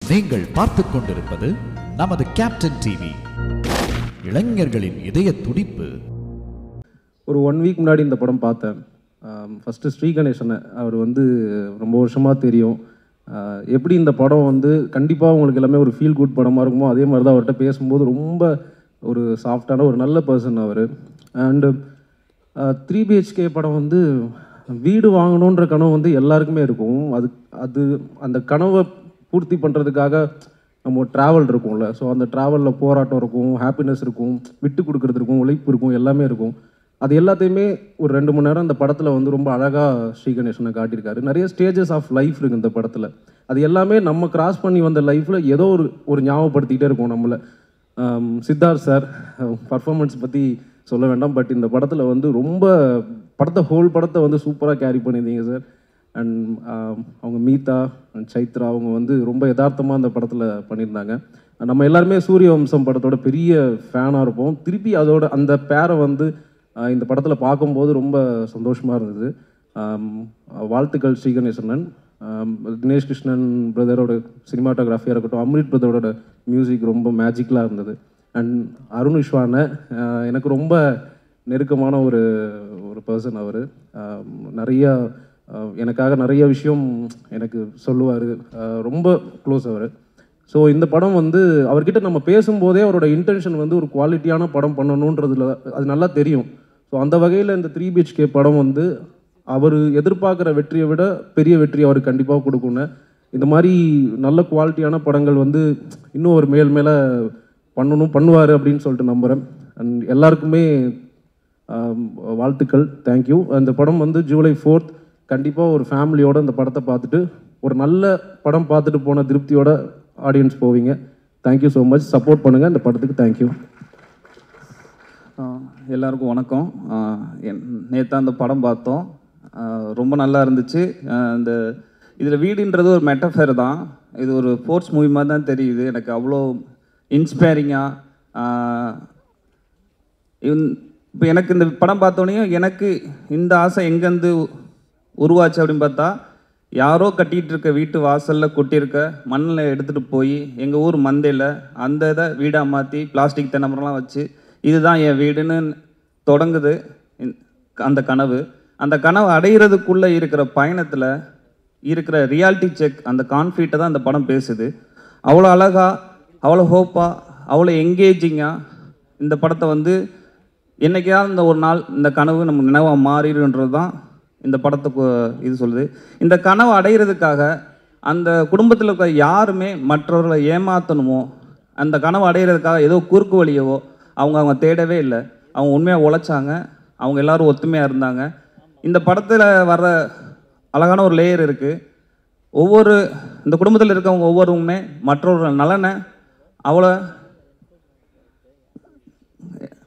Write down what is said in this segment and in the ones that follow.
நீங்கள் பார்த்துக் கொண்டிருப்பது நமது கேப்டன் டிவி. இளைஞர்களின் இதய துடிப்பு. ஒரு 1 வீக் முன்னாடி இந்த படம் பார்த்தேன். ஃபஸ்ட்டு ஸ்ரீ கணேசனை அவர் ரொம்ப வருஷமாக தெரியும். எப்படி இந்த படம் கண்டிப்பாக உங்களுக்கு எல்லாமே ஒரு ஃபீல் குட் படமாக இருக்குமோ அதே மாதிரி தான் அவர்கிட்ட பேசும்போது ரொம்ப ஒரு சாஃப்டான ஒரு நல்ல பர்சன் அவர். அண்டு 3 BHK படம் வீடு வாங்கணுன்ற கனவு எல்லாருக்குமே இருக்கும். அது அந்த கனவை பூர்த்தி பண்ணுறதுக்காக நம்ம ட்ராவல் இருக்கும்ல. ஸோ அந்த ட்ராவலில் போராட்டம் இருக்கும், ஹாப்பினஸ் இருக்கும், விட்டு கொடுக்குறது இருக்கும், உழைப்பு இருக்கும், எல்லாமே இருக்கும். அது எல்லாத்தையுமே ஒரு 2 மணி நேரம் அந்த படத்தில் ரொம்ப அழகாக ஸ்ரீ கணேசனை காட்டியிருக்காரு. நிறைய ஸ்டேஜஸ் ஆஃப் லைஃப் இருக்குது இந்த படத்தில். அது எல்லாமே நம்ம கிராஸ் பண்ணி வந்த லைஃப்பில் ஏதோ ஒரு ஞாபகப்படுத்திக்கிட்டே இருக்கும் நம்மளை. சித்தார்த் சார் பர்ஃபார்மன்ஸ் பற்றி சொல்ல வேண்டாம். பட் இந்த படத்தில் ரொம்ப ஹோல் படத்தை சூப்பராக கேரி பண்ணியிருந்தீங்க சார். அண்ட் அவங்க மீதா அண்ட் சைத்ரா அவங்க ரொம்ப யதார்த்தமாக அந்த படத்தில் பண்ணியிருந்தாங்க. நம்ம எல்லாருமே சூரிய வம்சம் படத்தோட பெரிய ஃபேனாக இருப்போம். திருப்பி அதோட அந்த பேரை இந்த படத்தில் பார்க்கும்போது ரொம்ப சந்தோஷமாக இருந்தது. வாழ்த்துக்கள் ஸ்ரீ கணேசன். தினேஷ் கிருஷ்ணன் பிரதரோட சினிமாட்டோகிராஃபியாக இருக்கட்டும், அம்ரித் பிரதரோட மியூசிக் ரொம்ப மேஜிக்கலாக இருந்தது. அண்ட் அருண் விஸ்வான எனக்கு ரொம்ப நெருக்கமான ஒரு பர்சன் அவர். எனக்காக நிறைய விஷயம் எனக்கு சொல்லுவார். ரொம்ப க்ளோஸ் அவர். ஸோ இந்த படம் அவர்கிட்ட நம்ம பேசும்போதே அவரோட இன்டென்ஷன் ஒரு குவாலிட்டியான படம் பண்ணணுன்றதுல அது நல்லா தெரியும். ஸோ அந்த வகையில் இந்த 3 BHK படம் அவர் எதிர்பார்க்குற வெற்றியை விட பெரிய வெற்றி அவருக்கு கண்டிப்பாக கொடுக்குன்னு. இந்த மாதிரி நல்ல குவாலிட்டியான படங்கள் இன்னும் ஒரு மேலே பண்ணுவார் அப்படின்னு சொல்லிட்டு நம்புகிறேன். அண்ட் எல்லாருக்குமே வாழ்த்துக்கள். தேங்க்யூ. அந்த படம் ஜூலை 4th கண்டிப்பாக ஒரு ஃபேமிலியோடு அந்த படத்தை பார்த்துட்டு ஒரு நல்ல படம் பார்த்துட்டு போன திருப்தியோட ஆடியன்ஸ் போவீங்க. Thank you so much. சப்போர்ட் பண்ணுங்கள் இந்த படத்துக்கு. தேங்க்யூ. எல்லாருக்கும் வணக்கம். நேற்று அந்த படம் பார்த்தோம். ரொம்ப நல்லா இருந்துச்சு. இதில் வீடுன்றது ஒரு மெட்டஃபர் தான். இது ஒரு ஸ்போர்ட்ஸ் மூவி மாதிரி தான் தெரியுது. எனக்கு அவ்வளோ இன்ஸ்பைரிங்காக இப்போ எனக்கு இந்த படம் பார்த்தோன்னே எனக்கு இந்த ஆசை எங்கேருந்து உருவாச்சு அப்படின்னு பார்த்தா, யாரோ கட்டிகிட்டு இருக்க வீட்டு வாசலில் கொட்டியிருக்க மண்ணில் எடுத்துகிட்டு போய் எங்கள் ஊர் மந்தையில் அந்த இதை வீடாக மாற்றி பிளாஸ்டிக் தென்னமரம்லாம் வச்சு இதுதான் என் வீடுன்னு தொடங்குது அந்த கனவு. அந்த கனவு அடைகிறதுக்குள்ளே இருக்கிற பயணத்தில் இருக்கிற ரியாலிட்டி செக், அந்த கான்ஃப்ளிக்ட்டை தான் அந்த படம் பேசுது. அவ்வளோ அழகாக, அவ்வளோ ஹோப்பாக, அவ்வளோ என்கேஜிங்காக இந்த படத்தை என்றைக்காவது இந்த ஒரு நாள் இந்த கனவு நம்ம நினைவாக மாறிடுன்றது தான் இந்த படத்துக்கு இது சொல்லுது. இந்த கனவை அடைகிறதுக்காக அந்த குடும்பத்தில் இருக்கிற யாருமே மற்றவர்களை ஏமாற்றணுமோ, அந்த கனவை அடைகிறதுக்காக ஏதோ குறுக்கு வழியவோ அவங்க தேடவே இல்லை. அவங்க உண்மையாக உழைச்சாங்க. அவங்க எல்லோரும் ஒத்துமையாக இருந்தாங்க. இந்த படத்தில் வர்ற அழகான ஒரு லேயர் இருக்குது. இந்த குடும்பத்தில் இருக்கவங்க ஒவ்வொருவருமே மற்றவர்கள் நலனை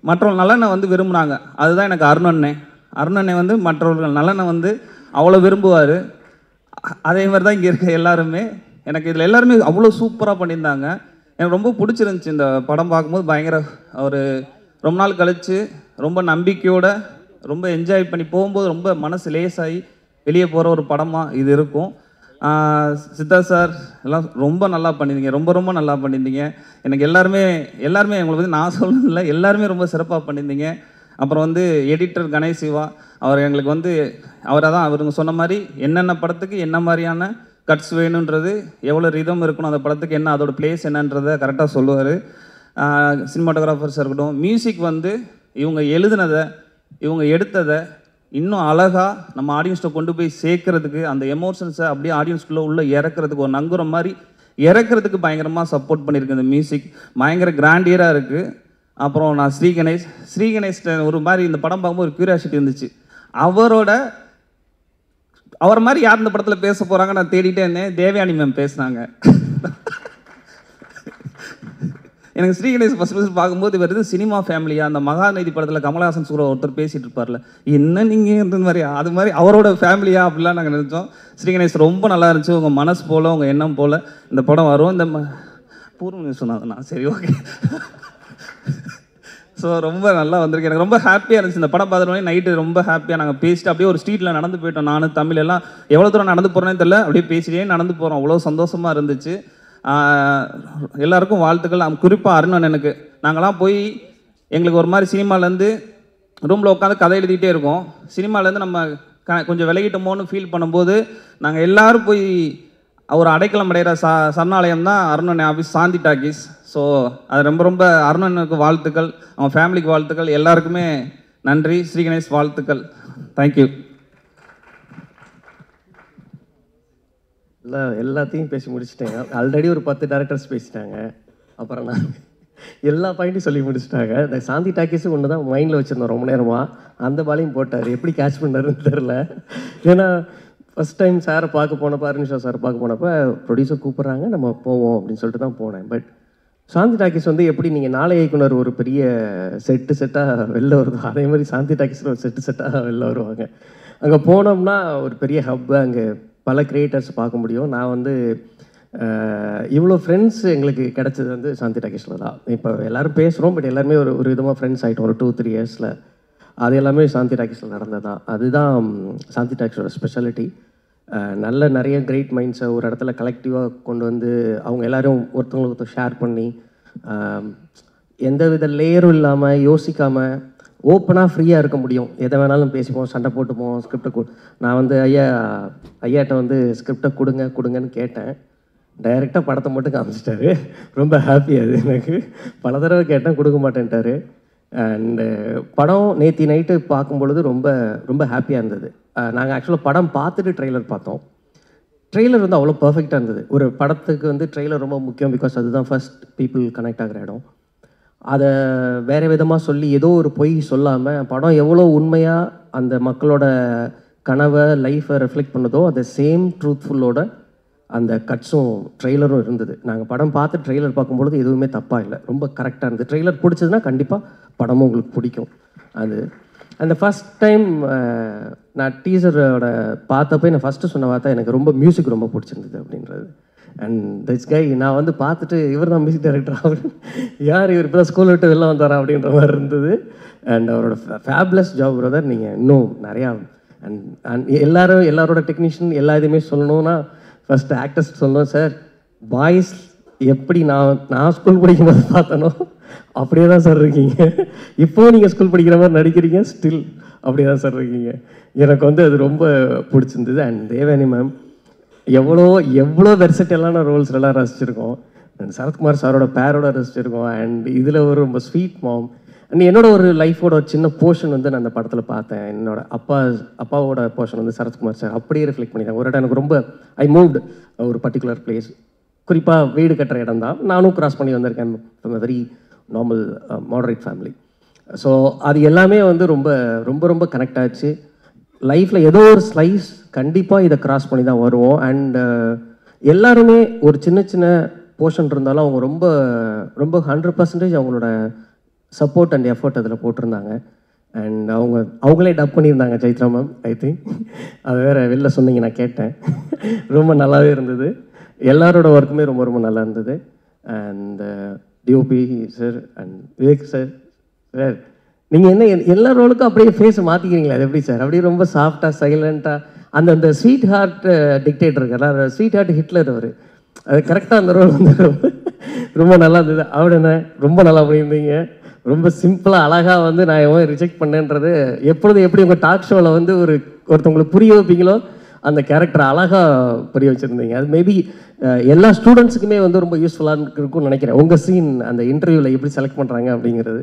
மற்றவர்கள் நலனை விரும்புனாங்க. அதுதான் எனக்கு அருணண்ணே மற்றவர்கள் நலனை அவ்வளோ விரும்புவார். அதே மாதிரி தான் இங்கே இருக்க எல்லாருமே. எனக்கு இதில் எல்லாருமே அவ்வளோ சூப்பராக பண்ணியிருந்தாங்க. எனக்கு ரொம்ப பிடிச்சிருந்துச்சி இந்த படம் பார்க்கும்போது. பயங்கர ஒரு ரொம்ப நாள் கழித்து ரொம்ப நம்பிக்கையோடு ரொம்ப என்ஜாய் பண்ணி போகும்போது ரொம்ப மனசு லேசாகி வெளியே போகிற ஒரு படமாக இது இருக்கும். சித்தார்த் சார் எல்லாம் ரொம்ப நல்லா பண்ணியிருந்தீங்க. ரொம்ப நல்லா பண்ணியிருந்தீங்க. எனக்கு எல்லாருமே உங்களை நான் சொல்லணும்ல, எல்லாருமே ரொம்ப சிறப்பாக பண்ணியிருந்தீங்க. அப்புறம் எடிட்டர் கணேஷ் சிவா அவர் எங்களுக்கு அவருங்க சொன்ன மாதிரி என்னென்ன படத்துக்கு என்ன மாதிரியான கட்ஸ் வேணுன்றது, எவ்வளோ ரிதம் இருக்கணும் அந்த படத்துக்கு, என்ன அதோட பிளேஸ் என்னன்றதை கரெக்டாக சொல்லுவார். சினிமாட்டோகிராஃபர்ஸாக இருக்கட்டும், மியூசிக் இவங்க எழுதுனதை இவங்க எடுத்ததை இன்னும் அழகாக நம்ம ஆடியன்ஸ்ட்டை கொண்டு போய் சேர்க்கறதுக்கு, அந்த எமோஷன்ஸை அப்படியே ஆடியன்ஸ்குள்ளே உள்ளே இறக்குறதுக்கு, ஒரு நங்குரம் மாதிரி இறக்குறதுக்கு பயங்கரமாக சப்போர்ட் பண்ணியிருக்கு. இந்த மியூசிக் பயங்கர கிராண்டியராக இருக்குது. அப்புறம் நான் ஸ்ரீ கணேஷ் ஒரு மாதிரி இந்த படம் பார்க்கும்போது ஒரு க்யூரியாசிட்டி இருந்துச்சு. அவர் மாதிரி யார் இந்த படத்தில் பேச போகிறாங்க நான் தேடிட்டே இருந்தேன். தேவயானி மேம் பேசினாங்க. எனக்கு ஸ்ரீ கணேஷ் ஃபஸ்ட் பார்க்கும்போது வருது சினிமா ஃபேமிலியாக, அந்த மகாநதி படத்தில் கமலஹாசன் சூரா ஒருத்தர் பேசிகிட்டு இருப்பார்ல, என்ன நீங்கள் இந்த மாதிரி அது மாதிரி அவரோட ஃபேமிலியா அப்படிலாம் நாங்கள் நினச்சோம். ஸ்ரீ கணேஷ் ரொம்ப நல்லா இருந்துச்சு. உங்கள் மனசு போல், உங்கள் எண்ணம் போல் இந்த படம் வரும். இந்த பூர்வம் சொன்னாங்கண்ணா சரி ஓகே. ஸோ ரொம்ப நல்லா வந்திருக்கு. எனக்கு ரொம்ப ஹாப்பியாக இருந்துச்சு இந்த படம் பார்த்துட்டோன்னே. நைட்டு ரொம்ப ஹாப்பியாக நாங்கள் பேசிட்டு அப்படியே ஒரு ஸ்ட்ரீட்டில் நடந்து போயிட்டோம். நான் தமிழ் எல்லாம் எவ்வளோ தூரம் நடந்து போகிறேன்னு தெரியல, அப்படியே பேசிட்டே நடந்து போகிறோம். அவ்வளோ சந்தோஷமாக இருந்துச்சு. எல்லாருக்கும் வாழ்த்துக்கள். குறிப்பாக அருணண்ணனுக்கு. நாங்களாம் போய் எங்களுக்கு ஒரு மாதிரி சினிமாலேருந்து ரூமில் உட்காந்து கதை எழுதிக்கிட்டே இருக்கோம். சினிமாலேருந்து நம்ம கொஞ்சம் விலகிட்டோமோன்னு ஃபீல் பண்ணும்போது நாங்கள் எல்லோரும் போய் ஒரு அடைக்கலம் அடைகிற சரணாலயம் தான் அருணண்ணன் ஆஃபீஸ், சாந்தி டாக்கீஸ். ஸோ அது ரொம்ப ரொம்ப அருணண்ணனுக்கு வாழ்த்துக்கள், அவன் ஃபேமிலிக்கு வாழ்த்துக்கள், எல்லாருக்குமே நன்றி. ஸ்ரீ கணேஷ் வாழ்த்துக்கள். தேங்க்யூ. எல்லாத்தையும் பேசி முடிச்சிட்டேங்க. ஆல்ரெடி ஒரு 10 டேரக்டர்ஸ் பேசிட்டாங்க. அப்புறம் நான் எல்லா பாயிண்ட்டும் சொல்லி முடிச்சிட்டாங்க. இந்த சாந்தி டாக்கீஸும் ஒன்று தான் மைண்டில் வச்சுருந்தோம் ரொம்ப நேரமாக. அந்த பாலையும் போட்டார், எப்படி கேட்ச் பண்ணாருன்னு தெரில. ஏன்னா ஃபஸ்ட் டைம் சாரை பார்க்க போனப்போ, அருணிஷா சார் பார்க்க போனப்போ ப்ரொடியூசர் கூப்பிட்றாங்க, நம்ம போவோம் அப்படின்னு சொல்லிட்டு தான் போனேன். பட் சாந்தி டாக்கீஸ் வந்து எப்படி நீங்கள் நாளை இயக்குனர் ஒரு பெரிய செட்டாக வெளில வருதோ, அதே மாதிரி சாந்தி டாக்கீஸில் ஒரு செட்டாக வெளில வருவாங்க. அங்கே போனோம்னா ஒரு பெரிய ஹப்பு, அங்கே பல கிரியேட்டர்ஸ் பார்க்க முடியும். நான் வந்து இவ்வளோ ஃப்ரெண்ட்ஸ் எங்களுக்கு கிடச்சது வந்து சாந்தி டாக்கீஸில் தான். இப்போ எல்லோரும் பேசுகிறோம், பட் எல்லாருமே ஒரு விதமாக ஃப்ரெண்ட்ஸ் ஆகிட்டோம் ஒரு 2-3 இயர்ஸில். அது எல்லாமே சாந்தி டாக்கீஸில் நடந்தது தான். அதுதான் சாந்தி டாக்கீஸோட ஸ்பெஷாலிட்டி. நிறைய கிரேட் மைண்ட்ஸை ஒரு இடத்துல கலெக்டிவாக கொண்டு வந்து அவங்க எல்லோரும் ஒருத்தவங்களுக்கு ஷேர் பண்ணி எந்த வித லேயரும் இல்லாமல் யோசிக்காமல் ஓப்பனாக ஃப்ரீயாக இருக்க முடியும். எதை வேணாலும் பேசிப்போம், சண்டை போட்டுப்போம். ஸ்கிரிப்டை நான் வந்து ஐயாட்ட வந்து ஸ்கிரிப்டை கொடுங்கன்னு கேட்டேன். டைரெக்டாக படத்தை மட்டும் காமிச்சிட்டாரு. ரொம்ப ஹாப்பி. அது எனக்கு பல தடவை கேட்டேன், கொடுக்க மாட்டேன்ட்டார். அண்டு படம் நேற்று நைட்டு பார்க்கும்பொழுது ரொம்ப ரொம்ப ஹாப்பியாக இருந்தது. நாங்கள் ஆக்சுவலாக படம் பார்த்துட்டு ட்ரெய்லர் பார்த்தோம். ட்ரெய்லர் வந்து அவ்வளோ பர்ஃபெக்டாக இருந்தது. ஒரு படத்துக்கு வந்து ட்ரெய்லர் ரொம்ப முக்கியம், பிகாஸ் அதுதான் ஃபர்ஸ்ட் பீப்புள் கனெக்ட் ஆகிற இடம். அதை வேறு விதமாக சொல்லி ஏதோ ஒரு பொய் சொல்லாமல் படம் எவ்வளோ உண்மையாக அந்த மக்களோட கனவை லைஃப்பை ரெஃப்ளெக்ட் பண்ணுதோ அந்த சேம் ட்ரூத்ஃபுல்லோட அந்த கட்ஸும் ட்ரெய்லரும் இருந்தது. நாங்கள் படம் பார்த்து ட்ரெய்லர் பார்க்கும்பொழுது எதுவுமே தப்பாக இல்லை, ரொம்ப கரெக்டாக இருந்தது. ட்ரெய்லர் பிடிச்சதுன்னா கண்டிப்பாக படமும் உங்களுக்கு பிடிக்கும். அது அந்த ஃபஸ்ட் டைம் நான் டீசரோட பார்த்தப்போ நான் ஃபஸ்ட்டு சொன்ன வார்த்தை எனக்கு ரொம்ப மியூசிக் ரொம்ப பிடிச்சிருந்தது அப்படின்றது. அண்ட் திஸ் கை நான் வந்து பார்த்துட்டு இவர் தான் மியூசிக் டைரக்டர் அப்படின்னு, யார் இவர் இப்போ தான் ஸ்கூல் விட்டு வெளில வந்தாரா அப்படின்ற மாதிரி இருந்தது. அண்ட் அவரோட ஃபேப்லஸ் ஜாப் பிரதர். நீங்கள் இன்னும் நிறையா அண்ட் எல்லாரோட டெக்னீஷியன் எல்லா இதுவுமே சொல்லணும்னா ஃபஸ்ட்டு ஆக்டர்ஸ் சொல்லணும். சார் பாய்ஸ் எப்படி நான் ஸ்கூல் படிக்கும்போது பார்த்தனோ அப்படியே தான் சார் இருக்கீங்க. இப்போது நீங்கள் ஸ்கூல் படிக்கிற மாதிரி நடிக்கிறீங்க, ஸ்டில் அப்படியே தான் சார் இருக்கீங்க. எனக்கு வந்து அது ரொம்ப பிடிச்சிருந்தது. அண்ட் தேவயானி மேம் எவ்வளோ வெர்சட்டலான ரோல்ஸ்லாம் ரசிச்சிருக்கோம். அண்ட் சரத்குமார் சாரோட பேரோட ரசிச்சிருக்கோம். அண்ட் இதில் ஒரு ரொம்ப ஸ்வீட் மாம். அண்ட் என்னோட ஒரு லைஃபோட ஒரு சின்ன போர்ஷன் வந்து நான் அந்த படத்தில் பார்த்தேன். என்னோட அப்பாவோட போர்ஷன் வந்து சரத்குமார் சார் அப்படியே ரிஃப்ளெக்ட் பண்ணிட்டாங்க. ஒரு இடம் எனக்கு ரொம்ப ஐ மூவ்டு ஒரு பர்டிகுலர் பிளேஸ், குறிப்பாக வீடு கட்டுற இடம் தான். நானும் கிராஸ் பண்ணி வந்திருக்கேன் from very normal moderate family. So அது எல்லாமே வந்து ரொம்ப ரொம்ப ரொம்ப கனெக்ட் ஆச்சு. லைஃப்பில் ஏதோ ஒரு ஸ்லைஸ் கண்டிப்பாக இதை கிராஸ் பண்ணி தான் வருவோம். அண்ட் எல்லாருமே ஒரு சின்ன சின்ன போர்ஷன் இருந்தாலும் அவங்க ரொம்ப ரொம்ப 100% அவங்களோட சப்போர்ட் அண்ட் எஃபர்ட் அதில் போட்டிருந்தாங்க. அண்ட் அவங்களே டப் பண்ணியிருந்தாங்க சைத்ரா மேம். ஐ திங்க் அது வேறு வெளில சொன்னீங்க, நான் கேட்டேன். ரொம்ப நல்லாவே இருந்தது. எல்லாரோட ஒர்க்குமே ரொம்ப ரொம்ப நல்லா இருந்தது. And DOP sir and Vivek sir, நீங்கள் என்ன எல்லா ரோலுக்கும் அப்படியே ஃபேஸை மாற்றிக்கிறீங்களா? அது எப்படி சார்? அப்படியே ரொம்ப சாஃப்டாக சைலண்ட்டாக அந்த ஸ்வீட் ஹார்ட் டிக்டேட்டர் இருக்கார், ஸ்வீட் ஹார்ட் ஹிட்லர் அவர். அது கரெக்டாக அந்த ரோல் வந்து ரொம்ப நல்லா இருந்தது. அவட ரொம்ப நல்லா பண்ணியிருந்தீங்க. ரொம்ப சிம்பிளாக அழகாக வந்து நான் எவன் ரிஜெக்ட் பண்ணேன்றது எப்பொழுதும் எப்படி உங்கள் டாக் ஷோவில் வந்து ஒருத்தவங்களுக்கு புரிய வைப்பீங்களோ அந்த கேரக்டரை அழகாக புரிய வச்சுருந்தீங்க. அது மேபி எல்லா ஸ்டூடெண்ட்ஸுக்குமே வந்து ரொம்ப யூஸ்ஃபுல்லாக இருக்கும்னு நினைக்கிறேன். உங்கள் சீன் அந்த இன்டர்வியூவில் எப்படி செலக்ட் பண்ணுறாங்க அப்படிங்கிறது.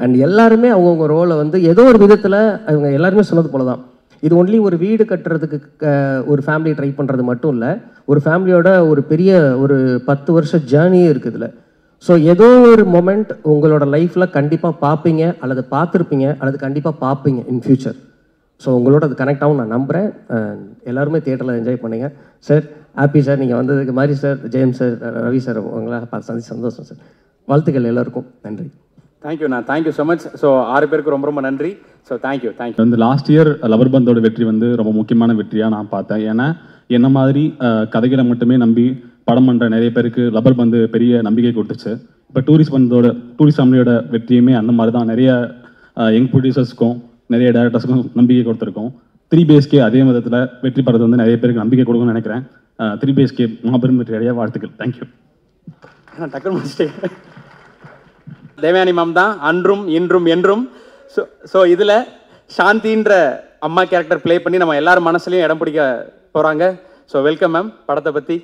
அண்ட் எல்லாருமே அவங்கவுங்க ரோலை வந்து ஏதோ ஒரு விதத்தில் அவங்க எல்லாருமே சொன்னது போல தான். இது ஒன்லி ஒரு வீடு கட்டுறதுக்கு ஒரு ஃபேமிலி ட்ரை பண்ணுறது மட்டும் இல்லை, ஒரு ஃபேமிலியோட ஒரு பெரிய ஒரு 10 வருஷ ஜேர்னியே இருக்குது இதில். ஸோ ஏதோ ஒரு மொமெண்ட் உங்களோட லைஃப்பில் கண்டிப்பாக பார்ப்பீங்க, அல்லது பார்த்துருப்பீங்க, அல்லது கண்டிப்பாக பார்ப்பீங்க இன் ஃப்யூச்சர். ஸோ உங்களோட அது கனெக்ட் ஆகும் நான் நம்புகிறேன். எல்லாருமே தியேட்டரில் என்ஜாய் பண்ணுங்க சார். ஹாப்பி சார், நீங்கள் வந்ததுக்கு மாதிரி சார், ஜெயம் சார், ரவி சார், உங்களை பார்த்து சந்தோஷம் சார். வாழ்த்துக்கள் எல்லாருக்கும். நன்றி. தேங்க்யூண்ணா, தேங்க்யூ ஸோ மச். ஸோ 6 பேருக்கு ரொம்ப ரொம்ப நன்றி. So thank you. வந்து லாஸ்ட் இயர் லவர் பந்தோட வெற்றி வந்து ரொம்ப முக்கியமான வெற்றியாக நான் பார்த்தேன். ஏன்னா என்ன மாதிரி கதைகளை மட்டுமே நம்பி படம் பண்ணுற நிறைய பேருக்கு லவர் பந்து பெரிய நம்பிக்கை கொடுத்துச்சு. இப்போ டூரிஸ்ட் ஃபேமிலியோட வெற்றியுமே அந்த மாதிரி தான். நிறைய யங் ப்ரொடியூசர்ஸ்க்கும் நிறைய டேரக்டர்ஸ்க்கும் நம்பிக்கை கொடுத்துருக்கோம். 3BSK அதே விதத்தில் வெற்றி பெறது வந்து நிறைய பேருக்கு நம்பிக்கை கொடுக்கும்னு நினைக்கிறேன். 3BSK மாபெரும் வெற்றி அடைய வாழ்த்துக்கள். தேங்க்யூ. டக்குன்னு முடிச்சிட்டேன். தேவயானி மேம் தான் அன்றும் இன்றும் என்றும். ஸோ இதில் சாந்தின்ற அம்மா கேரக்டர் ப்ளே பண்ணி நம்ம எல்லாரும் மனசுலையும் இடம் பிடிக்க போகிறாங்க. So welcome ma'am. படத்தை பற்றி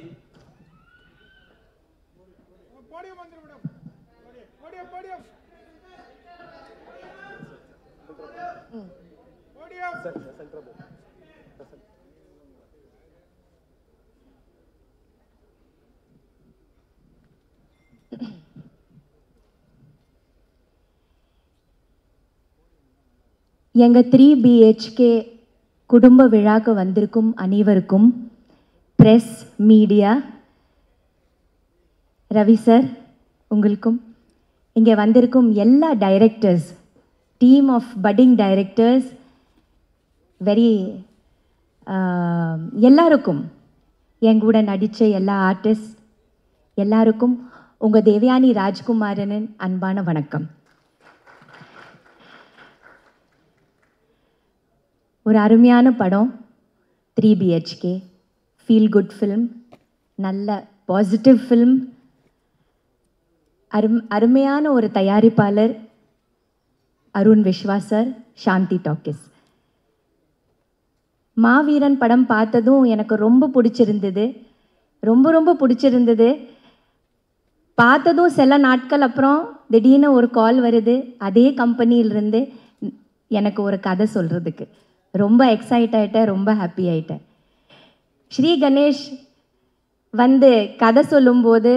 எங்கள் 3 BHK குடும்ப விழாக்கு வந்திருக்கும் அனைவருக்கும், ப்ரெஸ், மீடியா, ரவி சார் உங்களுக்கும், இங்கே வந்திருக்கும் எல்லா டைரக்டர்ஸ், டீம் ஆஃப் பட்டிங் டைரக்டர்ஸ், எல்லாருக்கும், என் கூட நடித்த எல்லா ஆர்டிஸ்ட் எல்லாருக்கும் உங்கள் தேவயானி ராஜ்குமாரனின் அன்பான வணக்கம். ஒரு அருமையான படம் 3 BHK, ஃபீல் குட் ஃபிலிம், நல்ல பாசிட்டிவ் ஃபிலிம், அருமையான ஒரு தயாரிப்பாளர் அருண் விஸ்வாஸ் சார், சாந்தி டாக்கீஸ். மாவீரன் படம் பார்த்ததும் எனக்கு ரொம்ப பிடிச்சிருந்தது, ரொம்ப பிடிச்சிருந்தது. பார்த்ததும் சில நாட்கள் அப்புறம் திடீர்னு ஒரு கால் வருது அதே கம்பெனியிலிருந்து எனக்கு ஒரு கதை சொல்கிறதுக்கு. ரொம்ப எக்ஸைட் ஆகிட்டேன், ரொம்ப ஹாப்பி ஆகிட்டேன். ஸ்ரீ கணேஷ் வந்து கதை சொல்லும்போது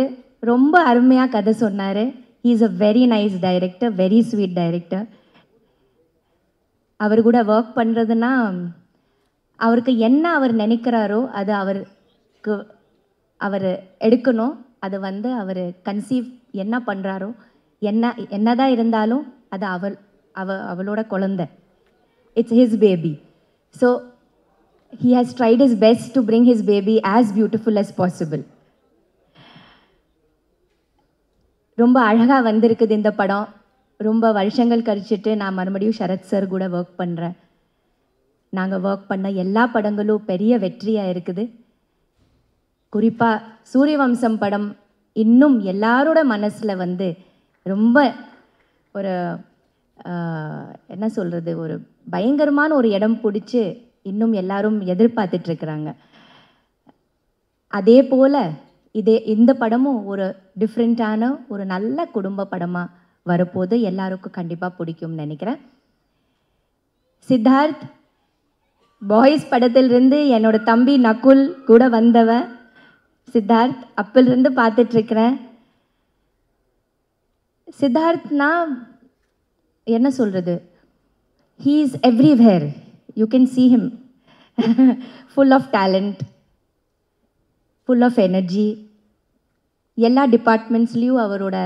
ரொம்ப அருமையாக கதை சொன்னார். He is a very nice director, very sweet director. அவர் கூட ஒர்க் பண்ணுறதுன்னா அவருக்கு என்ன அவர் நினைக்கிறாரோ அது அவர் எடுக்கணும். அது வந்து அவர் கன்சீவ் என்ன பண்ணுறாரோ, என்னதான் இருந்தாலும் அது அவளோட குழந்தை. It's his baby. So he has tried his best to bring his baby as beautiful as possible. ரொம்ப அழகாக வந்திருக்குது இந்த படம். ரொம்ப வருஷங்கள் கழிச்சிட்டு நான் மறுபடியும் சரத் சார் கூட ஒர்க் பண்ணுறேன். நாங்கள் ஒர்க் பண்ண எல்லா படங்களும் பெரிய வெற்றியாக இருக்குது. குறிப்பாக சூரியவம்சம் படம் இன்னும் எல்லாரோட மனசில் வந்து ரொம்ப ஒரு என்ன சொல்கிறது, ஒரு பயங்கரமான ஒரு இடம் பிடிச்சி இன்னும் எல்லாரும் எதிர்பார்த்துட்ருக்குறாங்க. அதே போல் இந்த படமும் ஒரு டிஃப்ரெண்ட்டான ஒரு நல்ல குடும்ப படமாக வரப்போது எல்லாருக்கும் கண்டிப்பாக பிடிக்கும்னு நினைக்கிறேன். சித்தார்த் பாய்ஸ் படத்திலிருந்து என்னோட தம்பி நகுல் கூட வந்தவன் சித்தார்த், அப்பிலிருந்து பார்த்துட்ருக்கிறேன். சித்தார்த்னா என்ன சொல்கிறது, he is everywhere, you can see him full of talent, full of energy. எல்லா டிபார்ட்மெண்ட்ஸ்லேயும் அவரோட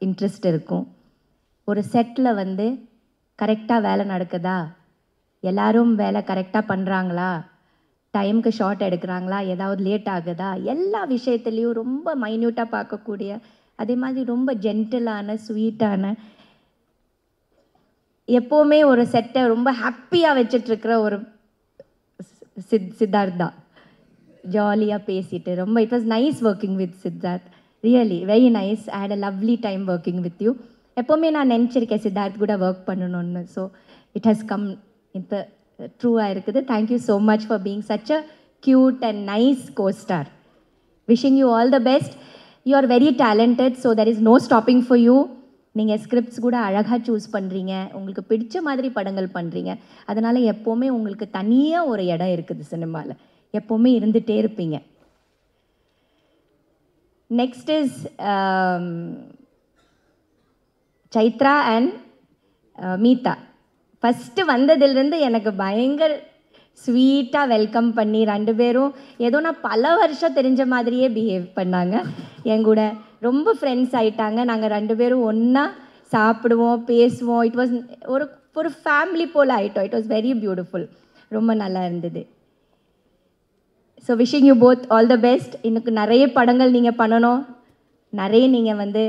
இன்ட்ரெஸ்ட் இருக்கும். ஒரு செட்டில் வந்து கரெக்டாக வேலை நடக்குதா, எல்லாரும் வேலை கரெக்டாக பண்ணுறாங்களா, டைமுக்கு ஷார்ட் எடுக்கிறாங்களா, ஏதாவது லேட் ஆகுதா, எல்லா விஷயத்துலேயும் ரொம்ப மைன்யூட்டாக பார்க்கக்கூடிய, அதே மாதிரி ரொம்ப ஜென்டிலான ஸ்வீட்டான, எப்போவுமே ஒரு செட்டை ரொம்ப ஹாப்பியாக வச்சிட்ருக்கிற ஒரு சித்தார்த் தான். ஜாலியாக பேசிட்டு ரொம்ப it was nice working with Siddharth, really very nice. I had a lovely time working with you. எப்போவுமே நான் நினச்சிருக்கேன் சித்தார்த் கூட ஒர்க் பண்ணணும்னு. ஸோ இட் ஹாஸ் கம் இப்போ ட்ரூவாக இருக்குது. Thank you so much for being such a cute and nice costar. Wishing you all the best. You are very talented, so there is no stopping for you. நீங்கள் scripts கூட அழகாக choose பண்ணுறீங்க, உங்களுக்கு பிடிச்ச மாதிரி படங்கள் பண்ணுறீங்க. அதனால் எப்போவுமே உங்களுக்கு தனியாக ஒரு இடம் இருக்குது சினிமாவில், எப்போவுமே இருந்துகிட்டே இருப்பீங்க. Next is Chaitra and Meetha. First வந்ததுலேருந்து எனக்கு பயங்கர ஸ்வீட்டாக வெல்கம் பண்ணி 2 பேரும் ஏதோ நான் பல வருஷம் தெரிஞ்ச மாதிரியே பிஹேவ் பண்ணாங்க. என் கூட ரொம்ப ஃப்ரெண்ட்ஸ் ஆகிட்டாங்க. நாங்கள் 2 பேரும் ஒன்றா சாப்பிடுவோம், பேசுவோம். இட் வாஸ் ஒரு ஃபேமிலி போல் ஆகிட்டோம். இட் வாஸ் வெரி பியூட்டிஃபுல், ரொம்ப நல்லா இருந்தது. So wishing you both all the best. இன்னும் நிறைய படங்கள் நீங்கள் பண்ணணும், நிறைய நீங்கள் வந்து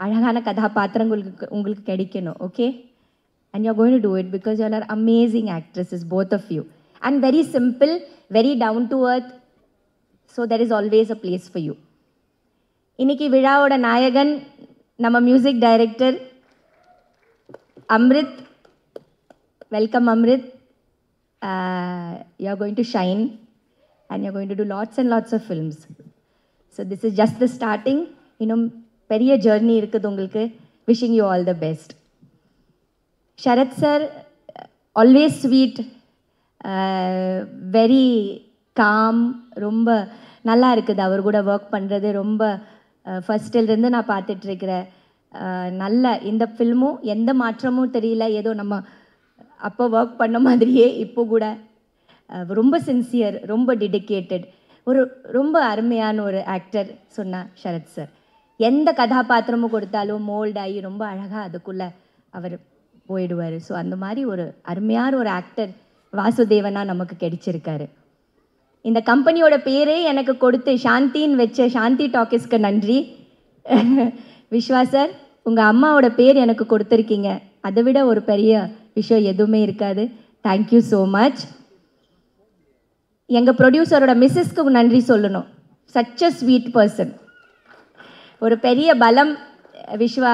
அழகான கதாபாத்திரங்களுக்கு உங்களுக்கு கிடைக்கணும். Okay, and you're going to do it because you all are amazing actresses, both of you, and very simple, very down to earth, so there is always a place for you. இன்னைக்கு விழாவோட நாயகன் நம்ம music director Amrit. Welcome Amrit. You are going to shine and you are going to do lots and lots of films. So this is just the starting. இன்னும் பெரிய journey இருக்குது உங்களுக்கு. Wishing you all the best. Sharath sir always sweet, very calm, ரொம்ப நல்லா இருக்குது அவர் கூட work பண்ணுறது. ரொம்ப ஃபஸ்ட்டிலிருந்து நான் பார்த்துட்ருக்கிற நல்ல இந்த ஃபில்மும் எந்த மாற்றமும் தெரியல, ஏதோ நம்ம அப்போ ஒர்க் பண்ண மாதிரியே இப்போ கூட ரொம்ப சின்சியர், ரொம்ப டெடிக்கேட்டட், ஒரு ரொம்ப அருமையான ஒரு ஆக்டர் சொன்னார் ஷரத் சார். எந்த கதாபாத்திரமும் கொடுத்தாலும் மோல்ட் ஆகி ரொம்ப அழகாக அதுக்குள்ளே அவர் போயிடுவார். ஸோ அந்த மாதிரி ஒரு அருமையான ஒரு ஆக்டர் வாசுதேவனாக நமக்கு கிடைச்சிருக்காரு. இந்த கம்பெனியோட பேரே எனக்கு கொடுத்து சாந்தின்னு வச்ச சாந்தி டாக்கீஸ்க்கு நன்றி. விஸ்வா சார், உங்கள் அம்மாவோட பேர் எனக்கு கொடுத்துருக்கீங்க, அதை விட ஒரு பெரிய விஷயம் எதுவுமே இருக்காது. Thank you so much. எங்கள் ப்ரொடியூசரோட மிஸ்ஸஸ்க்கு நன்றி சொல்லணும். Such a sweet person. ஒரு பெரிய பலம் விஸ்வா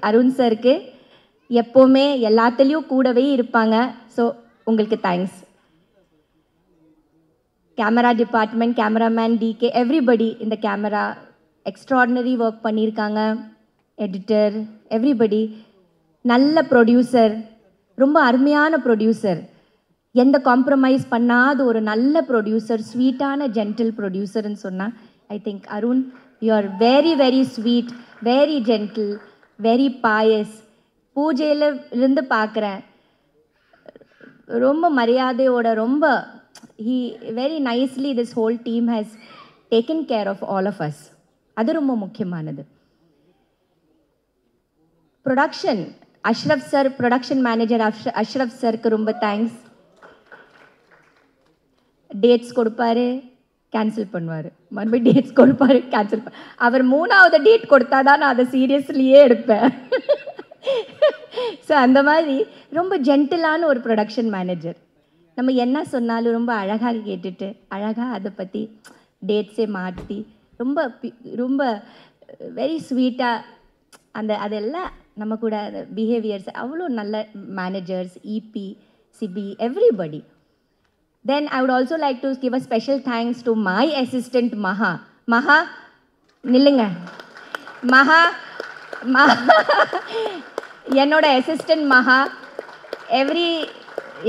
அருண் சருக்கு. எப்போவுமே எல்லாத்துலேயும் கூடவே இருப்பாங்க. ஸோ உங்களுக்கு thanks. Camera department, cameraman DK, everybody இந்த கேமரா எக்ஸ்ட்ராடினரி ஒர்க் பண்ணியிருக்காங்க. Editor, everybody. நல்ல ப்ரொடியூசர், ரொம்ப அருமையான ப்ரொடியூசர், எந்த காம்ப்ரமைஸ் பண்ணாத ஒரு நல்ல ப்ரொடியூசர், ஸ்வீட்டான ஜென்டில் ப்ரொடியூசர்னு சொன்னால் I think Arun, you are very very sweet, very gentle, very pious. பூஜையில் இருந்து பார்க்குறேன், ரொம்ப மரியாதையோட, ரொம்ப he very nicely this whole team has taken care of all of us. அது ரொம்ப முக்கியமானது. Production Ashraf sir, production manager Ashraf சாருக்கு ரொம்ப தேங்க்ஸ். டேட்ஸ் கொடுப்பாரு, கேன்சல் பண்ணுவார், மறுபடியும் டேட்ஸ் கொடுப்பாரு, கேன்சல் அவர் 3வது டேட் கொடுத்தா தான் நான் அதை சீரியஸ்லியே எடுப்பேன். ஸோ அந்த மாதிரி ரொம்ப ஜென்டிலான ஒரு ப்ரொடக்ஷன் மேனேஜர். நம்ம என்ன சொன்னாலும் ரொம்ப அழகாக கேட்டுட்டு அழகாக அதை பற்றி டேட்ஸே மாற்றி ரொம்ப ரொம்ப வெரி ஸ்வீட்டாக அதெல்லாம் நம்ம கூட பிஹேவியர்ஸ் அவ்வளோ நல்ல managers, EP, CP, everybody. Then I would also like to give a special thanks to my assistant Maha. Maha, nilunga. Maha, என்னோட assistant Maha.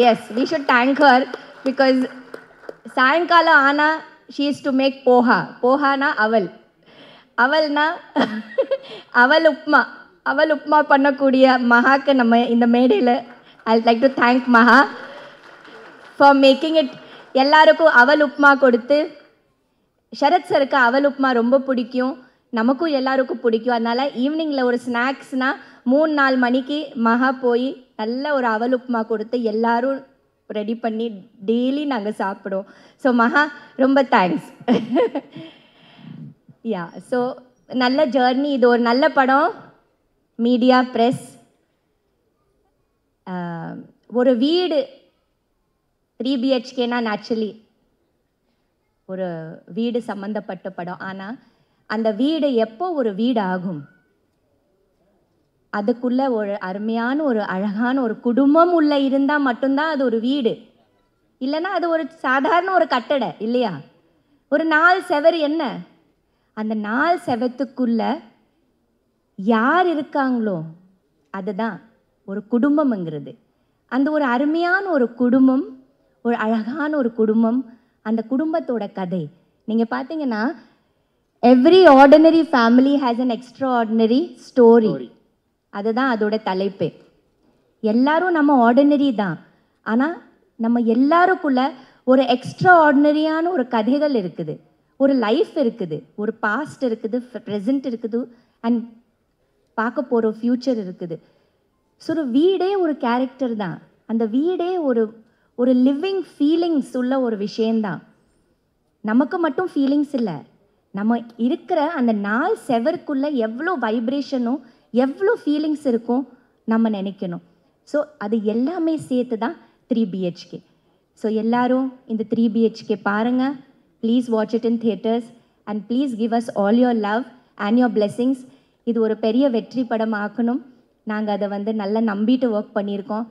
Yes, we should thank her because சாயங்கால ஆனா she is to make poha. போஹானா அவல், அவல்னா அவல் உப்மா, அவல் உப்மா பண்ணக்கூடிய மகாக்கு நம்ம இந்த மேடையில் I would like to thank Maha for making it. எல்லாருக்கும் அவல் உப்மா கொடுத்து, ஷரத் சருக்கு அவல் உப்மா ரொம்ப பிடிக்கும், நமக்கும் எல்லாருக்கும் பிடிக்கும். அதனால் ஈவினிங்கில் ஒரு ஸ்நாக்ஸ்னால் 3-4 மணிக்கு மகா போய் நல்ல ஒரு அவல் உப்மா கொடுத்து எல்லாரும் ரெடி பண்ணி டெய்லி நாங்கள் சாப்பிடுவோம். ஸோ மகா ரொம்ப தேங்க்ஸ். யா, ஸோ நல்ல ஜேர்னி, இது ஒரு நல்ல படம். மீடியா, ப்ரெஸ், ஒரு வீடு 3 BHKனா நேச்சுரலி ஒரு வீடு சம்மந்தப்பட்ட படம். ஆனால் அந்த வீடு எப்போ ஒரு வீடு ஆகும், அதுக்குள்ளே ஒரு அருமையான ஒரு அழகான ஒரு குடும்பம் உள்ளே இருந்தால் மட்டும்தான் அது ஒரு வீடு. இல்லைன்னா அது ஒரு சாதாரண ஒரு கட்டடை இல்லையா? ஒரு 4 செவர் என்ன, அந்த 4 செவத்துக்குள்ளே யார் இருக்காங்களோ அதுதான் ஒரு குடும்பம்ங்கிறது. அந்த ஒரு அருமையான ஒரு குடும்பம், ஒரு அழகான ஒரு குடும்பம், அந்த குடும்பத்தோட கதை. நீங்கள் பார்த்தீங்கன்னா every ordinary family has an extraordinary story. அதுதான் அதோட தலைப்பு. எல்லாரும் நம்ம ஆர்டினரி தான், ஆனால் நம்ம எல்லாருக்குள்ள ஒரு எக்ஸ்ட்ரா ஆர்டினரியான ஒரு கதைகள் இருக்குது, ஒரு லைஃப் இருக்குது, ஒரு பாஸ்ட் இருக்குது, ப்ரெசண்ட் இருக்குது, அண்ட் பார்க்க போகிற ஃப்யூச்சர் இருக்குது. ஸோ ஒரு வீடே ஒரு கேரக்டர் தான். அந்த வீடே ஒரு ஒரு லிவிங் ஃபீலிங்ஸ் உள்ள ஒரு விஷயந்தான். நமக்கு மட்டும் ஃபீலிங்ஸ் இல்லை, நம்ம இருக்கிற அந்த 4 செவருக்குள்ளே எவ்வளோ வைப்ரேஷனும் எவ்வளோ ஃபீலிங்ஸ் இருக்கும் நம்ம நினைக்கணும். ஸோ அது எல்லாமே சேர்த்து தான் 3 BHK. ஸோ எல்லோரும் இந்த 3 BHK பாருங்கள், please watch it in theatres and please give us all your love and your blessings. இது ஒரு பெரிய வெற்றி படம் ஆக்கணும். நாங்கள் அதை வந்து நல்லா நம்பிட்டு ஒர்க் பண்ணியிருக்கோம்.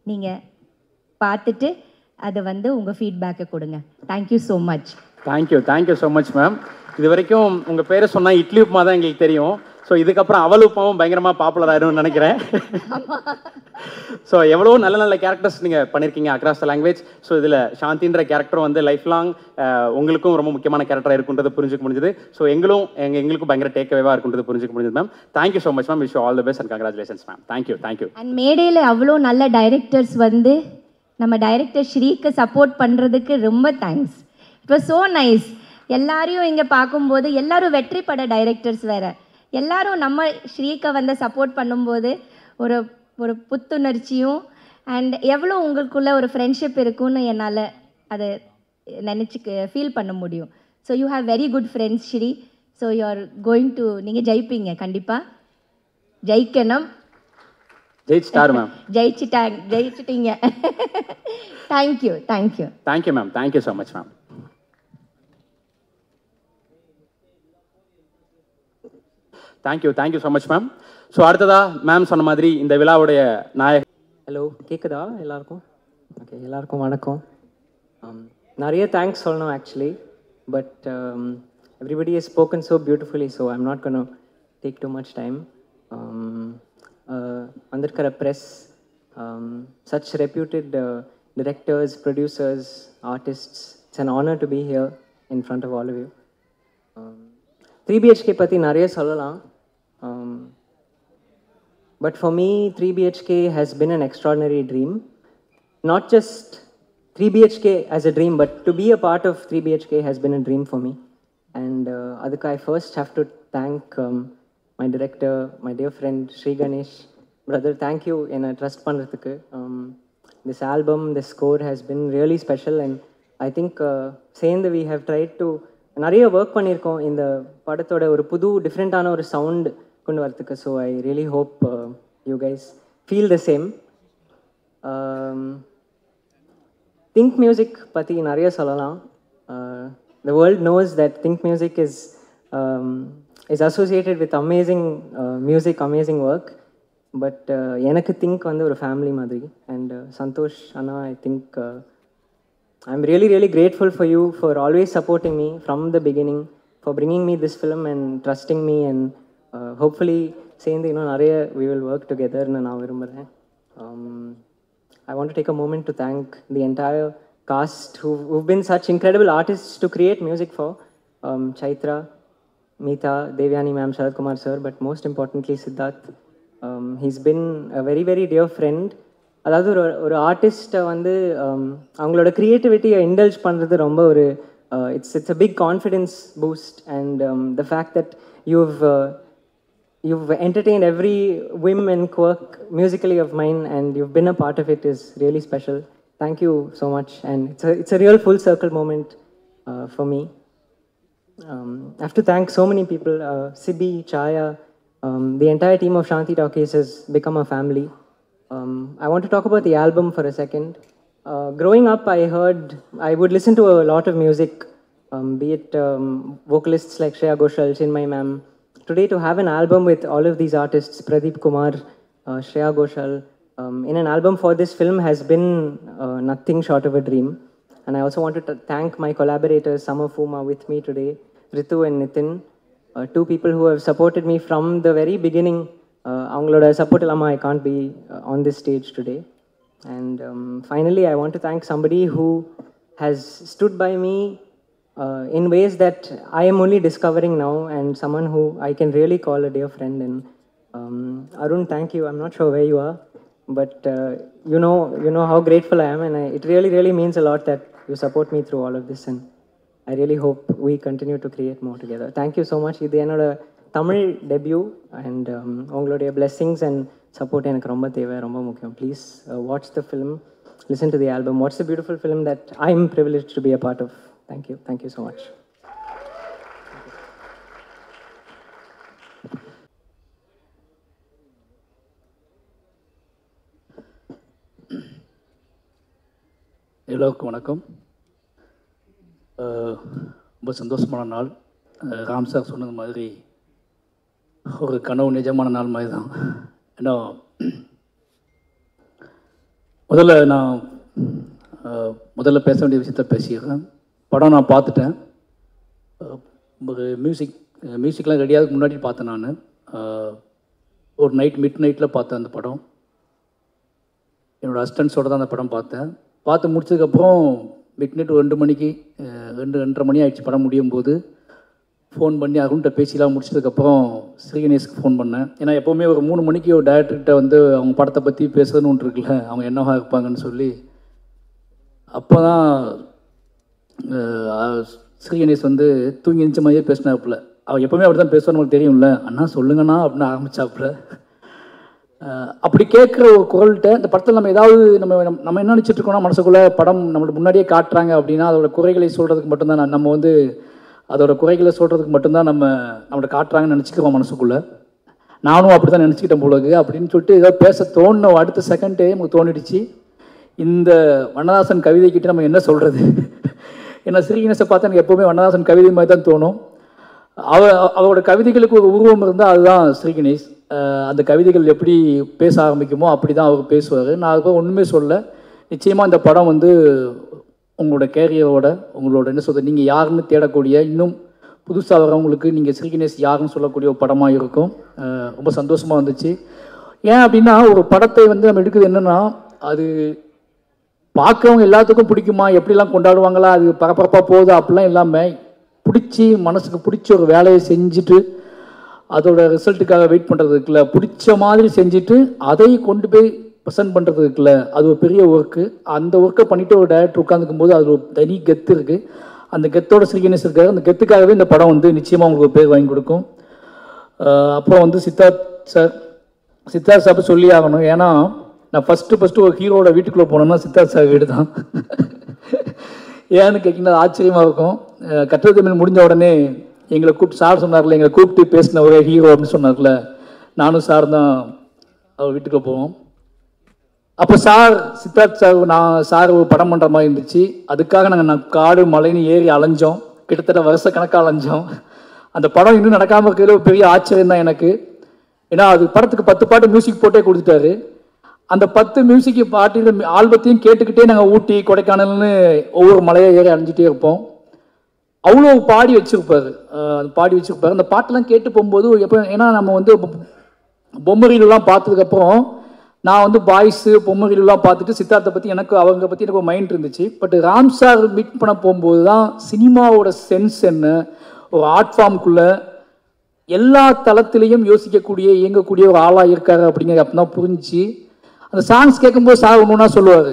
நீங்கள் பார்த்துட்டு அதை வந்து உங்கள் ஃபீட்பேக்கை கொடுங்க. Thank you so much. Thank you so much ma'am. இது வரைக்கும் உங்கள் பேரை சொன்னால் இட்லி உப்புமா தான் எங்களுக்கு தெரியும். ஸோ இதுக்கப்புறம் அவல் உப்பாவும் பயங்கரமாக பாப்புலர் ஆயிரும்னு நினைக்கிறேன். ஸோ எவ்வளோ நல்ல நல்ல கேரக்டர்ஸ் நீங்கள் பண்ணியிருக்கீங்க அக்ராஸ் த லாங்குவேஜ். ஸோ இதில் சாந்தின்ற கேரக்டர் வந்து லைஃப் லாங் உங்களுக்கும் ரொம்ப முக்கியமான கேரக்டராக இருக்குன்றது புரிஞ்சுக்க முடிஞ்சது. ஸோ எங்களுக்கும் பயங்கர டேக்அவேவாக இருக்குன்றது புரிஞ்சுக்க முடிஞ்சது ma'am. Thank you so much ma'am. Wish all the best and congratulations ma'am. Thank you. And மேடையில் அவ்வளோ நல்ல டைரக்டர்ஸ் வந்து நம்ம டைரக்டர் ஸ்ரீக்கு சப்போர்ட் பண்ணுறதுக்கு ரொம்ப thanks. It was so nice. எல்லாரையும் இங்கே பார்க்கும்போது எல்லாரும் வெற்றி பட டைரக்டர்ஸ் வேறு, எல்லாரும் நம்ம ஸ்ரீக்கை வந்து சப்போர்ட் பண்ணும்போது ஒரு ஒரு புத்துணர்ச்சியும் அண்ட் எவ்வளோ உங்களுக்குள்ள ஒரு ஃப்ரெண்ட்ஷிப் இருக்குன்னு என்னால் அதை ஃபீல் பண்ண முடியும். So you have very good friends Sri. So you are going to நீங்கள் ஜெயிப்பீங்க, கண்டிப்பாக ஜெயிக்கணும். ஜெயிச்சிட்டாரு மேம். ஜெயிச்சிட்டீங்க. Thank you ma'am. Thank you so much ma'am. Thank you so much ma'am. So அடுத்ததா மேம் சொன்ன மாதிரி இந்த விழாவுடைய நாயகர். ஹலோ, கேட்குதா எல்லாருக்கும்? ஓகே, எல்லாருக்கும் வணக்கம். நிறைய தேங்க்ஸ் சொல்லணும் actually, but everybody has spoken so beautifully, so I'm not gonna take too much time. வந்திருக்கிற press, such reputed directors, producers, artists, it's an honor to be here in front of all of you. 3BHK பற்றி நிறைய சொல்லலாம், but for me 3BHK has been an extraordinary dream. Not just 3BHK as a dream, but to be a part of 3BHK has been a dream for me. And adukku I first have to thank my director, my dear friend Sri Ganesh. Brother, thank you in a trust பண்றதுக்கு. This album, this score has been really special, and I think சேர்ந்து we have tried to நிறைய work பண்ணியிருக்கோம் இந்த படத்தோட ஒரு புது டிஃப்ரெண்ட்டான ஒரு சவுண்ட் கொண்டு வரதுக்கு. So I really hope you guys feel the same. Think music பற்றி நிறைய சொல்லலாம். The world knows that Think Music is associated with amazing music, amazing work. But எனக்கு திங்க் வந்து ஒரு ஃபேமிலி மாதிரி. அண்ட் சந்தோஷ் அண்ணா, I think I'm really grateful for you for always supporting me from the beginning, for bringing me this film and trusting me, and hopefully சேர்ந்து இன்னும் நிறைய we will work together ன்னு நான் விரும்புகிறேன். I want to take a moment to thank the entire cast who've been such incredible artists to create music for. Chaitra, Meeta, Devyani ma'am, Sharad Kumar sir, but most importantly Siddharth. He's been a very dear friend. அதாவது ஒரு ஆர்டிஸ்ட்டை வந்து அவங்களோட க்ரியேட்டிவிட்டியை indulge பண்ணுறது ரொம்ப ஒரு it's a big confidence boost. And the fact that you've entertained every whim and quirk musically of mine, and you've been a part of it is really special. Thank you so much, and it's a real full circle moment for me. I have to thank so many people, Sibi, Chaya, the entire team of Shanti Talkies has become a family. I want to talk about the album for a second. Growing up, I would listen to a lot of music, be it vocalists like Shreya Ghoshal, Chinmay ma'am. Today, to have an album with all of these artists, Pradeep Kumar, Shreya Ghoshal, in an album for this film has been nothing short of a dream. And I also want to thank my collaborators, some of whom are with me today, Ritu and Nitin, two people who have supported me from the very beginning. அவங்களோட support இல்லாமல் I can't be on this stage today. And finally, I want to thank somebody who has stood by me in ways that I am only discovering now, and someone who I can really call a dear friend. And Arun, thank you. I'm not sure where you are, but you know how grateful I am, and it really means a lot that you support me through all of this, and I really hope we continue to create more together. Thank you so much. இது என்னோட Tamil debut, and உங்களுடைய blessings and support எனக்கு ரொம்ப தேவை, ரொம்ப முக்கியம். Please watch the film, listen to the album. Watch the beautiful film that I am privilege to be a part of. Thank you so much. எல்லோருக்கும் வணக்கம். ரொம்ப சந்தோஷமான நாள். ராம் சார் சொன்னது மாதிரி ஒரு கனவு நிஜமான நாள் மாதிரி தான். ஏன்னா முதல்ல பேச வேண்டிய விஷயத்த பேசிடுறேன். படம் நான் பார்த்துட்டேன். ஒரு மியூசிக்லாம் ரெடியாகிறதுக்கு முன்னாடி பார்த்தேன். நான் ஒரு மிட் நைட்டில் பார்த்தேன் அந்த படம். என்னோடய அசிஸ்டன்ஸோடு தான் அந்த படம் பார்த்தேன். பார்த்து முடிச்சதுக்கப்புறம் மிட் நைட் 2 மணிக்கு 2:30 மணி ஆகிடுச்சு படம் முடியும் போது. ஃபோன் பண்ணி அருண்கிட்ட பேசிலாம் முடிச்சதுக்கப்புறம் ஸ்ரீகணேஷ்க்கு ஃபோன் பண்ணேன். ஏன்னா எப்போவுமே ஒரு 3 மணிக்கு ஒரு டேரக்டர்கிட்ட வந்து அவங்க படத்தை பற்றி பேசுறதுன்னு ஒன்று இருக்குல்ல, அவங்க என்னவா இருப்பாங்கன்னு சொல்லி. அப்போ தான் ஸ்ரீகணேஷ் வந்து தூங்கி எழுந்த மாதிரியே பேசினாப்புல. அவர் எப்போவுமே அப்படி தான் பேசுவார், நமக்கு தெரியும்ல. அண்ணா சொல்லுங்கண்ணா அப்படின்னு ஆரம்பித்தாப்புல. அப்படி கேட்குற ஒரு குரல்கிட்ட இந்த படத்தில் நம்ம ஏதாவது நம்ம என்ன நினச்சிட்ருக்கோம்னா, மனசுக்குள்ளே படம் நம்மளுக்கு முன்னாடியே காட்டுறாங்க அப்படின்னா அதோட குறைகளை சொல்கிறதுக்கு மட்டும்தான் நம்ம வந்து அதோட குறைகளை சொல்கிறதுக்கு மட்டும்தான் நம்மளோட காட்டுறாங்கன்னு நினச்சிக்கிறோம் மனசுக்குள்ளே. நானும் அப்படி தான் நினச்சிக்கிட்டேன் போலக்கு அப்படின்னு சொல்லிட்டு ஏதோ பேச தோணுன அடுத்த செகண்டே நமக்கு தோணிடுச்சு, இந்த வண்ணதாசன் கவிதைக்கிட்ட நம்ம என்ன சொல்கிறது. ஏன்னா ஸ்ரீகணேஷை பார்த்தா எனக்கு எப்போவுமே வண்ணதாசன் கவிதை மாதிரி தான் தோணும். அவரோட கவிதைகளுக்கு ஒரு உருவம் இருந்தால் அதுதான் ஸ்ரீகணேஷ். அந்த கவிதைகள் எப்படி பேச ஆரம்பிக்குமோ அப்படி தான் அவர் பேசுவார். நான் அதுக்கு ஒன்றுமே சொல்ல. நிச்சயமாக இந்த படம் வந்து உங்களோட கேரியரோட உங்களோட என்ன சொல்கிறது, நீங்கள் யாருன்னு தேடக்கூடிய இன்னும் புதுசாக வரவங்களுக்கு நீங்கள் ஸ்ரீகணேஷ் யாருன்னு சொல்லக்கூடிய ஒரு படமாக இருக்கும். ரொம்ப சந்தோஷமாக வந்துச்சு. ஏன் அப்படின்னா ஒரு படத்தை வந்து நம்ம எடுக்குது என்னென்னா, அது பார்க்குறவங்க எல்லாத்துக்கும் பிடிக்குமா, எப்படிலாம் கொண்டாடுவாங்களா, அது பரபரப்பாக போகுது அப்படிலாம் இல்லாமல் பிடிச்சி மனசுக்கு பிடிச்ச ஒரு வேலையை செஞ்சுட்டு அதோட ரிசல்ட்டுக்காக வெயிட் பண்ணுறது இருக்குல்ல, பிடிச்ச மாதிரி செஞ்சுட்டு அதை கொண்டு போய் ப்ரெசென்ட் பண்ணுறது இருக்குல்ல, அது ஒரு பெரிய ஒர்க்கு. அந்த ஒர்க்கை பண்ணிவிட்டு ஒரு டைரக்டர் உட்காந்துக்கும் போது அது ஒரு தனி கெத்து இருக்குது. அந்த கெத்தோட ஸ்ரீகணேஷ் இருக்காரு. அந்த கெத்துக்காகவே இந்த படம் வந்து நிச்சயமாக உங்களுக்கு ஒரு பேர் வாங்கி கொடுக்கும். அப்புறம் வந்து சித்தார்த் சார் சொல்லி ஆகணும். ஏன்னா நான் ஃபஸ்ட்டு ஒரு ஹீரோட வீட்டுக்குள்ளே போனோம்னா சித்தார்த் சார் வீடு தான். ஏன்னு கேட்டிங்கன்னா ஆச்சரியமாக இருக்கும். கற்றது தமிழ் முடிஞ்ச உடனே எங்களை கூப்பிட்டு சார் சொன்னார்ல, எங்களை கூப்பிட்டு பேசின ஒரே ஹீரோ அப்படின்னு சொன்னார்ல, நானும் சார் தான் அவர் வீட்டுக்குள்ளே போவோம். அப்போ சித்தார்த் சார் ஒரு படம் பண்ணுற மாதிரி இருந்துச்சு. அதுக்காக நாங்கள் காடு மலைன்னு ஏறி அலைஞ்சோம். கிட்டத்தட்ட வருஷக்கணக்காக அலைஞ்சோம். அந்த படம் இன்னும் நடக்காமல் இருக்கிறது ஒரு பெரிய ஆச்சரியம் தான் எனக்கு. ஏன்னா அது படத்துக்கு 10 பாட்டு மியூசிக் போட்டே கொடுத்துட்டாரு. அந்த 10 மியூசிக் பாட்டில் ஆல்பத்தையும் கேட்டுக்கிட்டே நாங்கள் ஊட்டி கொடைக்கானல்னு ஒவ்வொரு மலையை ஏறி அலைஞ்சிட்டே இருப்போம். அவ்வளோ பாடி வச்சுருப்பார். அந்த பாட்டெல்லாம் கேட்டு போகும்போது எப்போ, ஏன்னா நம்ம வந்து பொம்மரிலாம் பார்த்ததுக்கப்புறம் நான் வந்து பாய்ஸு பொம்மரிலாம் பார்த்துட்டு சித்தார்த்தை பற்றி அவங்க பற்றி எனக்கு ஒரு மைண்ட் இருந்துச்சு. பட் ராம் சார் மீட் பண்ண போகும்போது தான் சினிமாவோட சென்ஸ் என்ன, ஒரு ஆர்ட் ஃபார்முக்குள்ளே எல்லா தளத்திலையும் இயங்கக்கூடிய ஒரு ஆளாக இருக்காரு அப்படிங்கிறது அப்போ தான் புரிஞ்சு. அந்த சாங்ஸ் கேட்கும்போது சார் ஒன்றுனா சொல்லுவார்,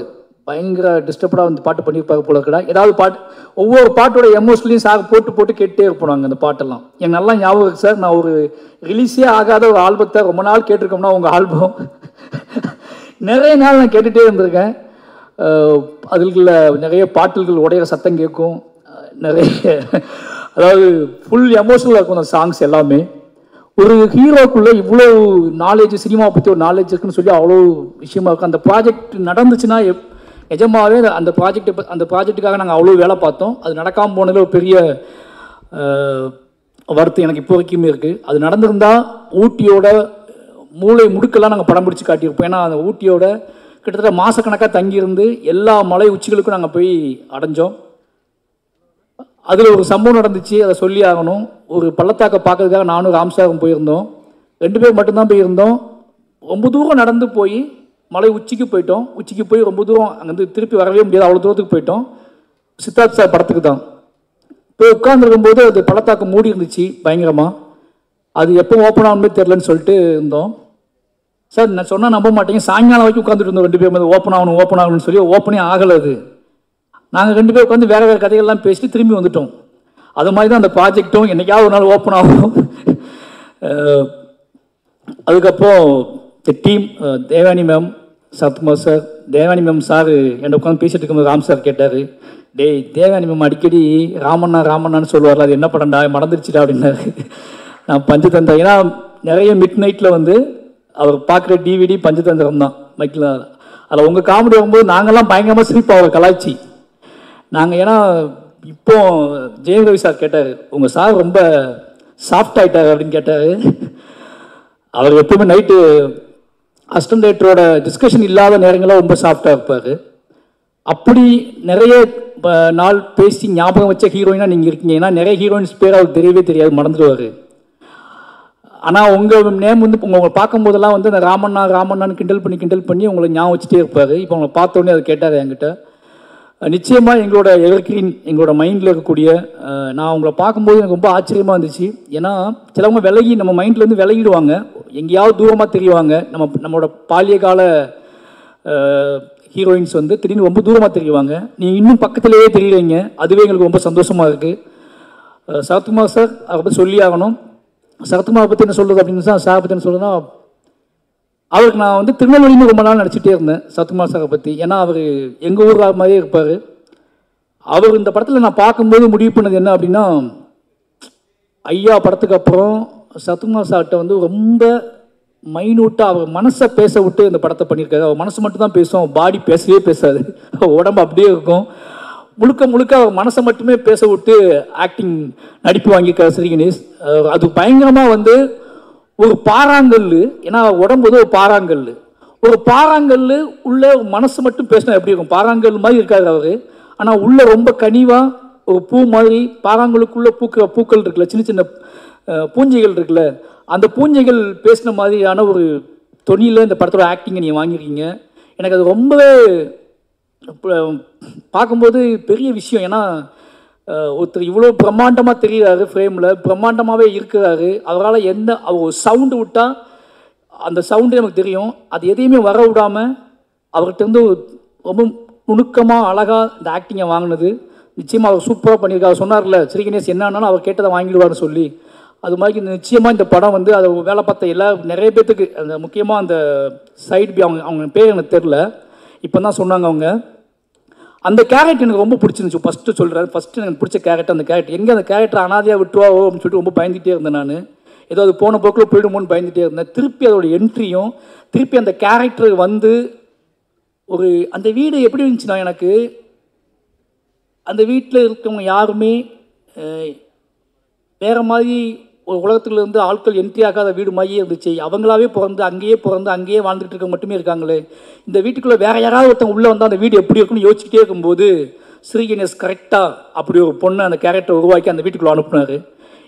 பயங்கர டிஸ்டர்படாக வந்து பாட்டு பண்ணியிருப்பாங்க போல இருக்கடா. ஏதாவது பாட்டு ஒவ்வொரு பாட்டோட எமோஷனலையும் சார் போட்டு கேட்டே இருப்போம் நாங்கள். அந்த பாட்டெல்லாம் எனக்கு நல்லா ஞாபகம் இருக்குது சார். நான் ஒரு ரிலீஸே ஆகாத ஒரு ஆல்பத்தை ரொம்ப நாள் கேட்டிருக்கோம்னா உங்கள் ஆல்பம் நிறைய நாள் நான் கேட்டுகிட்டே இருந்திருக்கேன். அதுக்குள்ள நிறைய பாட்டுகள் உடையிற சத்தம் கேட்கும், நிறைய அதாவது ஃபுல் எமோஷனலாக இருக்கும் அந்த சாங்ஸ் எல்லாமே. ஒரு ஹீரோக்குள்ளே இவ்வளோ நாலேஜ், சினிமாவை பற்றி ஒரு நாலேஜ் இருக்குன்னு சொல்லி அவ்வளோ விஷயமா இருக்கும். அந்த ப்ராஜெக்ட் நடந்துச்சுன்னா நிஜமாகவே அந்த ப்ராஜெக்ட்டுக்காக நாங்கள் அவ்வளோ வேலை பார்த்தோம். அது நடக்காமல் போனதில் ஒரு பெரிய வருத்தம் எனக்கு இப்போ வரைக்குமே இருக்குது. அது நடந்திருந்தால் ஊட்டியோட மூளை முடுக்கெல்லாம் நாங்கள் படம் பிடிச்சி காட்டியிருப்போம். ஏன்னா அந்த ஊட்டியோட கிட்டத்தட்ட மாதக்கணக்காக தங்கியிருந்து எல்லா மலை உச்சிகளுக்கும் நாங்கள் போய் அடைஞ்சோம். அதில் ஒரு சம்பவம் நடந்துச்சு, அதை சொல்லி ஆகணும். ஒரு பள்ளத்தாக்கை பார்க்கறதுக்காக நானும் ராம்சாரும் போயிருந்தோம். 2 பேர் மட்டும்தான் போயிருந்தோம். ரொம்ப தூரம் நடந்து போய் மலை உச்சிக்கு போயிட்டோம். உச்சிக்கு போய் ரொம்ப தூரம் அங்கேருந்து திருப்பி வரவே முடியாது, அவ்வளோ தூரத்துக்கு போயிட்டோம். சித்தார்த் சார் படத்துக்கு தான் போய் உட்காந்துருக்கும்போது அது பள்ளத்தாக்கு மூடி இருந்துச்சு பயங்கரமாக. அது எப்போ ஓப்பன் ஆகணுமே தெரிலன்னு சொல்லிட்டு இருந்தோம். சார் நான் சொன்னால் நம்ப மாட்டேங்க, சாயங்காலம் வரைக்கும் உட்காந்துட்டு இருந்தோம் 2 பேர் ஓப்பன் ஆகணும்னு சொல்லி. ஓப்பனே ஆகலை. அது நாங்கள் 2 பேர் உட்காந்து வேறு கதைகள்லாம் பேசிட்டு திரும்பி வந்துட்டோம். அது மாதிரி தான் அந்த ப்ராஜெக்டும் என்றைக்காவது ஒரு நாள் ஓப்பன் ஆகும். அதுக்கப்புறம் team Devani ma'am, Sathkumar sir, Devani ma'am sir என்னை உட்காந்து பேசிட்டு இருக்கும்போது ராம் சார் கேட்டார், டேய் தேவானி மேம் அடிக்கடி ராமண்ணான்னு சொல்லுவார்ல, அது என்ன படம்டா மறந்துருச்சுடா அப்படின்னாரு. நான் பஞ்சதந்திரம், ஏன்னா நிறைய மிட் நைட்டில் வந்து அவர் பார்க்குற டிவிடி பஞ்சதந்திரம் தான் மைக்கில். அதில் உங்கள் காமெடி வரும்போது நாங்கள்லாம் பயங்கரமாக சிரிப்போம் அவரை கலாய்ச்சி. நாங்கள் ஏன்னா இப்போ ஜெயம் ரவி சார் கேட்டார், உங்கள் சார் ரொம்ப சாஃப்ட் ஆகிட்டார் அப்படின்னு கேட்டார். அவர் எப்பவுமே நைட்டு அசிஸ்டன்ட் டைரக்டரோட டிஸ்கஷன் இல்லாத நேரங்களாக ரொம்ப சாஃப்டாக இருப்பார். அப்படி நிறைய நாள் பேசி ஞாபகம் வச்ச ஹீரோயினாக நீங்கள் இருக்கீங்க. ஏன்னா நிறைய ஹீரோயின்ஸ் பேர் அவருக்கு தெரியவே தெரியாது, மறந்துடுவார். ஆனால் உங்கள் நேம் வந்து உங்களை பார்க்கும்போதெல்லாம் வந்து அந்த ராமண்ணான்னு கிண்டல் பண்ணி உங்களை ஞாபகம் வச்சுட்டே இருப்பார். இப்போ உங்களை பார்த்தோன்னே அதை கேட்டார் என்கிட்ட. நிச்சயமாக எங்களோட எவர்கிரீன், எங்களோட மைண்டில் இருக்கக்கூடிய, நான் உங்களை பார்க்கும்போது எனக்கு ரொம்ப ஆச்சரியமாக இருந்துச்சு. ஏன்னா சிலவங்க நம்ம மைண்ட்லேருந்து விலகிடுவாங்க, எங்கேயாவது தூரமாக தெரியுவாங்க. நம்மளோட பாலிய கால ஹீரோயின்ஸ் வந்து திடீர்னு ரொம்ப தூரமாக தெரியுவாங்க. நீங்கள் இன்னும் பக்கத்துலேயே தெரியுறீங்க, அதுவே எங்களுக்கு ரொம்ப சந்தோஷமாக இருக்குது. சரத்குமார் சார் அதை பற்றி சொல்லி ஆகணும். சரத்குமாரை பற்றி என்ன சொல்கிறது அப்படின்னு சார் பற்றி என்ன சொல்கிறதுனா, அவருக்கு நான் வந்து திருநெல்வேலின்னு ரொம்ப நாள் நடிச்சிட்டே இருந்தேன் சரத்குமார் சாரை பற்றி. ஏன்னா அவர் எங்கள் ஊர் மாதிரியே இருப்பார். அவர் இந்த படத்தில் நான் பார்க்கும்போது முடிவு பண்ணது என்ன அப்படின்னா, ஐயா படத்துக்கு அப்புறம் சரத்குமார் சார்கிட்ட வந்து ரொம்ப மைனூட்டாக அவர் மனசை பேச விட்டு இந்த படத்தை பண்ணியிருக்காரு. அவர் மனசு மட்டும் தான் பேசும், பாடி பேசவே பேசாது, உடம்பு அப்படியே இருக்கும். முழுக்க அவர் மனசை மட்டுமே பேச விட்டு ஆக்டிங் நடிப்பு வாங்கியிருக்காரு ஸ்ரீ கணேஷ். அது பயங்கரமாக வந்து ஒரு பாறாங்கல், ஏன்னா உடம்பு வந்து ஒரு பாறாங்கல் உள்ள மனசு மட்டும் பேசினா எப்படி இருக்கும், பாறாங்கல் மாதிரி இருக்காரு அவர். ஆனால் உள்ள ரொம்ப கனிவாக ஒரு பூ மாதிரி, பாறாங்கலுக்குள்ளே பூக்கிற பூக்கள் இருக்குல்ல, சின்ன சின்ன பூஞ்சைகள் இருக்குல்ல, அந்த பூஞ்சைகள் பேசின மாதிரியான ஒரு தொனியில் இந்த படத்தோட ஆக்டிங்கை நீங்கள் வாங்கியிருக்கீங்க. எனக்கு அது ரொம்பவே பார்க்கும்போது பெரிய விஷயம். ஏன்னா ஒருத்தர் இவ்வளோ பிரம்மாண்டமாக தெரிகிறாரு, ஃப்ரேமில் பிரம்மாண்டமாகவே இருக்கிறாரு. அவரால் அவர் சவுண்டு விட்டால் அந்த சவுண்டு நமக்கு தெரியும், அது எதையுமே வர விடாமல் அவர்கிட்ட இருந்து ரொம்ப நுணுக்கமாக அழகாக இந்த ஆக்டிங்கை வாங்கினது நிச்சயமாக அவர் சூப்பராக பண்ணியிருக்காரு. சொன்னார்ல ஸ்ரீ கணேஷ் என்னன்னாலும் அவர் கேட்டதை வாங்கிடுவார்னு சொல்லி, அது மாதிரி நிச்சயமாக இந்த படம் வந்து அதை வேலை பார்த்த நிறைய பேர்த்துக்கு, அந்த முக்கியமாக அந்த சைடு அவங்க பேர் எனக்கு தெரில, இப்போ தான் சொன்னாங்க அவங்க. அந்த கேரக்டர் எனக்கு ரொம்ப பிடிச்சிருந்துச்சு. ஃபஸ்ட்டு எனக்கு பிடிச்ச கேரக்டர் அந்த கேரக்டர். எங்கே அந்த கேரக்டர் அனாதையாக விட்டுருவாவோ அப்படின்னு சொல்லிட்டு ரொம்ப பயந்துகிட்டே இருந்தேன் நான். ஏதோ அது போன போக்கில் போயிடுமோன்னு பயந்துகிட்டே இருந்தேன். திருப்பி அதோட என்ட்ரியும் திருப்பி அந்த கேரக்டர் வந்து அந்த வீடு எப்படி இருந்துச்சுன்னா, எனக்கு அந்த வீட்டில் இருக்கவங்க யாருமே வேறு மாதிரி ஒரு உலகத்துலேருந்து ஆட்கள் என்ட்ரி ஆகாத வீடு மாதிரியே இருந்துச்சு. அவங்களாவே பிறந்து அங்கேயே வாழ்ந்துட்டு இருக்க மட்டுமே இருக்காங்களே, இந்த வீட்டுக்குள்ளே வேறு யாராவது ஒருத்தவங்க உள்ளே வந்தால் அந்த வீடு எப்படி இருக்குன்னு யோசிச்சுட்டே இருக்கும்போது ஸ்ரீ கணேஷ் கரெக்டாக அப்படி ஒரு பொண்ணை அந்த கேரக்டர் உருவாக்கி அந்த வீட்டுக்குள்ளே அனுப்புனார்.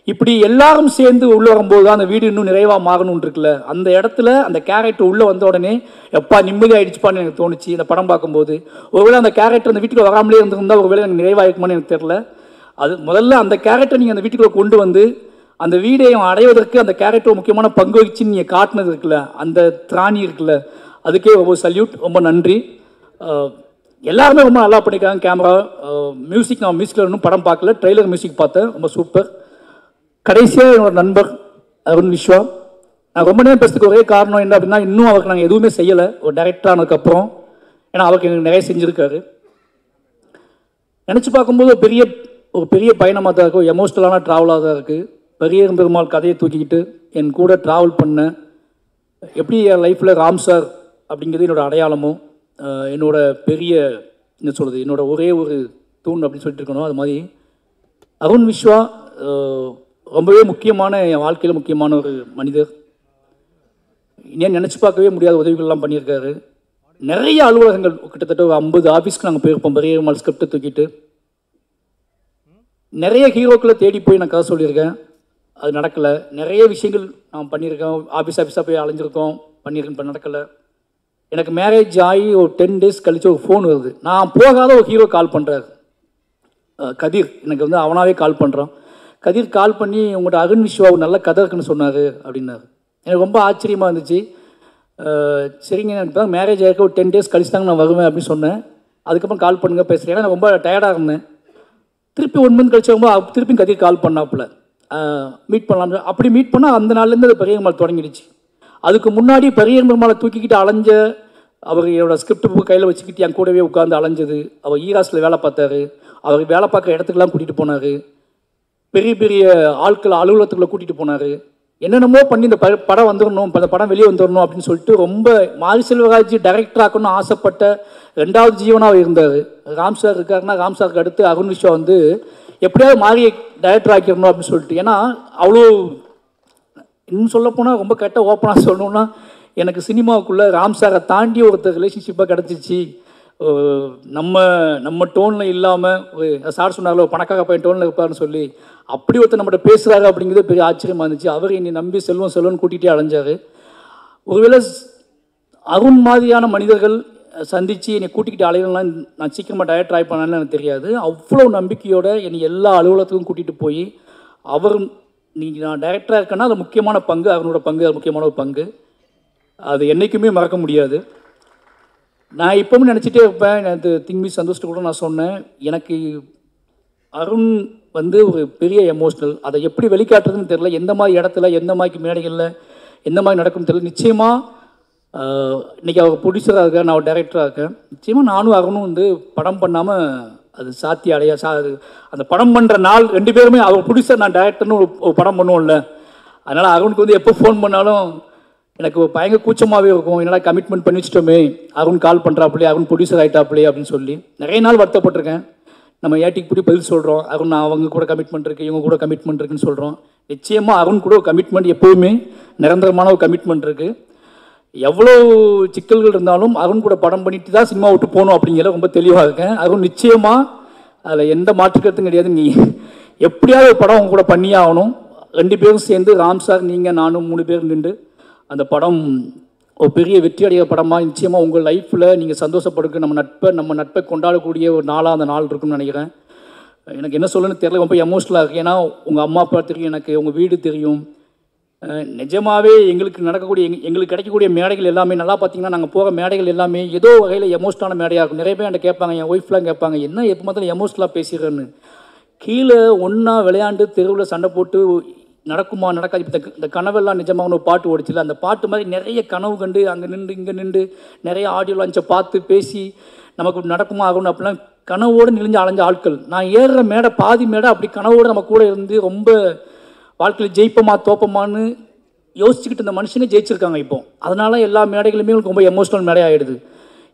இப்படி எல்லாரும் சேர்ந்து உள்ளே வரும்போது தான் அந்த வீடு இன்னும் நிறைவாக மாறணும்னு இருக்குல்ல, அந்த இடத்துல அந்த கேரக்டர் உள்ளே வந்த உடனே எப்பா நிம்மதி ஆகிடுச்சுப்பான்னு எனக்கு தோணுச்சு இந்த படம் பார்க்கும்போது. ஒருவேளை அந்த கேரக்டர் அந்த வீட்டுக்குள்ள வராமலே இருந்திருந்தால் ஒருவேளை எனக்கு நிறைவாயிருக்குமான்னு எனக்கு தெரில. அது முதல்ல அந்த கேரக்டர் நீங்கள் அந்த வீட்டுக்குள்ளே கொண்டு வந்து அந்த வீடையும் அடைவதற்கு அந்த கேரக்டர் முக்கியமான பங்கு வகிச்சுன்னு நீங்கள் காட்டினது இருக்குல்ல, அந்த திராணி இருக்குல்ல, அதுக்கே ரொம்ப சல்யூட், ரொம்ப நன்றி. எல்லாருமே ரொம்ப நல்லா பண்ணியிருக்காங்க. கேமரா, மியூசிக், நான் மியூசிக்கில் இன்னும் படம் பார்க்கல, ட்ரெய்லர் மியூசிக் பார்த்தேன், ரொம்ப சூப்பர். கடைசியாக என்னோட நண்பர் அருண் விஸ்வா, நான் ரொம்ப நேரம் பேசுறதுக்கு ஒரே காரணம் என்ன அப்படின்னா, இன்னும் அவருக்கு நாங்கள் எதுவுமே செய்யலை ஒரு டைரக்டர் ஆனதுக்கப்புறம். ஏன்னா அவருக்கு எங்களுக்கு நிறைய செஞ்சுருக்காரு. நினச்சி பார்க்கும்போது ஒரு பெரிய பயணமாக தான் இருக்கும், எமோஷ்னலான ட்ராவலாக தான் இருக்குது. பெரியரும் பெருமாள் கதையை தூக்கிக்கிட்டு என் கூட ட்ராவல் பண்ண, எப்படி என் லைஃப்பில் ராம் சார் அப்படிங்கிறது என்னோடய அடையாளமும் என்னோட பெரிய என்ன சொல்கிறது, என்னோட ஒரே ஒரு தூண் அப்படின்னு சொல்லிட்டு இருக்கணும். அது மாதிரி அருண் விஸ்வா ரொம்பவே முக்கியமான, என் வாழ்க்கையில் முக்கியமான ஒரு மனிதர். ஏன் நினச்சி பார்க்கவே முடியாத உதவிகள்லாம் பண்ணியிருக்காரு. நிறைய அலுவலகங்கள், கிட்டத்தட்ட ஒரு 50 ஆஃபீஸ்க்கு நாங்கள் போயிருப்போம் பெரியம்மாள் ஸ்கிரிப்டை தூக்கிட்டு. நிறைய ஹீரோக்களை தேடி போய் நான் கதை சொல்லியிருக்கேன், அது நடக்கலை. நிறைய விஷயங்கள் நான் பண்ணியிருக்கேன், ஆஃபீஸாக போய் அலைஞ்சிருக்கோம், பண்ணியிருக்கேன், நடக்கலை. எனக்கு மேரேஜ் ஆகி ஒரு 10 டேஸ் கழித்து ஒரு ஃபோன் வருது. நான் போகாத ஒரு ஹீரோ கால் பண்ணுறாரு, கதிர். எனக்கு வந்து அவனாவே கால் பண்ணுறான். கதிர் கால் பண்ணி உங்கள்கிட்ட அருண் விஸ்வா ஒரு நல்ல கதை இருக்குன்னு சொன்னார் அப்படின்னாரு. எனக்கு ரொம்ப ஆச்சரியமாக இருந்துச்சு. சரிங்க, எனக்கு தான் மேரேஜ் ஆகிருக்க ஒரு 10 டேஸ் கழிச்சு தாங்க நான் வருவேன் அப்படின்னு சொன்னேன். அதுக்கப்புறம் கால் பண்ணுங்க பேசுகிறேன். ஏன்னா நான் ரொம்ப டயர்டாக இருந்தேன். திருப்பி 1 மந்த் கழிச்சு வரும்போது திருப்பி கதிர் கால் பண்ணாப்புல மீட் பண்ணலாம். அப்படி மீட் பண்ணால் அந்த நாள்லேருந்து அது பெரியம்மாள் தொடங்கிடுச்சு. அதுக்கு முன்னாடி பெரியம்மாளை தூக்கிக்கிட்டு அலைஞ்ச அவர் என்னோட ஸ்கிரிப்ட் புக் கையில் வச்சுக்கிட்டு என் கூடவே உட்காந்து அலைஞ்சது. அவர் ஈராஸில் வேலை பார்த்தாரு, அவர் வேலை பார்க்குற இடத்துக்கெல்லாம் கூட்டிகிட்டு போனார், பெரிய பெரிய ஆட்கள் அலுவலகத்துக்குள்ளே கூட்டிகிட்டு போனார். என்னென்னமோ பண்ணி இந்த படம் வந்துடணும், இந்த படம் வெளியே வந்துடணும் அப்படின்னு சொல்லிட்டு ரொம்ப மாரி செல்வராஜ் டைரக்டர் ஆக்கணும்னு ஆசைப்பட்ட 2வது ஜீவனாக இருந்தார். ராம் சார் இருக்காருன்னா ராம் சாருக்கு அடுத்து அருண் விஸ்வா வந்து எப்படியாவது மாறி டைரக்டர் ஆக்கிடணும் அப்படின்னு சொல்லிட்டு. ஏன்னா அவ்வளோ இன்னும் சொல்லப்போனால் ரொம்ப கரெக்டாக ஓப்பனாக சொல்லணும்னா எனக்கு சினிமாவுக்குள்ளே ராம் சாரை தாண்டி ஒருத்தர் ரிலேஷன்ஷிப்பாக கிடச்சிச்சு. நம்ம டோனில் இல்லாமல் சார் சொன்னார்ல பணக்காக பையன் டோனில் இருப்பார்னு சொல்லி அப்படி ஒருத்தர் நம்மகிட்ட பேசுகிறாரு அப்படிங்கிறது பெரிய ஆச்சரியமாக இருந்துச்சு. அவர் என்னை நம்பி செல்வம்னு கூட்டிகிட்டே அலைஞ்சார். ஒருவேளை அருண் மாதிரியான மனிதர்கள் சந்தித்து என்னை கூட்டிக்கிட்டு அலையலாம் நான் சீக்கிரமாக டைரக்டர் ஆகி பண்ணான்னு எனக்கு தெரியாது. அவ்வளோ நம்பிக்கையோடு என்னை எல்லா அலுவலகத்துக்கும் கூட்டிகிட்டு போய் அவர் நீங்கள் நான் டைரக்டராக இருக்கேன்னா அது முக்கியமான பங்கு, அவனோட பங்கு அது முக்கியமான ஒரு பங்கு. அது என்றைக்குமே மறக்க முடியாது. நான் இப்போவும் நினச்சிட்டே இருப்பேன். எனக்கு திங்மி சந்தோஷத்தை கூட நான் சொன்னேன், எனக்கு அருண் வந்து ஒரு பெரிய எமோஷ்னல். அதை எப்படி வெளிக்காட்டுறதுன்னு தெரில, எந்த மாதிரி இடத்துல எந்த மாதிரி மேடைகளில் எந்த மாதிரி நடக்கும்னு தெரியல. நிச்சயமாக இன்றைக்கி அவர் ப்ரொடியூசராக இருக்கேன், நான் அவர் டைரக்டராக இருக்கேன். நிச்சயமாக நானும் அருணும் வந்து படம் பண்ணாமல் அது சாத்தி அடைய அந்த படம் பண்ணுற நாள் 2 பேருமே அவர் ப்ரொடியூசர் நான் டைரக்டர்னு ஒரு படம் பண்ணுவோம்ல. அதனால் அருணுக்கு வந்து எப்போ ஃபோன் பண்ணாலும் எனக்கு பயங்கர கூச்சமாகவே இருக்கும். என்னடா கமிட்மெண்ட் பண்ணி வச்சிட்டோமே, அருண் கால் பண்ணுறாப்புலே, அருண் ப்ரொடியூசர் ஆகிட்டாப்புலே அப்படின்னு சொல்லி நிறைய நாள் வருத்தப்பட்டிருக்கேன். நம்ம ஏட்டிக்கு பிடி பதில் சொல்கிறோம், அருண் அவங்க கூட கமிட்மெண்ட் இருக்குது, இவங்க கூட கமிட்மெண்ட் இருக்குன்னு சொல்கிறோம். நிச்சயமாக அருண் கூட ஒரு கமிட்மெண்ட் எப்போவுமே நிரந்தரமான ஒரு கமிட்மெண்ட் இருக்குது. எவ்வளோ சிக்கல்கள் இருந்தாலும் அருண் கூட படம் பண்ணிட்டு தான் சினிமா விட்டு போகணும் அப்படிங்கிற ரொம்ப தெளிவாக இருக்கேன். அருண் நிச்சயமாக அதில் எந்த மாற்றுக்கருத்தும் கிடையாது. நீ எப்படியாவது படம் அவங்க கூட பண்ணியே ஆகணும். 2 பேரும் சேர்ந்து ராம் சார் நீங்கள் நானும் 3 பேர் நின்று அந்த படம் ஒரு பெரிய வெற்றி அடைய படமாக நிச்சயமாக உங்கள் லைஃப்பில் நீங்கள் சந்தோஷப்படுங்க. நம்ம நட்பை கொண்டாடக்கூடிய ஒரு நாளாக அந்த நாள் இருக்குன்னு நினைக்கிறேன். எனக்கு என்ன சொல்லணும்னு தெரியல, ரொம்ப எமோஷ்னலாக இருக்குது. ஏன்னா உங்கள் அம்மா அப்பா தெரியும், எனக்கு உங்கள் வீடு தெரியும். நிஜமாகவே எங்களுக்கு நடக்கக்கூடிய எங்களுக்கு கிடைக்கக்கூடிய மேடைகள் எல்லாமே நல்லா பார்த்தீங்கன்னா நாங்கள் போகிற மேடைகள் எல்லாமே ஏதோ வகையில் எமோஷ்னலான மேடையாக இருக்கும். நிறைய பேர் என்கிட்ட கேட்பாங்க, என் ஒய்ஃப்லாம் கேட்பாங்க, என்ன எப்போ பார்த்தாலும் எமோஷ்னலாக பேசுகிறேன்னு. கீழே ஒன்றா விளையாண்டு தெருவில் சண்டை போட்டு நடக்குமா நடக்காது. இப்போ இந்த கனவெல்லாம் நிஜமாக ஒரு பாட்டு ஓடிச்சில்ல, அந்த பாட்டு மாதிரி நிறைய கனவு கண்டு அங்கே நின்று இங்கே நின்று நிறைய ஆடியோ லான்ச்சை பார்த்து பேசி நமக்கு நடக்குமா ஆகணும் அப்படிலாம் கனவோடு நெளிஞ்சு அலைஞ்ச ஆட்கள். நான் ஏறுற மேடை பாதி மேடை அப்படி கனவோடு நம்ம கூட இருந்து ரொம்ப வாழ்க்கையில் ஜெயிப்போமா தோப்பமானு யோசிச்சுக்கிட்டு இந்த மனுஷனே ஜெயிச்சிருக்காங்க இப்போ. அதனால எல்லா மேடைகளுமே உங்களுக்கு ரொம்ப எமோஷ்னல் மேடை ஆகிடுது.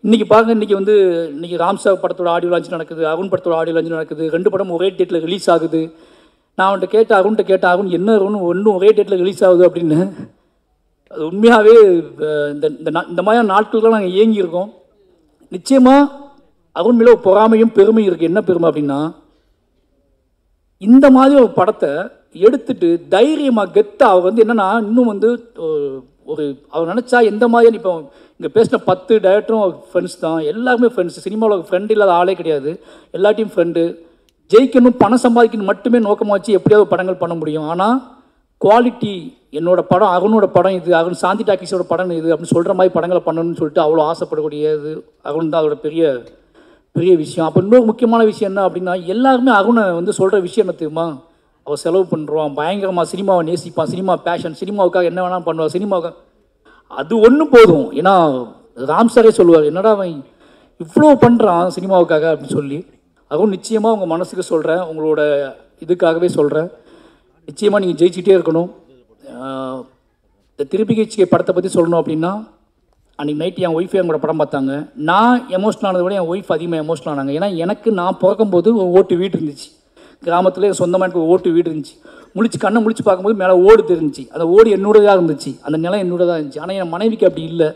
இன்றைக்கி பாருங்க, இன்றைக்கி ராம் சார் படத்தோட ஆடியோ லான்ச் நடக்குது, அருண் படத்தோட ஆடியோ லான்ச் நடக்குது. 2 படம் ஒரே டேட்டில் ரிலீஸ் ஆகுது. நான் அருண்கிட்ட கேட்டேன் அருண் என்ன அருண் ஒன்றும் ஒரே டேட்டில் ரிலீஸ் ஆகுது அப்படின்னு. அது உண்மையாகவே இந்த மாதிரியான நாட்கள்லாம் நாங்கள் ஏங்கியிருக்கோம். நிச்சயமாக அருண் மேலே பொறாமையும் பெருமையும் இருக்குது. என்ன பெருமை அப்படின்னா, இந்த மாதிரி ஒரு படத்தை எடுத்துட்டு தைரியமாக கெத்தாக அவர் வந்து என்னென்னா இன்னும் வந்து அவர் நினச்சா எந்த மாதிரி இப்போ இங்கே பேசின 10 டைரக்டரும் ஃப்ரெண்ட்ஸ் தான், எல்லாருமே ஃப்ரெண்ட்ஸ். சினிமாவில் ஃப்ரெண்ட் இல்லாத ஆளே கிடையாது, எல்லாத்தையும் ஃப்ரெண்டு. ஜெயிக்கணும் பணம் சம்பாதிக்கணும் மட்டுமே நோக்கமாக வச்சு எப்படியாவது படங்கள் பண்ண முடியும். ஆனால் குவாலிட்டி என்னோட படம் அருணோட படம் இது, அருண் சாந்தி டாக்கீஸோட படம் இது அப்படின்னு சொல்கிற மாதிரி படங்களை பண்ணணும்னு சொல்லிட்டு அவ்வளோ ஆசைப்படக்கூடியது அருண் தான். அதோட பெரிய விஷயம். அப்போ இன்னொரு முக்கியமான விஷயம் என்ன அப்படின்னா, எல்லாருமே அருணை வந்து சொல்கிற விஷயம் என்ன தெரியுமா, அவர் செலவு பண்ணுறான், பயங்கரமாக சினிமாவை நேசிப்பான், சினிமா பேஷன், சினிமாவுக்காக என்ன வேணாலும் பண்ணுவான், சினிமாவுக்காக அது ஒன்று போதும். ஏன்னா ராம் சாரே சொல்லுவார், என்னடா அவன் இவ்வளோ பண்ணுறான் சினிமாவுக்காக அப்படின்னு சொல்லி. அதுவும் நிச்சயமாக உங்கள் மனசுக்கு சொல்கிறேன், உங்களோட இதுக்காகவே சொல்கிறேன், நிச்சயமாக நீங்கள் ஜெயிச்சிட்டே இருக்கணும். இந்த திருப்பிகை படத்தை பற்றி சொல்லணும் அப்படின்னா, அன்றைக்கி நைட்டு என் ஒய்ஃபே எங்களோட படம் பார்த்தாங்க. நான் எமோஷனல் ஆனதை விட என் ஒய்ஃப் அதிகமாக எமோஷனல் ஆனாங்க. ஏன்னா எனக்கு நான் பிறக்கும்போது ஒரு ஓட்டு வீடு இருந்துச்சு, கிராமத்தில் சொந்தமாக எனக்கு ஒரு ஓட்டு வீடு இருந்துச்சு. கண்ணை முழிச்சு பார்க்கும்போது மேலே ஓடு தெரிஞ்சிச்சு, அந்த ஓடு என்னோடதாக இருந்துச்சு, அந்த நிலம் என்னோடதாக இருந்துச்சு. ஆனால் என் மனைவிக்கு அப்படி இல்லை.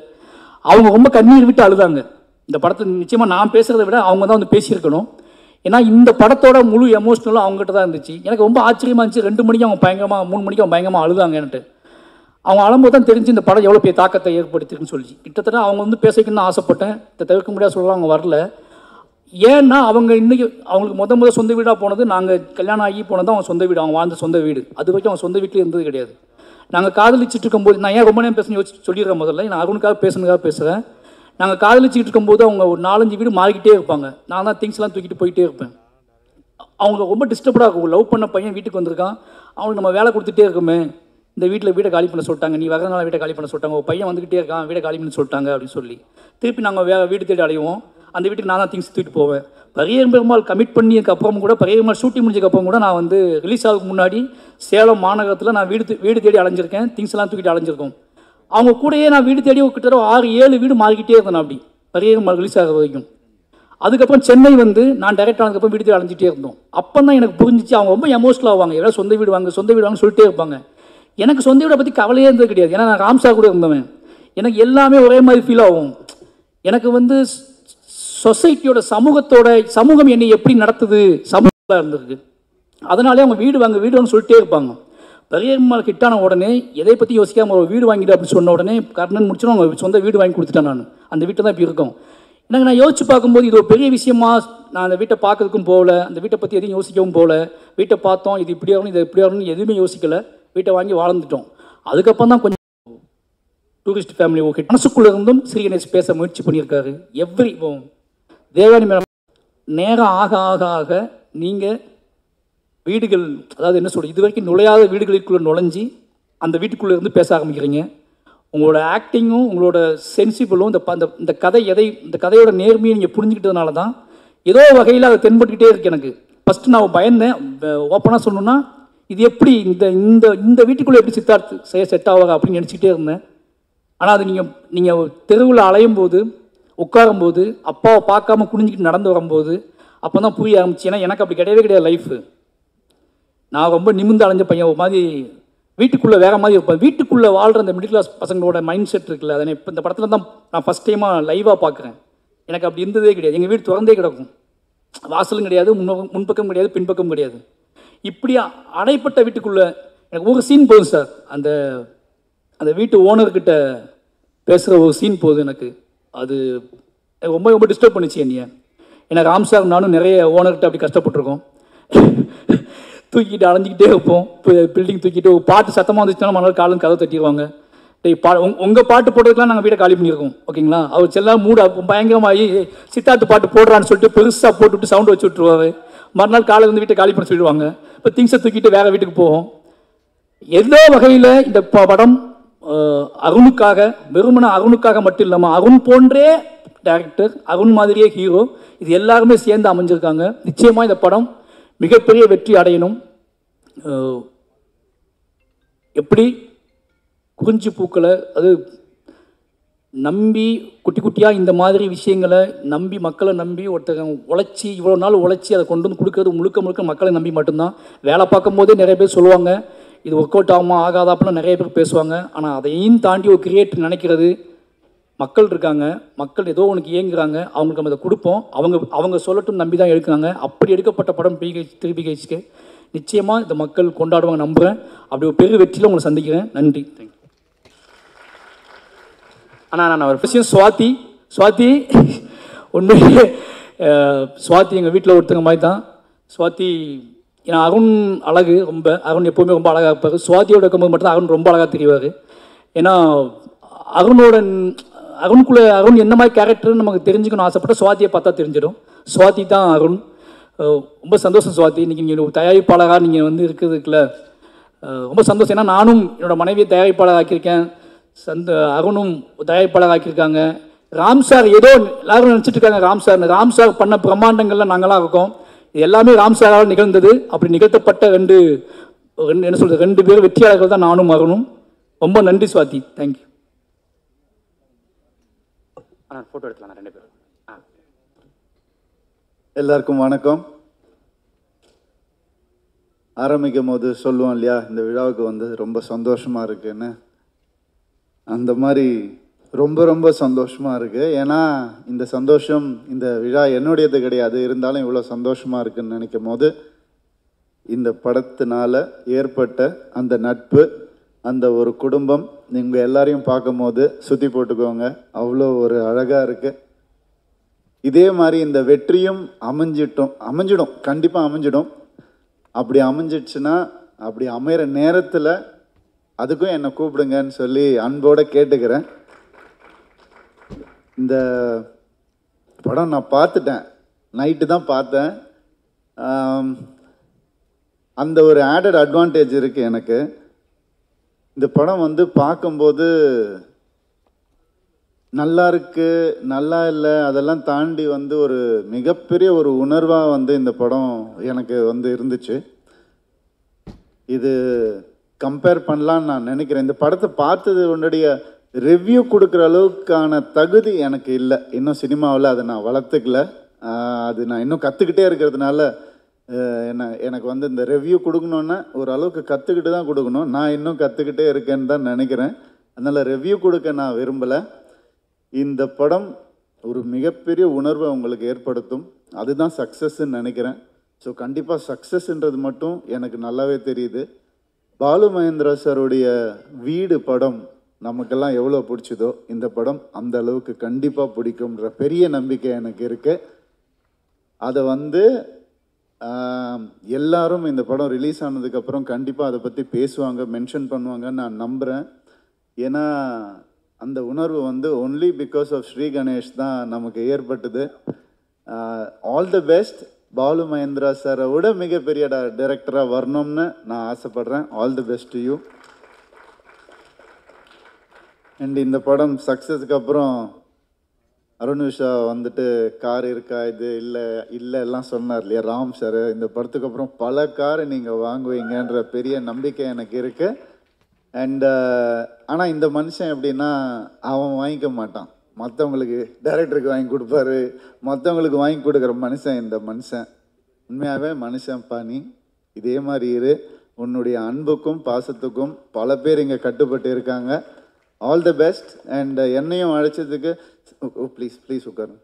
அவங்க ரொம்ப கண்ணீர் விட்டு அழுதாங்க. இந்த படத்தை நிச்சயமாக நான் பேசுகிறத விட அவங்க தான் வந்து பேசியிருக்கணும். ஏன்னா இந்த படத்தோட முழு எமோஷனலும் அவங்ககிட்ட தான் இருந்துச்சு. எனக்கு ரொம்ப ஆச்சரியமாக இருந்துச்சு. 2 மணிக்கு அவங்க பயங்கரமாக 3 மணிக்கு அவங்க பயங்கரமாக அழுதாங்க. என்கிட்ட அவங்க அழும்போது தான் தெரிஞ்சு இந்த படம் எவ்வளோ பெரிய தாக்கத்தை ஏற்படுத்திருக்குன்னு சொல்லி. கிட்டத்தட்ட அவங்க வந்து பேசிக்கணும்னு ஆசைப்பட்டேன், இதை தவிர்க்க முடியாது சொல்லலாம். அவங்க வரல. ஏன்னா அவங்க இன்றைக்கி அவங்களுக்கு முதல் சொந்த வீடாக போனது, நாங்கள் கல்யாணம் ஆகி போனது அவங்க சொந்த வீடு, அவங்க வாழ்ந்த சொந்த வீடு. அது வரைக்கும் அவங்க சொந்த வீட்டில் இருந்தது கிடையாது. நாங்கள் காதலிச்சுட்டு இருக்கும்போது, நான் ஏன் ரொம்ப நேரம் பேசணும் சொல்லிடுறேன் முதல்ல, நான் அருணுக்காக பேசுனதுக்காக பேசுகிறேன். நாங்கள் காதலிச்சுட்டு இருக்கும்போது அவங்க ஒரு 4-5 வீடு மாறிக்கிட்டே இருப்பாங்க. நான் தான் திங்ஸ்லாம் தூக்கிட்டு போயிட்டே இருப்பேன். அவங்க ரொம்ப டிஸ்டர்படாக இருக்கும். லவ் பண்ண பையன் வீட்டுக்கு வந்திருக்கான், அவனுக்கு நம்ம வேலை கொடுத்துட்டே இருக்குமே, இந்த வீட்டை காலி பண்ண சொல்லிட்டாங்க, நீ வரதுனால வீட்டை காலி பண்ண சொல்லிட்டாங்க, ஒரு பையன் வந்துக்கிட்டே இருக்கான், வீடை காலி பண்ண சொல்லிட்டாங்க அப்படின்னு சொல்லி திருப்பி நாங்கள் வீடு தேடி அடைவோம். அந்த வீட்டுக்கு நான் தான் திங்ஸ் தூக்கிட்டு போவேன். பரியேறும் பெருமாள் கமிட் பண்ணியதுக்கப்புறம் கூட, பரியேறும் பெருமாள் ஷூட்டிங் முடிஞ்சதுக்கப்புறம் கூட நான் வந்து ரிலீஸ் ஆகிறதுக்கு முன்னாடி சேலம் மாநகரத்தில் நான் வீடு தேடி அலைஞ்சிருக்கேன். திங்ஸ் எல்லாம் தூக்கிட்டு அலைஞ்சிருக்கோம். அவங்க கூடயே நான் வீடு தேடி கிட்டத்தட்ட 6-7 வீடு மாறிக்கிட்டே இருந்தேன் அப்படி பரியேறும் ரிலீஸ் ஆகிற வரைக்கும். அதுக்கப்புறம் சென்னை வந்து நான் டைரக்ட் ஆனதுக்கப்புறம் வீடு தேடி அலைஞ்சிட்டே இருந்தோம். அப்போ தான் எனக்கு புரிஞ்சிச்சு அவங்க ரொம்ப எமோஷனல் ஆவாங்க. ஏதாவது சொந்த வீடு வாங்க சொல்லிட்டே இருப்பாங்க. எனக்கு சொந்த வீடை பற்றி கவலையே இருந்தது கிடையாது. ஏன்னா நான் ராம்சா கூட இருந்தவன். எனக்கு எல்லாமே ஒரே மாதிரி ஃபீல் ஆகும். எனக்கு வந்து சொசைட்டியோட சமூகம் என்னை எப்படி நடத்துது சமூகமாக இருந்திருக்கு. அதனாலே அவங்க வீடு வாங்க சொல்லிட்டே இருப்பாங்க. பரியேறும் ஹிட்டான உடனே எதை பற்றி யோசிக்காமல் ஒரு வீடு வாங்கிட்டு அப்படின்னு சொன்ன உடனே கர்ணன் முடிச்சுன்னு அவங்க சொந்த வீடு வாங்கி கொடுத்துட்டேன். நான் அந்த வீட்டை தான் இப்போ இருக்கோம். எனக்கு நான் யோசிச்சு பார்க்கும்போது இது ஒரு பெரிய விஷயமா. நான் அந்த வீட்டை பார்க்கறதுக்கும் போகல, அந்த வீட்டை பற்றி எதையும் யோசிக்கவும் போகல. வீட்டை பார்த்தோம், இது இப்படி ஆகணும் இது எப்படி ஆகணும்னு எதுவுமே யோசிக்கலை. வீட்டை வாங்கி வாழ்ந்துட்டோம். அதுக்கப்புறம் தான் கொஞ்சம் டூரிஸ்ட் ஃபேமிலி ஓகே மனசுக்குள்ளே இருந்தும் ஸ்ரீ கணேஷ் பேச முயற்சி பண்ணியிருக்காரு. தேவானி மேடம் நேரம் ஆக ஆக ஆக நீங்கள் வீடுகள், அதாவது என்ன சொல்கிறது, இது வரைக்கும் நுழையாத வீடுகளுக்குள்ளே நுழைஞ்சி அந்த வீட்டுக்குள்ளே இருந்து பேச ஆரம்பிக்கிறீங்க. உங்களோட ஆக்டிங்கும் உங்களோட சென்சிபிளும் இந்த கதையோட நேர்மையை நீங்கள் புரிஞ்சுக்கிட்டதுனால தான் ஏதோ வகையில் அதை தென்பட்டுக்கிட்டே இருக்கு. எனக்கு ஃபஸ்ட்டு நான் பயந்தேன், ஓப்பனாக சொல்லணுன்னா இது எப்படி இந்த வீட்டுக்குள்ளே எப்படி சித்தார்த் செட் ஆவாங்க அப்படின்னு நினச்சிக்கிட்டே இருந்தேன். ஆனால் அது நீங்கள் தெருவில் அலையும் போது, உட்காரும்போது, அப்பாவை பார்க்காம குனிஞ்சிக்கிட்டு நடந்து வரும்போது அப்போ தான் புரிய ஆரம்பிச்சு. ஏன்னா எனக்கு அப்படி கிடையாது லைஃபு. நான் ரொம்ப நிமிர்ந்து அலைஞ்ச பையன். ஒரு மாதிரி வீட்டுக்குள்ளே வேறு மாதிரி இருப்பேன். வீட்டுக்குள்ளே வாழ்கிற அந்த மிடில் கிளாஸ் பசங்களோட மைண்ட் செட் இருக்குல்ல, அதை இப்போ இந்த படத்தில் தான் நான் ஃபஸ்ட் டைமாக லைவாக பார்க்குறேன். எனக்கு அப்படி இருந்ததே கிடையாது. எங்கள் வீடு திறந்தே கிடக்கும், வாசலும் கிடையாது, முன்பக்கம் கிடையாது, பின்பக்கம் கிடையாது. இப்படி அடைப்பட்ட வீட்டுக்குள்ளே எனக்கு ஒரு சீன் போதும் சார். அந்த வீட்டு ஓனர்கிட்ட பேசுகிற ஒரு சீன் போதும் எனக்கு. அது ரொம்ப ரொம்ப டிஸ்டர்ப் பண்ணிச்சு என்னைய. ஏன்னா ராம் சார் நானும் நிறைய ஓனர்கிட்ட அப்படி கஷ்டப்பட்டுருக்கோம். தூக்கிட்டு அலைஞ்சிக்கிட்டே இருப்போம். இப்போ பில்டிங் தூக்கிட்டு ஒரு பாட்டு சத்தமாக வந்துச்சுன்னா மறுநாள் காலம் கதை தட்டிடுவாங்க. உங்கள் பாட்டு போடுறதுக்குலாம் நாங்கள் வீட்டை காலி பண்ணியிருக்கோம். ஓகேங்களா? அவர் செல்லா மூட பயங்கரமாகி சித்தார்த்து பாட்டு போடுறான்னு சொல்லிட்டு பெருசாக போட்டுவிட்டு சவுண்டு வச்சு விட்ருவாரு. மறுநாள் காலையில் வந்து வீட்டை காலி பண்ண சொல்லிடுவாங்க. இப்போ திங்ஸை தூக்கிட்டு வேறு வீட்டுக்கு போவோம். எந்த வகையில் இந்த படம் அருணுக்காக, வெறுமன அருணுக்காக மட்டும் இல்லாமல் அருண் போன்றே டைரக்டர், அருண் மாதிரியே ஹீரோ, இது எல்லாருமே சேர்ந்து அமைஞ்சிருக்காங்க. நிச்சயமாக இந்த படம் மிகப்பெரிய வெற்றி அடையணும். எப்படி குறிஞ்சி பூக்களை அது நம்பி குட்டி குட்டியாக இந்த மாதிரி விஷயங்களை நம்பி மக்களை நம்பி ஒருத்தங்க உழைச்சி இவ்வளோ நாள் உழைச்சி அதை கொண்டு வந்து கொடுக்கறது முழுக்க மக்களை நம்பி மட்டும்தான். வேலை பார்க்கும் போதே நிறைய பேர் சொல்லுவாங்க இது ஒர்க் அவுட் ஆகுமா ஆகாதா அப்படின்னா நிறைய பேர் பேசுவாங்க. ஆனால் அதையும் தாண்டி ஒரு கிரியேட்டர் நினைக்கிறது மக்கள் இருக்காங்க, மக்கள் ஏதோ உனக்கு இயங்குறாங்க, அவங்களுக்கு நம்ம இதை கொடுப்போம், அவங்க சொல்லட்டும் நம்பி தான் எடுக்கிறாங்க. அப்படி எடுக்கப்பட்ட படம் பிஹெச்கே. நிச்சயமாக இந்த மக்கள் கொண்டாடுவாங்க நம்புகிறேன். அப்படி ஒரு பெரிய வெற்றியில் உங்களை சந்திக்கிறேன். நன்றி, தேங்க்யூ. ஆனால் நான் ஒரு விஷயம், சுவாதி உண்மையிலே சுவாதி எங்கள் வீட்டில் ஒருத்தங்க மாதிரி தான். சுவாதி ஏன்னா அருண் அழகு ரொம்ப, அருண் எப்போவுமே ரொம்ப அழகாக இருப்பார். சுவாதியோட இருக்கும்போது மட்டும்தான் அருண் ரொம்ப அழகாக தெரிவார். ஏன்னா அருண் என்ன மாதிரி கேரக்டர்னு நமக்கு தெரிஞ்சுக்கணும் ஆசைப்பட்ட சுவாதியை பார்த்தா தெரிஞ்சிடும். சுவாதி தான் அருண். ரொம்ப சந்தோஷம் சுவாதி, இன்றைக்கி நீங்கள் தயாரிப்பாளராக நீங்கள் வந்து இருக்கிறதுக்குல ரொம்ப சந்தோஷம். ஏன்னா நானும் என்னோடய மனைவியை தயாரிப்பாளர் ஆக்கியிருக்கேன், அருணும் தயாரிப்பாளர் ஆக்கியிருக்காங்க. ராம் சார் ஏதோ எல்லாரும் நினச்சிட்டு இருக்காங்க ராம் சார் பண்ண பிரம்மாண்டங்கள்லாம் நாங்களாம் இருக்கோம். இது எல்லாமே ராம் சாரால் நிகழ்ந்தது. அப்படி நிகழ்த்தப்பட்ட ரெண்டு பேர் வெற்றியாளர்கள் தான் நானும் அருணும். ரொம்ப நன்றி சுவாதி, தேங்க்யூ. ஃபோட்டோ எடுக்கலாம் ரெண்டு பேரும். எல்லாருக்கும் வணக்கம். ஆரம்பிக்கும் போது சொல்லுவோம் இல்லையா, இந்த விழாவுக்கு வந்து ரொம்ப சந்தோஷமாக இருக்குன்னு. அந்த மாதிரி ரொம்ப ரொம்ப சந்தோஷமாக இருக்குது. ஏன்னா இந்த சந்தோஷம், இந்த விழா என்னுடையது கிடையாது, இருந்தாலும் இவ்வளோ சந்தோஷமாக இருக்குதுன்னு நினைக்கும் போது இந்த படத்தினால ஏற்பட்ட அந்த நட்பு, அந்த ஒரு குடும்பம், நீங்கள் எல்லாரையும் பார்க்கும்போது சுற்றி போட்டுக்கோங்க, அவ்வளோ ஒரு அழகாக இருக்குது. இதே மாதிரி இந்த வெற்றியும் அமைஞ்சிடும், கண்டிப்பாக அமைஞ்சிடும். அப்படி அமைஞ்சிடுச்சுன்னா, அப்படி அமைகிற நேரத்தில் அதுக்கும் என்னை கூப்பிடுங்கன்னு சொல்லி அன்போடு கேட்டுக்கிறேன். இந்த படம் நான் பார்த்துட்டேன், நைட்டு தான் பார்த்தேன். அந்த ஒரு ஆடட் அட்வான்டேஜ் இருக்குது எனக்கு. இந்த படம் வந்து பார்க்கும்போது நல்லா இருக்கு நல்லா இல்லை அதெல்லாம் தாண்டி வந்து ஒரு மிகப்பெரிய ஒரு உணர்வாக வந்து இந்த படம் எனக்கு வந்து இருந்துச்சு. இது கம்பேர் பண்ணலான்னு நான் நினைக்கிறேன். இந்த படத்தை பார்த்தது உன்னுடைய ரிவ்யூ கொடுக்குற அளவுக்கான தகுதி எனக்கு இல்லை. இன்னும் சினிமாவில் அதை நான் வளர்த்துக்கல. அது நான் இன்னும் கற்றுக்கிட்டே இருக்கிறதுனால எனக்கு வந்து இந்த ரிவ்யூ கொடுக்கணுன்னா ஒரு அளவுக்கு கற்றுக்கிட்டு தான் கொடுக்கணும். நான் இன்னும் கற்றுக்கிட்டே இருக்கேன்னு தான் நினைக்கிறேன். அதனால் ரிவ்யூ கொடுக்க நான் விரும்பலை. இந்த படம் ஒரு மிகப்பெரிய உணர்வை உங்களுக்கு ஏற்படுத்தும். அதுதான் சக்ஸஸ்ன்னு நினைக்கிறேன். ஸோ கண்டிப்பாக சக்ஸஸ்ன்றது மட்டும் எனக்கு நல்லாவே தெரியுது. பாலு மகேந்திரா சாருடைய வீடு படம் நமக்கெல்லாம் எவ்வளோ பிடிச்சதோ இந்த படம் அந்த அளவுக்கு கண்டிப்பாக பிடிக்கும்ன்ற பெரிய நம்பிக்கை எனக்கு இருக்குது. அதை வந்து எல்லாரும் இந்த படம் ரிலீஸ் ஆனதுக்கப்புறம் கண்டிப்பாக அதை பற்றி பேசுவாங்க, மென்ஷன் பண்ணுவாங்கன்னு நான் நம்புகிறேன். ஏன்னா அந்த உணர்வு வந்து only because of Shri Ganesh தான் நமக்கு ஏற்பட்டது. All the best. Balu Mahendra சாரை விட மிகப்பெரிய டைரக்டராக வரணும்னு நான் ஆசைப்பட்றேன். All the best to you. And இந்த படம் சக்ஸஸ்க்கு அப்புறம் அருண் விஷா வந்துட்டு கார் இருக்கா இது இல்லை இல்லை எல்லாம் சொன்னார் இல்லையா ராம் சார். இந்த படத்துக்கு அப்புறம் பல காரை நீங்கள் வாங்குவீங்கன்ற பெரிய நம்பிக்கை எனக்கு இருக்குது. அண்ட் ஆனால் இந்த மனுஷன் எப்படின்னா அவன் வாங்கிக்க மாட்டான், மற்றவங்களுக்கு டைரக்டருக்கு வாங்கி கொடுப்பாரு, மற்றவங்களுக்கு வாங்கி கொடுக்குற மனுஷன் இந்த மனுஷன். உண்மையாகவே மனுஷன் பாணி இதே மாதிரி இரு. உன்னுடைய அன்புக்கும் பாசத்துக்கும் பல பேர் இங்கே கட்டுப்பட்டு இருக்காங்க. All the best. அண்ட் என்னையும் அழைச்சதுக்கு ப்ளீஸ் உட்காரு.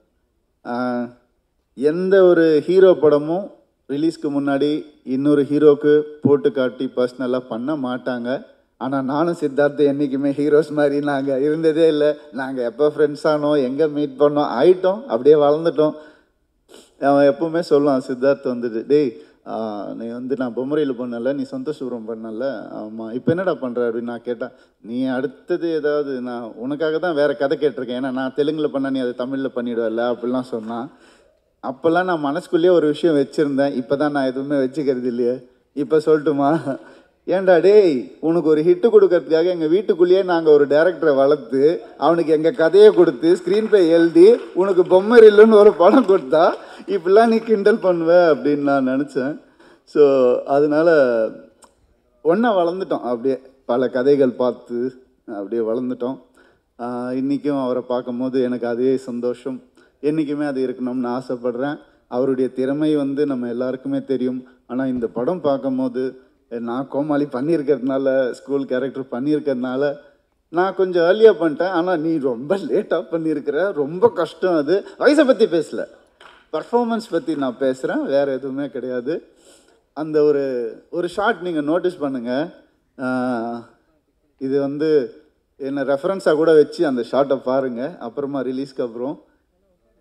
எந்த ஒரு ஹீரோ படமும் ரிலீஸ்க்கு முன்னாடி இன்னொரு ஹீரோக்கு போட்டு காட்டி பர்சனலாக பண்ண மாட்டாங்க. ஆனால் நானும் சித்தார்த்து என்றைக்குமே ஹீரோஸ் மாதிரி நாங்கள் இருந்ததே இல்லை. நாங்கள் எப்போ ஃப்ரெண்ட்ஸ் ஆனோம், எங்கே மீட் பண்ணோம், ஆயிட்டோம், அப்படியே வளர்ந்துட்டோம். அவன் எப்பவுமே சொல்லுவான் சித்தார்த் வந்துட்டு, டேய் நீ வந்து நான் பொம்மரையில் பண்ணல, நீ சந்தோஷபுரம் பண்ணல, ஆமாம் இப்போ என்னடா பண்ணுற அப்படின்னு நான் கேட்டேன். நீ அடுத்தது ஏதாவது நான் உனக்காக தான் வேறு கதை கேட்டிருக்கேன், ஏன்னா நான் தெலுங்கில் பண்ண நீ அதை தமிழில் பண்ணிவிடுவல அப்படிலாம் சொன்னான். அப்போல்லாம் நான் மனசுக்குள்ளேயே ஒரு விஷயம் வச்சுருந்தேன். இப்போ தான் நான் எதுவுமே வச்சுக்கிறது இல்லையே. இப்போ சொல்லட்டுமா? ஏன்டா டேய், உனக்கு ஒரு ஹிட்டு கொடுக்கறதுக்காக எங்கள் வீட்டுக்குள்ளேயே நாங்கள் ஒரு டைரக்டரை வளர்த்து அவனுக்கு எங்கள் கதையை கொடுத்து ஸ்க்ரீன் ப்ளே எழுதி உனக்கு பொம்மரில்லுன்னு ஒரு படம் கொடுத்தா இப்படிலாம் நீ கிண்டல் பண்ணுவ அப்படின்னு நான் நினச்சேன். ஸோ அதனால் ஒன்றா வளர்ந்துட்டோம், அப்படியே பல கதைகள் பார்த்து அப்படியே வளர்ந்துட்டோம். இன்றைக்கும் அவரை பார்க்கும்போது எனக்கு அதே சந்தோஷம், என்றைக்குமே அது இருக்கணும்னு ஆசைப்பட்றேன். அவருடைய திறமை வந்து நம்ம எல்லாருக்குமே தெரியும். ஆனால் இந்த படம் பார்க்கும்போது நான் கோமாளி பண்ணியிருக்கிறதுனால, ஸ்கூல் கேரக்டர் பண்ணியிருக்கிறதுனால நான் கொஞ்சம் ஏர்லியாக பண்ணிட்டேன். ஆனால் நீ ரொம்ப லேட்டாக பண்ணியிருக்கிற, ரொம்ப கஷ்டம். அது வயசை பற்றி பேசலை, பர்ஃபார்மன்ஸ் பற்றி நான் பேசுகிறேன், வேறு எதுவுமே கிடையாது. அந்த ஒரு ஷார்ட் நீங்கள் நோட்டீஸ் பண்ணுங்கள். இது வந்து என்னை ரெஃபரன்ஸாக கூட வச்சு அந்த ஷார்ட்டை பாருங்கள். அப்புறமா ரிலீஸ்க்கு அப்புறம்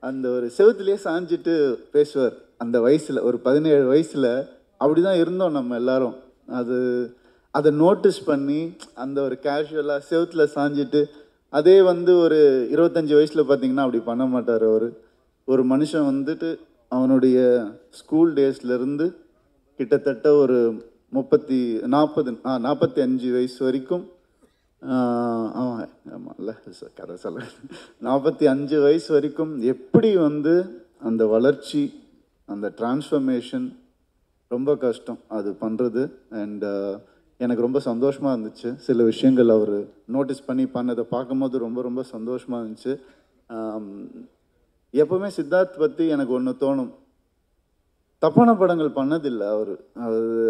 அந்த ஒரு செவுத்துலேயே சாஞ்சிட்டு பேசுவார். அந்த வயசில் ஒரு 17 வயசில் அப்படி தான் இருந்தோம் நம்ம எல்லாரும். அதை நோட்டீஸ் பண்ணி அந்த ஒரு கேஷுவலாக செவுத்தில் சாஞ்சிட்டு, அதே வந்து ஒரு 25 வயசில் பார்த்திங்கன்னா அப்படி பண்ண மாட்டார். ஒரு மனுஷன் வந்துட்டு அவனுடைய ஸ்கூல் டேஸ்லேருந்து கிட்டத்தட்ட ஒரு 45 வயசு வரைக்கும் ஆமாம்ல கதை சொல்ல 45 வயசு வரைக்கும் எப்படி வந்து அந்த வளர்ச்சி, அந்த டிரான்ஸ்ஃபர்மேஷன் ரொம்ப கஷ்டம் அது பண்ணுறது. அண்ட் எனக்கு ரொம்ப சந்தோஷமாக இருந்துச்சு. சில விஷயங்கள் அவர் நோட்டீஸ் பண்ணி பண்ணதை பார்க்கும்போது ரொம்ப ரொம்ப சந்தோஷமாக இருந்துச்சு. எப்போவுமே சித்தார்த் பற்றி எனக்கு ஒன்று தோணும், தப்பான படங்கள் பண்ணதில்லை அவர்.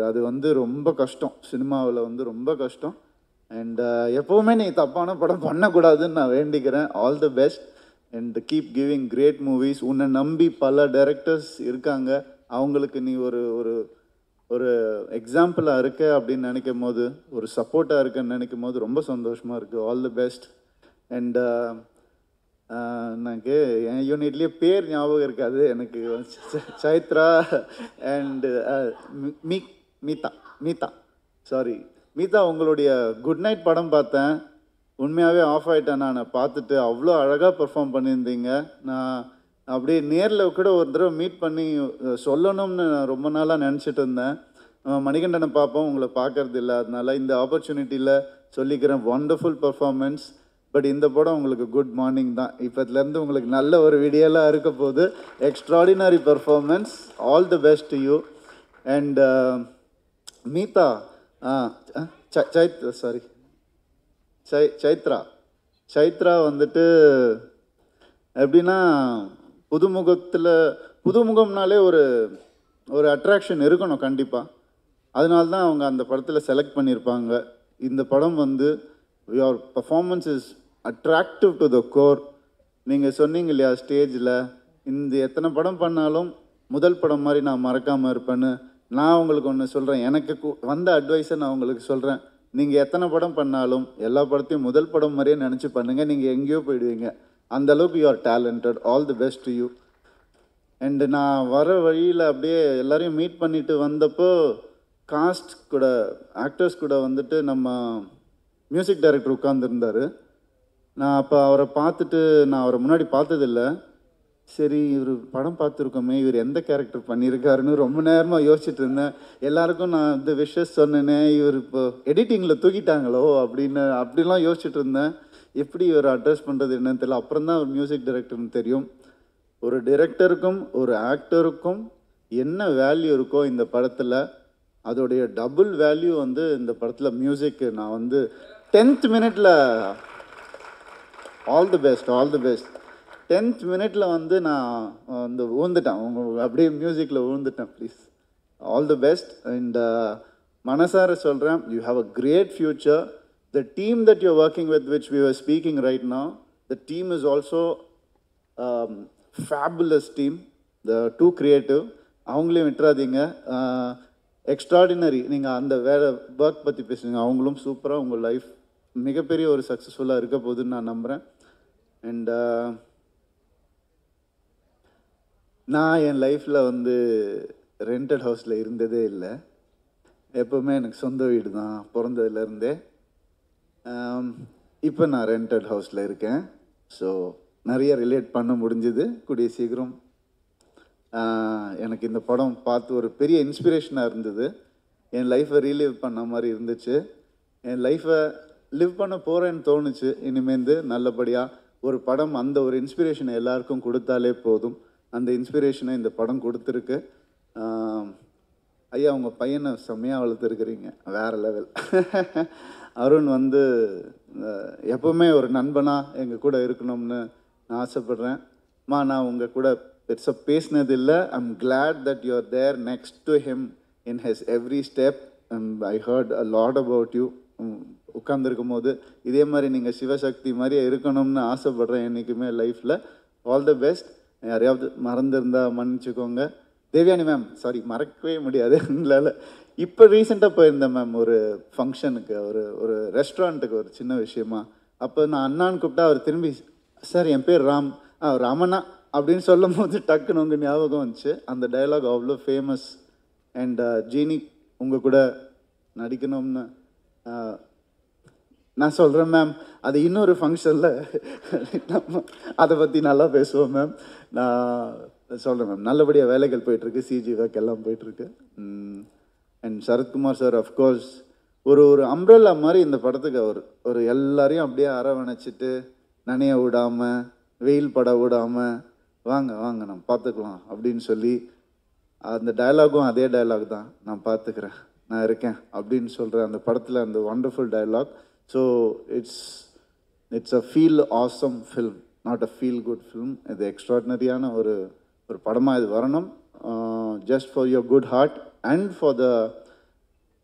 அது வந்து ரொம்ப கஷ்டம், சினிமாவில் வந்து ரொம்ப கஷ்டம். அண்ட் எப்போவுமே நீ தப்பான படம் பண்ணக்கூடாதுன்னு நான் வேண்டிக்கிறேன். All the best and keep giving great movies. உன்னை நம்பி பல டைரக்டர்ஸ் இருக்காங்க, அவங்களுக்கு நீ ஒரு எக்ஸாம்பிளாக இருக்க அப்படின்னு நினைக்கும் போது, ஒரு சப்போர்ட்டாக இருக்கன்னு நினைக்கும் போது ரொம்ப சந்தோஷமாக இருக்குது. All the best. அண்ட் எனக்கு என் யூனிட்லேயே பேர் ஞாபகம் இருக்காது எனக்கு. சைத்ரா அண்டு மீதா சாரி மீதா, உங்களுடைய குட் நைட் படம் பார்த்தேன். உண்மையாகவே ஆஃப் ஆகிட்டேன் நான் பார்த்துட்டு. அவ்வளோ அழகாக பெர்ஃபார்ம் பண்ணியிருந்தீங்க. நான் அப்படியே நேரில் கூட ஒரு தடவை மீட் பண்ணி சொல்லணும்னு நான் ரொம்ப நாளாக நினச்சிட்டு இருந்தேன். மணிகண்டனை பார்ப்போம், உங்களை பார்க்கறது இல்லை. அதனால இந்த ஆப்பர்ச்சுனிட்டியில் சொல்லிக்கிறேன், ஒண்டர்ஃபுல் பர்ஃபார்மன்ஸ். பட் இந்த படம் உங்களுக்கு குட் மார்னிங் தான். இப்போதுலேருந்து உங்களுக்கு நல்ல ஒரு வீடியோலாம் இருக்க போகுது. Extraordinary performance, all the best to you. And Meetha, Chaitra வந்துட்டு எப்படின்னா புதுமுகம்னாலே ஒரு அட்ராக்ஷன் இருக்கணும் கண்டிப்பாக. அதனால தான் அவங்க அந்த படத்தில் செலக்ட் பண்ணியிருப்பாங்க. இந்த படம் வந்து your performance is attractive to the core. நீங்கள் சொன்னீங்க இல்லையா ஸ்டேஜில், இந்த எத்தனை படம் பண்ணாலும் முதல் படம் மாதிரி நான் மறக்காமல் இருப்பேன்னு. நான் உங்களுக்கு ஒன்று சொல்கிறேன், எனக்கு வந்த அட்வைஸை நான் உங்களுக்கு சொல்கிறேன். நீங்கள் எத்தனை படம் பண்ணாலும் எல்லா படத்தையும் முதல் படம் மாதிரியே நினச்சி பண்ணுங்கள், நீங்கள் எங்கேயோ போயிடுவீங்க. அந்தளவுக்கு you are talented. All the best to you. And நான் வர வழியில் அப்படியே எல்லாரையும் மீட் பண்ணிவிட்டு வந்தப்போ காஸ்ட் கூட, ஆக்டர்ஸ் கூட வந்துட்டு நம்ம மியூசிக் டைரக்டர் உட்காந்துருந்தார். நான் அப்போ அவரை பார்த்துட்டு, நான் அவரை முன்னாடி பார்த்ததில்லை. சரி, இவர் படம் பார்த்துருக்கோமே, இவர் எந்த கேரக்டர் பண்ணியிருக்காருன்னு ரொம்ப நேரமாக யோசிச்சுட்டு இருந்தேன். எல்லாருக்கும் நான் இந்த விஷஸ் சொன்னேனே, இவர் இப்போ எடிட்டிங்கில் தூக்கிட்டாங்களோ அப்படிலாம் யோசிச்சுட்டு இருந்தேன். எப்படி இவர் அட்ரஸ் பண்ணுறது என்னன்னு தெரியல. அப்புறம் தான் ஒரு மியூசிக் டைரக்டர்னு தெரியும். ஒரு டைரக்டருக்கும் ஒரு ஆக்டருக்கும் என்ன வேல்யூ இருக்கோ இந்த படத்தில், அதோடைய டபுள் வேல்யூ வந்து இந்த படத்தில் மியூசிக்கு. நான் வந்து 10th மினிட்ல ஆல் தி பெஸ்ட் 10th மினிட்ல வந்து நான் வந்து ஊந்துட்டேன், அப்படியே மியூசிக்கில் ஊந்துட்டேன். Please, all the best. And மனசார சொல்கிறேன், you have a great future. The team that you're working with which we are speaking right now, the team is also fabulous team. The two creative, அவங்களையும் விட்டுறாதீங்க. Extraordinary. நீங்கள் அந்த வேறு work பற்றி பேசுங்க, அவங்களும் சூப்பராக உங்கள் லைஃப் மிகப்பெரிய ஒரு சக்ஸஸ்ஃபுல்லாக இருக்க போகுதுன்னு நான் நம்புகிறேன். அண்ட் நான் என் லைஃப்பில் வந்து ரெண்டட் ஹவுஸில் இருந்ததே இல்லை. எப்போவுமே எனக்கு சொந்த வீடு தான் பிறந்ததுலேருந்தே. இப்போ நான் ரெண்டட் ஹவுஸில் இருக்கேன். ஸோ நிறைய ரிலேட் பண்ண முடிஞ்சுது. கூடிய சீக்கிரம் எனக்கு இந்த படம் பார்த்து ஒரு பெரிய இன்ஸ்பிரேஷனாக இருந்தது. என் லைஃப்பை ரீலிவ் பண்ண மாதிரி இருந்துச்சு. என் லைஃப்பை லிவ் பண்ண போகிறேன்னு தோணுச்சு. இனிமேந்து நல்லபடியாக ஒரு படம் அந்த ஒரு இன்ஸ்பிரேஷனை எல்லாருக்கும் கொடுத்தாலே போதும். அந்த இன்ஸ்பிரேஷனை இந்த படம் கொடுத்துருக்கு. ஐயா, உங்கள் பையனை செம்மையாக வளர்த்துருக்குறீங்க, வேறு லெவல். அருண் வந்து எப்போவுமே ஒரு நண்பனாக எங்கள் கூட இருக்கணும்னு நான் ஆசைப்பட்றேன். நான் உங்கள் கூட பெருசாக பேசினதில்லை. I'm glad that you are there next to him in his every step. I heard a lot about you. உட்காந்துருக்கும் போது இதே மாதிரி நீங்கள் சிவசக்தி மாதிரியே இருக்கணும்னு ஆசைப்பட்றேன் என்றைக்குமே லைஃப்பில். All the best. யாரையாவது மறந்துருந்தால் மன்னிச்சுக்கோங்க. தேவயானி மேம், சாரி, மறக்கவே முடியாது. இல்லை, இப்போ ரீசெண்டாக போயிருந்தேன் மேம் ஒரு ஃபங்க்ஷனுக்கு, ஒரு ரெஸ்டாரண்ட்டுக்கு, ஒரு சின்ன விஷயமா. அப்போ நான் அண்ணான்னு கூப்பிட்டா அவர் திரும்பி, சார் என் பேர் ராம், ராமண்ணா அப்படின்னு சொல்லும் போது டக்குன்னு உங்கள் ஞாபகம் வந்துச்சு. அந்த டயலாக் அவ்வளோ ஃபேமஸ். அண்ட் ஜீனி உங்கள் கூட நடிக்கணும்னு நான் சொல்கிறேன் மேம். அது இன்னொரு ஃபங்க்ஷனில் நம்ம அதை பற்றி நல்லா பேசுவோம் மேம். நான் சொல்கிறேன் மேம், நல்லபடியாக வேலைகள் போயிட்டுருக்கு, சிஜி ஒர்க் எல்லாம் போயிட்டுருக்கு. அண்ட் சரத்குமார் சார் அஃப்கோர்ஸ் ஒரு அம்ப்ரெல்லா மாதிரி இந்த படத்துக்கு ஒரு எல்லாரையும் அப்படியே அரவணைச்சிட்டு, நனைய விடாமல், வெயில் பட விடாமல், வாங்க நம்ம பார்த்துக்கலாம் அப்படின்னு சொல்லி, அந்த டயலாகும் அதே டயலாக் தான், நான் பார்த்துக்கிறேன், நான் இருக்கேன் அப்படின்னு சொல்கிற அந்த படத்தில் அந்த wonderful dialogue. So it's a feel awesome film, not a feel good film. இது எக்ஸ்ட்ராடினரியான ஒரு படமாக இது வரணும். Just for your good heart and for the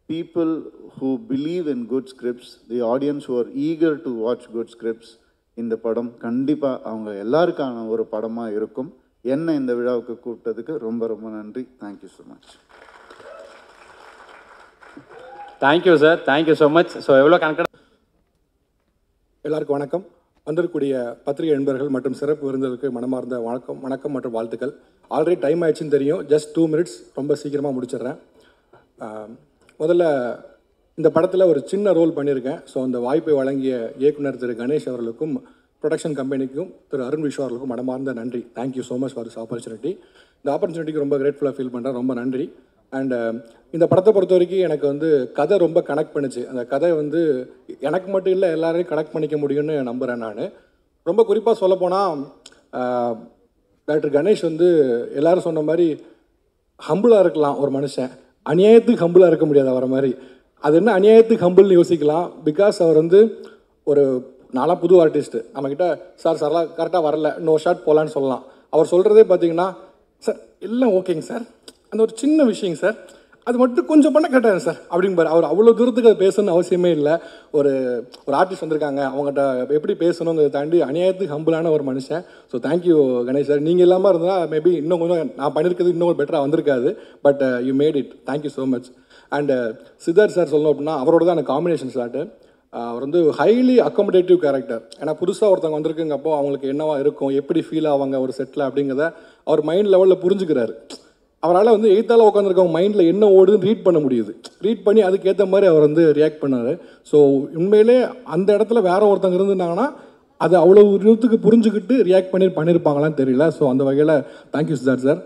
people who believe in good scripts, the audience who are eager to watch good scripts. இந்த படம் கண்டிப்பாக அவங்க எல்லாருக்கான ஒரு படமாக இருக்கும். என்ன இந்த விழாவுக்கு கூப்பிட்டதுக்கு ரொம்ப ரொம்ப நன்றி. Thank you so much. Thank you sir, thank you so much. So எவ்வளோ கணக்கு. எல்லாருக்கும் வணக்கம். வந்திருக்கக்கூடிய பத்திரிகை நண்பர்கள் மற்றும் சிறப்பு விருந்தினருக்கு மனமார்ந்த வணக்கம் மற்றும் வாழ்த்துக்கள். ஆல்ரெடி டைம் ஆயிடுச்சுன்னு தெரியும். ஜஸ்ட் 2 minutes, ரொம்ப சீக்கிரமாக முடிச்சிடுறேன். முதல்ல இந்த படத்தில் ஒரு சின்ன ரோல் பண்ணியிருக்கேன். ஸோ அந்த வாய்ப்பை வழங்கிய இயக்குனர் திரு கணேஷ் அவர்களுக்கும், ப்ரொடக்ஷன் கம்பெனிக்கும், திரு அருண் விஸ்வா அவர்களுக்கும் மனமார்ந்த நன்றி. Thank you so much for this opportunity. இந்த ஆப்பர்ச்சுனிட்டிக்கு ரொம்ப கிரேட்ஃபுல்லாக ஃபீல் பண்ணுறேன். ரொம்ப நன்றி. அண்ட் இந்த படத்தை பொறுத்த வரைக்கும் எனக்கு வந்து கதை ரொம்ப கனெக்ட் பண்ணுச்சு. அந்த கதை வந்து எனக்கு மட்டும் இல்லை, எல்லாரையும் கனெக்ட் பண்ணிக்க முடியும்னு நம்புகிறேன் நான். ரொம்ப குறிப்பாக சொல்லப்போனால் டாக்டர் கணேஷ் வந்து எல்லோரும் சொன்ன மாதிரி ஹம்பிளாக இருக்கலாம் ஒரு மனுஷன், அநியாயத்துக்கு ஹம்பிளாக இருக்க முடியாது அவரை மாதிரி. அது என்ன அநியாயத்துக்கு ஹம்பிள்னு யோசிக்கலாம். பிகாஸ் அவர் வந்து ஒரு நாளாக புது ஆர்டிஸ்ட்டு, நம்மக்கிட்ட சார் சார்லாம் கரெக்டாக வரல, இன்னொரு ஷாட் போகலான்னு சொல்லலாம். அவர் சொல்கிறதே பார்த்தீங்கன்னா, சார் எல்லாம் ஓகேங்க சார், அந்த ஒரு சின்ன விஷயங்க சார், அது மட்டும் கொஞ்சம் பண்ண கேட்டாங்க சார் அப்படிம்பார். அவர் அவ்வளோ தூரத்துக்கு அது பேசணும்னு அவசியமே இல்லை. ஒரு ஆர்டிஸ்ட் வந்திருக்காங்க, அவங்ககிட்ட எப்படி பேசணுங்கிறத தாண்டி அநியாயத்துக்கு ஹம்பிளான ஒரு மனுஷன். So thank you Ganesh sir. நீங்கள் இல்லாமல் இருந்தால் மேபி இன்னும் கொஞ்சம் நான் பண்ணியிருக்கிறது இன்னும் பெட்டராக வந்திருக்காது. But you made it, thank you so much. And Siddharth sir சொல்லணும் அப்படின்னா அவரோட தான் எனக்கு காம்பினேஷன் ஸ்டார்ட்டு. அவர் வந்து ஹைலி அக்காமடேட்டிவ் கேரக்டர். ஏன்னா புதுசாக ஒருத்தவங்க வந்திருக்குங்கப்போ அவங்களுக்கு என்னவா இருக்கும், எப்படி ஃபீல் ஆவாங்க ஒரு செட்டில் அப்படிங்கிறத அவர் மைண்ட் லெவலில் புரிஞ்சுக்கிறாரு. அவரால் வந்து எய்த்தால் உட்காந்துருக்கவங்க மைண்டில் என்ன ஓடுதுன்னு ரீட் பண்ண முடியுது. ரீட் பண்ணி அதுக்கேற்ற மாதிரி அவர் வந்து ரியாக்ட் பண்ணார். ஸோ உண்மையிலே அந்த இடத்துல வேற ஒருத்தவங்க இருந்திருந்தாங்கன்னா அது அவ்வளோ தூரத்துக்கு புரிஞ்சுக்கிட்டு ரியாக்ட் பண்ணியிருப்பாங்களான்னு தெரியல. ஸோ அந்த வகையில் தேங்க்யூ சித்தார்த் சார்.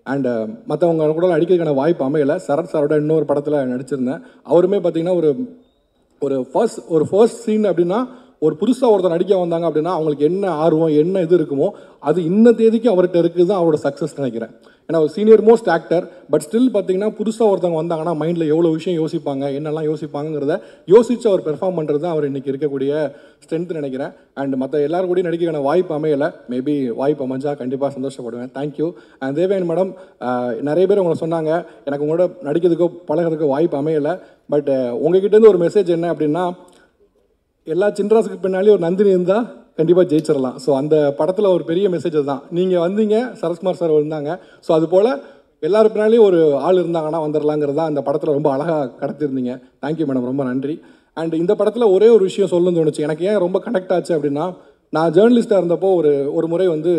அண்ட் மற்றவங்க கூட நடிக்கிறதுக்கான வாய்ப்பு அமையலை. சரத் சாரோட இன்னொரு படத்தில் நடிச்சிருந்தேன். அவருமே பார்த்திங்கன்னா ஒரு ஃபர்ஸ்ட் சீன் அப்படின்னா ஒரு புதுசாக ஒருத்தர் நடிக்க வந்தாங்க அப்படின்னா அவங்களுக்கு என்ன ஆர்வம் என்ன இது இருக்குமோ அது இன்ன தேதிக்கு அவர்கிட்ட இருக்குது தான் அவரோட சக்ஸஸ் நினைக்கிறேன். ஏன்னா ஒரு senior most actor, but still பார்த்தீங்கன்னா புதுசாக ஒருத்தவங்க வந்தாங்கன்னா மைண்டில் எவ்வளோ விஷயம் யோசிப்பாங்க, என்னெல்லாம் யோசிப்பாங்கிறத யோசித்து அவர் பெர்ஃபார்ம் பண்ணுறது தான் அவர் இன்றைக்கி இருக்கக்கூடிய ஸ்ட்ரென்த் நினைக்கிறேன். அண்ட் மற்ற எல்லாரும் கூட நடிக்கிறக்கான வாய்ப்பு அமையலை. மேபி வாய்ப்பு அமைஞ்சால் கண்டிப்பாக சந்தோஷப்படுவேன். தேங்க்யூ. அண்ட் தேவயானி மேடம், நிறைய பேர் உங்களை சொன்னாங்க எனக்கு உங்களோட நடிக்கிறதுக்கோ பழகிறதுக்கோ வாய்ப்பு அமையலை. பட் உங்ககிட்டேருந்து ஒரு மெசேஜ் என்ன அப்படின்னா, எல்லா சின்ராஸுக்கு பின்னாலே ஒரு நந்தினி இருந்தால் கண்டிப்பாக ஜெயிச்சிடலாம். ஸோ அந்த படத்தில் ஒரு பெரிய மெசேஜ் தான். நீங்கள் வந்தீங்க, சரத்குமார் சார் வந்தாங்க. ஸோ அது போல் எல்லாரும் பின்னாலேயும் ஒரு ஆள் இருந்தாங்கன்னா வந்துடலாங்கிறது தான் அந்த படத்தில் ரொம்ப அழகாக கடத்திருந்தீங்க. தேங்க்யூ மேடம், ரொம்ப நன்றி. அண்ட் இந்த படத்தில் ஒரே ஒரு விஷயம் சொல்லணும்னு தோணுச்சு. எனக்கு ஏன் ரொம்ப கனெக்ட் ஆச்சு அப்படின்னா, நான் ஜேர்னலிஸ்ட்டாக இருந்தப்போ ஒரு முறை வந்து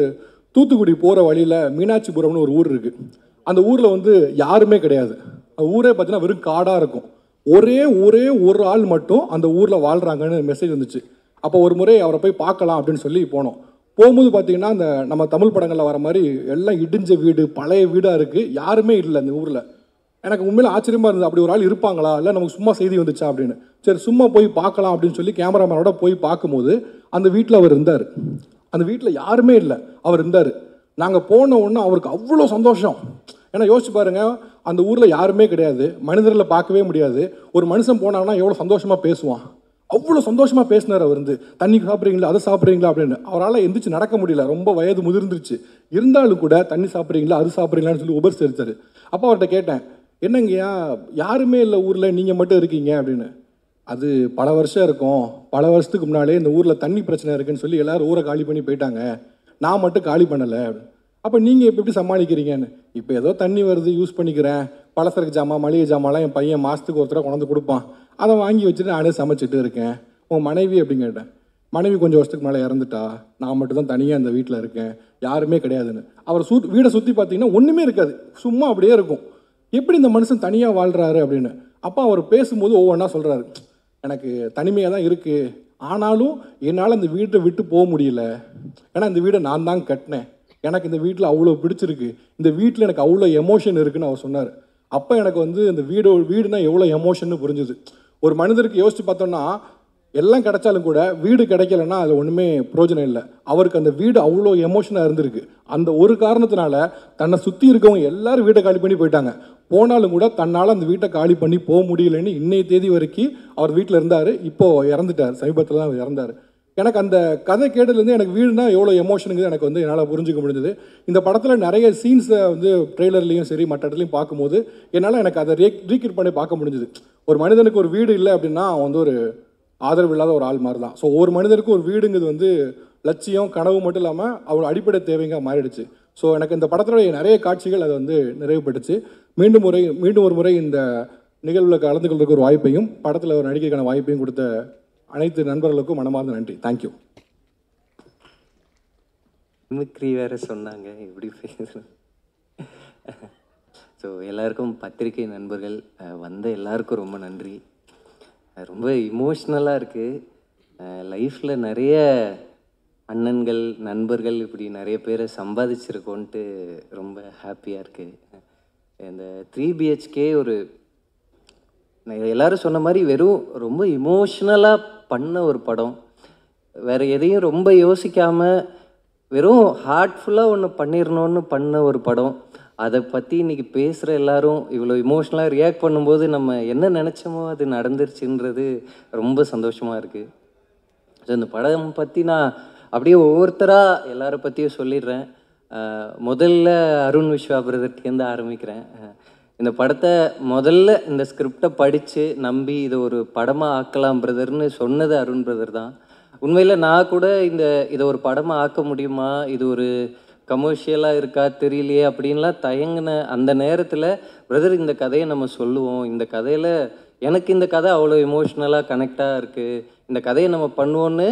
தூத்துக்குடி போகிற வழியில் மீனாட்சிபுரம்னு ஒரு ஊர் இருக்குது. அந்த ஊரில் வந்து யாருமே கிடையாது. அந்த ஊரே பார்த்தீங்கன்னா வெறும் காடாக இருக்கும். ஒரே ஒரு ஆள் மட்டும் அந்த ஊரில் வாழ்கிறாங்கன்னு மெசேஜ் வந்துச்சு. அப்போ ஒரு முறை அவரை போய் பார்க்கலாம் அப்படின்னு சொல்லி போனோம். போகும்போது பார்த்தீங்கன்னா அந்த நம்ம தமிழ் படங்களில் வர மாதிரி எல்லாம் இடிஞ்ச வீடு, பழைய வீடாக இருக்குது, யாருமே இல்லை அந்த ஊரில். எனக்கு உண்மையில ஆச்சரியமாக இருந்தது, அப்படி ஒரு ஆள் இருப்பாங்களா, இல்லை நமக்கு சும்மா செய்தி வந்துச்சா அப்படின்னு. சரி சும்மா போய் பார்க்கலாம் அப்படின்னு சொல்லி கேமராமேனோட போய் பார்க்கும்போது அந்த வீட்டில் அவர் இருந்தார். அந்த வீட்டில் யாருமே இல்லை, அவர் இருந்தார். நாங்கள் போன உடனே அவருக்கு அவ்வளோ சந்தோஷம். ஏன்னா யோசிச்சு பாருங்க, அந்த ஊரில் யாருமே கிடையாது, மனிதர்களை பார்க்கவே முடியாது. ஒரு மனுஷன் போனாங்கன்னா எவ்வளோ சந்தோஷமாக பேசுவான். அவ்வளோ சந்தோஷமாக பேசினார். அவர் வந்து தண்ணி சாப்பிட்றீங்களா, அதை சாப்பிட்றீங்களா அப்படின்னு. அவரால் எந்திரிச்சு நடக்க முடியல, ரொம்ப வயது முதிர்ந்துருச்சு. இருந்தாலும் கூட தண்ணி சாப்பிட்றீங்களா, அது சாப்பிட்றீங்களான்னு சொல்லி உபசரித்தார். அப்போ அவர்கிட்ட கேட்டேன், என்னங்கய்யா யாருமே இல்லை ஊரில், நீங்கள் மட்டும் இருக்கீங்க அப்படின்னு. அது பல வருஷம் இருக்கும், பல வருஷத்துக்கு முன்னாலே இந்த ஊரில் தண்ணி பிரச்சனை இருக்குன்னு சொல்லி எல்லோரும் ஊரை காலி பண்ணி போயிட்டாங்க, நான் மட்டும் காலி பண்ணலை. அப்போ நீங்கள் இப்போ எப்படி சமாளிக்கிறீங்கன்னு. இப்போ ஏதோ தண்ணி வருது யூஸ் பண்ணிக்கிறேன், பலசரக்கு ஜாமான் மளிகை ஜாமான்லாம் என் பையன் மாதத்துக்கு ஒருத்தர கொண்டு கொடுப்பான், அதை வாங்கி வச்சுட்டு நானே சமைச்சிட்டு இருக்கேன். உன் மனைவி அப்படின்னு கேட்டேன். மனைவி கொஞ்சம் வருஷத்துக்கு மேலே இறந்துட்டா, நான் மட்டும் தான் தனியாக அந்த வீட்டில் இருக்கேன், யாருமே கிடையாதுன்னு. அவர் வீடை சுற்றி பார்த்தீங்கன்னா ஒன்றுமே இருக்காது, சும்மா அப்படியே இருக்கும். எப்படி இந்த மனுஷன் தனியாக வாழ்கிறாரு அப்படின்னு. அப்போ அவர் பேசும்போது ஒவ்வொன்றா சொல்கிறாரு, எனக்கு தனிமையாக தான் இருக்குது, ஆனாலும் என்னால் இந்த வீட்டை விட்டு போக முடியல. ஏன்னா இந்த வீடை நான் தான் கட்டினேன், எனக்கு இந்த வீட்டில் அவ்வளோ பிடிச்சிருக்கு, இந்த வீட்டில் எனக்கு அவ்வளோ எமோஷன் இருக்குன்னு அவர் சொன்னார். அப்போ எனக்கு வந்து இந்த வீடுனா எவ்வளோ எமோஷன்னு புரிஞ்சுது. ஒரு மனிதருக்கு யோசித்து பார்த்தோன்னா எல்லாம் கிடைச்சாலும் கூட வீடு கிடைக்கலன்னா அதில் ஒன்றுமே பிரயோஜனம் இல்லை. அவருக்கு அந்த வீடு அவ்வளோ எமோஷனாக இருந்திருக்கு. அந்த ஒரு காரணத்தினால தன்னை சுற்றி இருக்கவங்க எல்லாரும் வீட்டை காலி பண்ணி போயிட்டாங்க. போனாலும் கூட தன்னால் அந்த வீட்டை காலி பண்ணி போக முடியலன்னு இன்னைய தேதி வரைக்கும் அவர் வீட்டில் இருந்தார். இப்போது இறந்துட்டார், சமீபத்தில் தான் அவர் இறந்தார். எனக்கு அந்த கதை கேட்டதுலேருந்து எனக்கு வீடுனா எவ்வளோ எமோஷனுங்கிறது எனக்கு வந்து என்னால் புரிஞ்சுக்க முடிஞ்சது. இந்த படத்தில் நிறைய சீன்ஸை வந்து ட்ரெய்லர்லேயும் சரி மற்ற இடத்துலையும் பார்க்கும்போது என்னால் எனக்கு அதை ரீக்ரியேட் பண்ணி பார்க்க முடிஞ்சுது. ஒரு மனிதனுக்கு ஒரு வீடு இல்லை அப்படின்னா அவன் வந்து ஒரு ஆதரவு இல்லாத ஒரு ஆள் மாதிரி தான். ஸோ ஒரு மனிதனுக்கு ஒரு வீடுங்கிறது வந்து லட்சியம் கனவு மட்டும் இல்லாமல் அவரோட அடிப்படை தேவைங்க மாறிடுச்சு. ஸோ எனக்கு இந்த படத்துடைய நிறைய காட்சிகள் அதை வந்து நிறைவுபட்டுச்சு. மீண்டும் ஒரு முறை இந்த நிகழ்வில் கலந்து கொள்றதுக்கு ஒரு வாய்ப்பையும் படத்தில் ஒரு நடிகைக்கான வாய்ப்பையும் கொடுத்த அனைத்து நண்பர்களுக்கும் மனமார்ந்த நன்றி. தேங்க்யூ. மிமிக்ரி வேறு சொன்னாங்க, எப்படி பேசுகிறேன். ஸோ எல்லாருக்கும் பத்திரிகை நண்பர்கள் வந்த எல்லாருக்கும் ரொம்ப நன்றி. ரொம்ப இமோஷ்னலாக இருக்குது. லைஃப்பில் நிறைய அண்ணன்கள் நண்பர்கள் இப்படி நிறைய பேரை சம்பாதிச்சிருக்கோன்ட்டு ரொம்ப ஹாப்பியாக இருக்குது. இந்த 3 BHK ஒரு எல்லாரும் சொன்ன மாதிரி வெறும் ரொம்ப இமோஷ்னலாக பண்ண ஒரு படம். வேறு எதையும் ரொம்ப யோசிக்காமல் வெறும் ஹார்ட்ஃபுல்லாக ஒன்று பண்ணிடணும்னு பண்ண ஒரு படம். அதை பற்றி இன்றைக்கி பேசுகிற எல்லாரும் இவ்வளோ இமோஷ்னலாக ரியாக்ட் பண்ணும்போது நம்ம என்ன நினச்சோமோ அது நடந்துருச்சுன்றது ரொம்ப சந்தோஷமாக இருக்குது. ஸோ இந்த படம் பற்றி நான் அப்படியே ஒவ்வொருத்தராக எல்லாரை பற்றியும் சொல்லிடுறேன். முதல்ல அருண் விஸ்வா பிரதர்கிட்டேருந்து ஆரம்பிக்கிறேன். இந்த படத்தை முதல்ல இந்த ஸ்கிரிப்டை படித்து நம்பி இதை ஒரு படமாக ஆக்கலாம் பிரதர்னு சொன்னது அருண் பிரதர் தான். உண்மையில் நான் கூட இதை ஒரு படமாக ஆக்க முடியுமா, இது ஒரு கமர்ஷியலாக இருக்கா தெரியலையே அப்படின்லாம் தயங்கின அந்த நேரத்தில், பிரதர் இந்த கதையை நம்ம சொல்லுவோம், இந்த கதையில் எனக்கு இந்த கதை அவ்வளோ எமோஷ்னலாக கனெக்டாக இருக்குது, இந்த கதையை நம்ம பண்ணுவோன்னு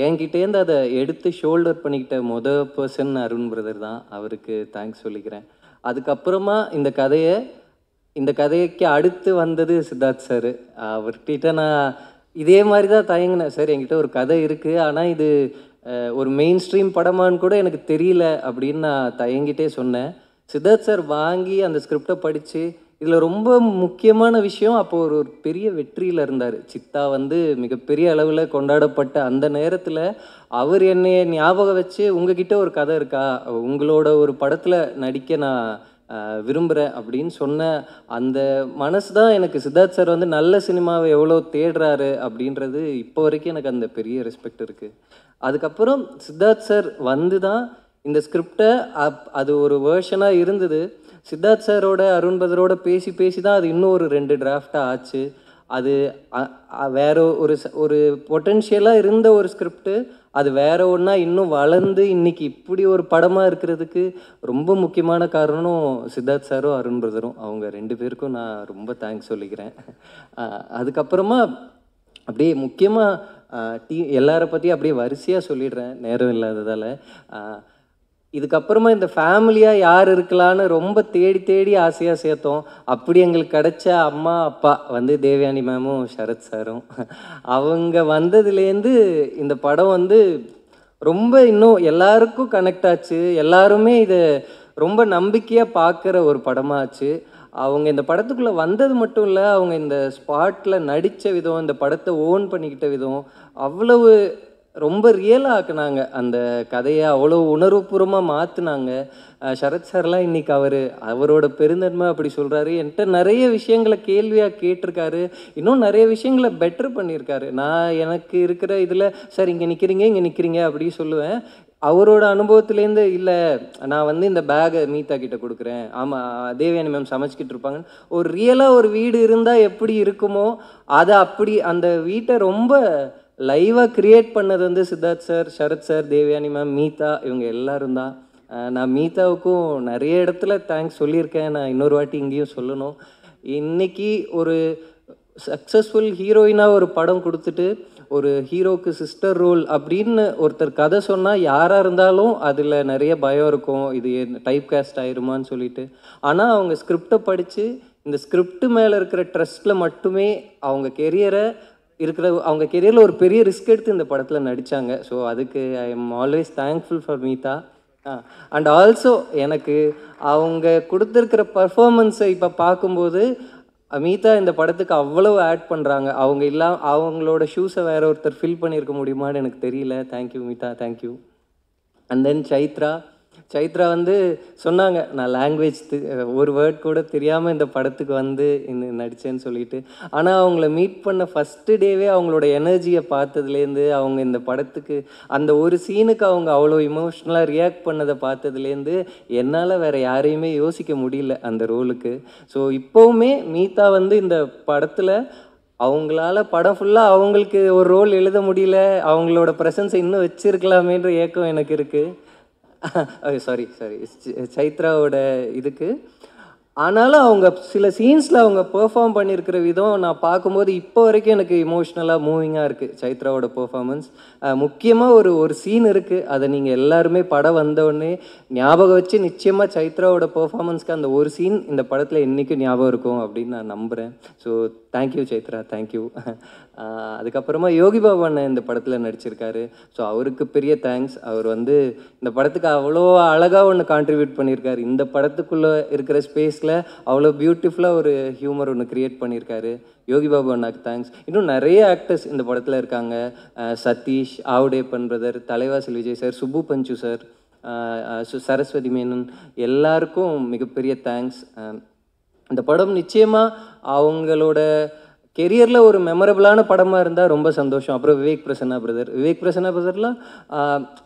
என்கிட்டேருந்து அதை எடுத்து ஷோல்டர் பண்ணிக்கிட்ட பர்சன் அருண் பிரதர் தான். அவருக்கு தேங்க்ஸ் சொல்லிக்கிறேன். அதுக்கப்புறமா இந்த கதைக்கு அடுத்து வந்தது சித்தார்த் சார். அவர்கிட்ட நான் இதே மாதிரி தான் தயங்கினேன். சார் என்கிட்ட ஒரு கதை இருக்குது, ஆனால் இது ஒரு மெயின் ஸ்ட்ரீம் படமான்னு கூட எனக்கு தெரியல அப்படின்னு நான் தயங்கிட்டே சொன்னேன். சித்தார்த் சார் வாங்கி அந்த ஸ்கிரிப்டை படித்து இதில் ரொம்ப முக்கியமான விஷயம், அப்போ ஒரு பெரிய வெற்றியில் இருந்தார். சித்தா மிகப்பெரிய அளவில் கொண்டாடப்பட்ட அந்த நேரத்தில் அவர் என்னைய ஞாபகம் வச்சு உங்ககிட்ட ஒரு கதை இருக்கா, உங்களோட ஒரு படத்தில் நடிக்க நான் விரும்புகிறேன் அப்படின்னு சொன்ன அந்த மனசு தான் எனக்கு சித்தார்த் சார் நல்ல சினிமாவை எவ்வளோ தேடுறாரு அப்படின்றது இப்போ வரைக்கும் எனக்கு அந்த பெரிய ரெஸ்பெக்ட் இருக்குது. அதுக்கப்புறம் சித்தார்த் சார் தான் இந்த ஸ்கிரிப்டை அது ஒரு வேர்ஷனாக இருந்தது. சித்தார்த் சாரோட அருண் பிரதரோட பேசி தான் அது இன்னும் ஒரு 2 டிராஃப்டாக ஆச்சு. அது வேற ஒரு பொட்டென்ஷியலாக இருந்த ஒரு ஸ்கிரிப்டு அது வேற ஒன்றா இன்னும் வளர்ந்து இன்றைக்கி இப்படி ஒரு படமாக இருக்கிறதுக்கு ரொம்ப முக்கியமான காரணம் சித்தார்த் சாரும் அருண் பிரதரும். அவங்க 2 பேருக்கும் நான் ரொம்ப தேங்க்ஸ் சொல்லிக்கிறேன். அதுக்கப்புறமா அப்படியே முக்கியமாக எல்லாரை பற்றி அப்படியே வரிசையாக சொல்லிடுறேன் நேரம் இல்லாததால். இதுக்கப்புறமா இந்த ஃபேமிலியாக யார் இருக்கலான்னு ரொம்ப தேடி ஆசையாக சேர்த்தோம். அப்படி எங்களுக்கு கிடைச்ச அம்மா அப்பா தேவயானி மேமும் சரத் சாரும். அவங்க வந்ததுலேருந்து இந்த படம் ரொம்ப இன்னும் எல்லாருக்கும் கனெக்ட் ஆச்சு. எல்லாருமே இதை ரொம்ப நம்பிக்கையாக பார்க்குற ஒரு படமாச்சு. அவங்க இந்த படத்துக்குள்ளே வந்தது மட்டும் இல்லை, அவங்க இந்த ஸ்பாட்டில் நடித்த விதம், இந்த படத்தை ஓன் பண்ணிக்கிட்ட விதம் அவ்வளவு ரொம்ப ரியலாக ஆக்குனாங்க. அந்த கதையை அவ்வளோ உணர்வுபூர்வமாக மாற்றினாங்க. சரத் சார்லாம் இன்றைக்கி அவரோட பெருந்தன்மை அப்படி சொல்கிறாரு. என்கிட்ட நிறைய விஷயங்களை கேள்வியாக கேட்டிருக்காரு, இன்னும் நிறைய விஷயங்களை பெட்டர் பண்ணியிருக்காரு. நான் எனக்கு இருக்கிற இதில் சார் இங்கே நிற்கிறீங்க அப்படி சொல்லுவேன். அவரோட அனுபவத்துலேருந்து இல்லை நான் இந்த பேகை மீதா கிட்ட கொடுக்குறேன், ஆமாம் தேவயானி மேம் சமைச்சிக்கிட்டு இருப்பாங்க, ஒரு ரியலாக ஒரு வீடு இருந்தால் எப்படி இருக்குமோ அதை அப்படி அந்த வீட்டை ரொம்ப லைவாக க்ரியேட் பண்ணது Siddharth sir, Sarath sir, Devayani ma'am, Meetha, இவங்க எல்லோரும் தான். நான் மீதாவுக்கும் நிறைய இடத்துல தேங்க்ஸ் சொல்லியிருக்கேன். நான் இன்னொரு வாட்டி இங்கேயும் சொல்லணும். இன்றைக்கி ஒரு சக்ஸஸ்ஃபுல் ஹீரோயினாக ஒரு படம் கொடுத்துட்டு ஒரு ஹீரோக்கு சிஸ்டர் ரோல் அப்படின்னு ஒருத்தர் கதை சொன்னால் யாராக இருந்தாலும் அதில் நிறைய பயம் இருக்கும், இது டைப் காஸ்ட் ஆயிருமான்னு சொல்லிட்டு. ஆனால் அவங்க ஸ்கிரிப்டை படித்து இந்த ஸ்கிரிப்ட் மேலே இருக்கிற ட்ரஸ்ட்டில் மட்டுமே அவங்க கெரியரில் ஒரு பெரிய ரிஸ்க் எடுத்து இந்த படத்தில் நடித்தாங்க. ஸோ அதுக்கு I am always thankful for Meetha. And also எனக்கு அவங்க கொடுத்துருக்கிற பர்ஃபார்மன்ஸை இப்போ பார்க்கும்போது மீதா இந்த படத்துக்கு அவ்வளவு ஆட் பண்ணுறாங்க. அவங்களோட ஷூஸை வேற ஒருத்தர் ஃபில் பண்ணியிருக்க முடியுமான்னு எனக்கு தெரியல. Thank you Meetha, thank you. And then Chaitra சொன்னாங்க நான் லாங்குவேஜ் ஒரு வேர்ட் கூட தெரியாமல் இந்த படத்துக்கு நடித்தேன்னு சொல்லிட்டு. ஆனால் அவங்கள மீட் பண்ண ஃபஸ்ட்டு டேவே அவங்களோட எனர்ஜியை பார்த்ததுலேருந்து, அவங்க இந்த படத்துக்கு அந்த ஒரு சீனுக்கு அவங்க அவ்வளோ இமோஷ்னலாக ரியாக்ட் பண்ணதை பார்த்ததுலேருந்து என்னால் வேறு யாரையுமே யோசிக்க முடியல அந்த ரோலுக்கு. ஸோ இப்போவுமே மீதா இந்த படத்தில் அவங்களால படம் ஃபுல்லாக அவங்களுக்கு ஒரு ரோல் எழுத முடியல, அவங்களோட ப்ரெசன்ஸை இன்னும் வச்சுருக்கலாமேன்ற ஏக்கம் எனக்கு இருக்குது. சாரி சைத்ராவோட இதுக்கு. ஆனாலும் அவங்க சில சீன்ஸில் அவங்க பெர்ஃபார்ம் பண்ணியிருக்கிற விதம் நான் பார்க்கும்போது இப்போ வரைக்கும் எனக்கு இமோஷ்னலாக மூவிங்காக இருக்குது சைத்ராவோட பெர்ஃபார்மன்ஸ். முக்கியமாக ஒரு சீன் இருக்குது, அதை நீங்கள் எல்லாருமே படம் வந்தோடனே ஞாபகம் வச்சு நிச்சயமாக சைத்ராவோட பெர்ஃபார்மன்ஸ்க்கு அந்த ஒரு சீன் இந்த படத்தில் என்றைக்கும் ஞாபகம் இருக்கும் அப்படின்னு நான் நம்புகிறேன். So thank you Chaitra, thank you. அதுக்கப்புறமா யோகி பாபு அண்ணன் இந்த படத்தில் நடிச்சிருக்காரு. ஸோ அவருக்கு பெரிய தேங்க்ஸ். அவர் வந்து இந்த படத்துக்கு அவ்வளோ அழகாக ஒன்று கான்ட்ரிபியூட் பண்ணியிருக்காரு. இந்த படத்துக்குள்ளே இருக்கிற ஸ்பேஸில் அவ்வளோ பியூட்டிஃபுல்லாக ஒரு ஹியூமர் ஒன்று க்ரியேட் பண்ணியிருக்காரு. யோகி பாபு அண்ணாக்கு தேங்க்ஸ். இன்னும் நிறைய ஆக்டர்ஸ் இந்த படத்தில் இருக்காங்க. சதீஷ், ஆவுடேப்பன் பிரதர், தலைவாசல் விஜய் சார், சுப்பு பஞ்சு சார், சரஸ்வதி மேனன், எல்லாருக்கும் மிகப்பெரிய தேங்க்ஸ். இந்த படம் நிச்சயமாக அவங்களோட கெரியரில் ஒரு மெமரபிளான படமாக இருந்தால் ரொம்ப சந்தோஷம். அப்புறம் விவேக் பிரசன்னா பிரதர்லாம்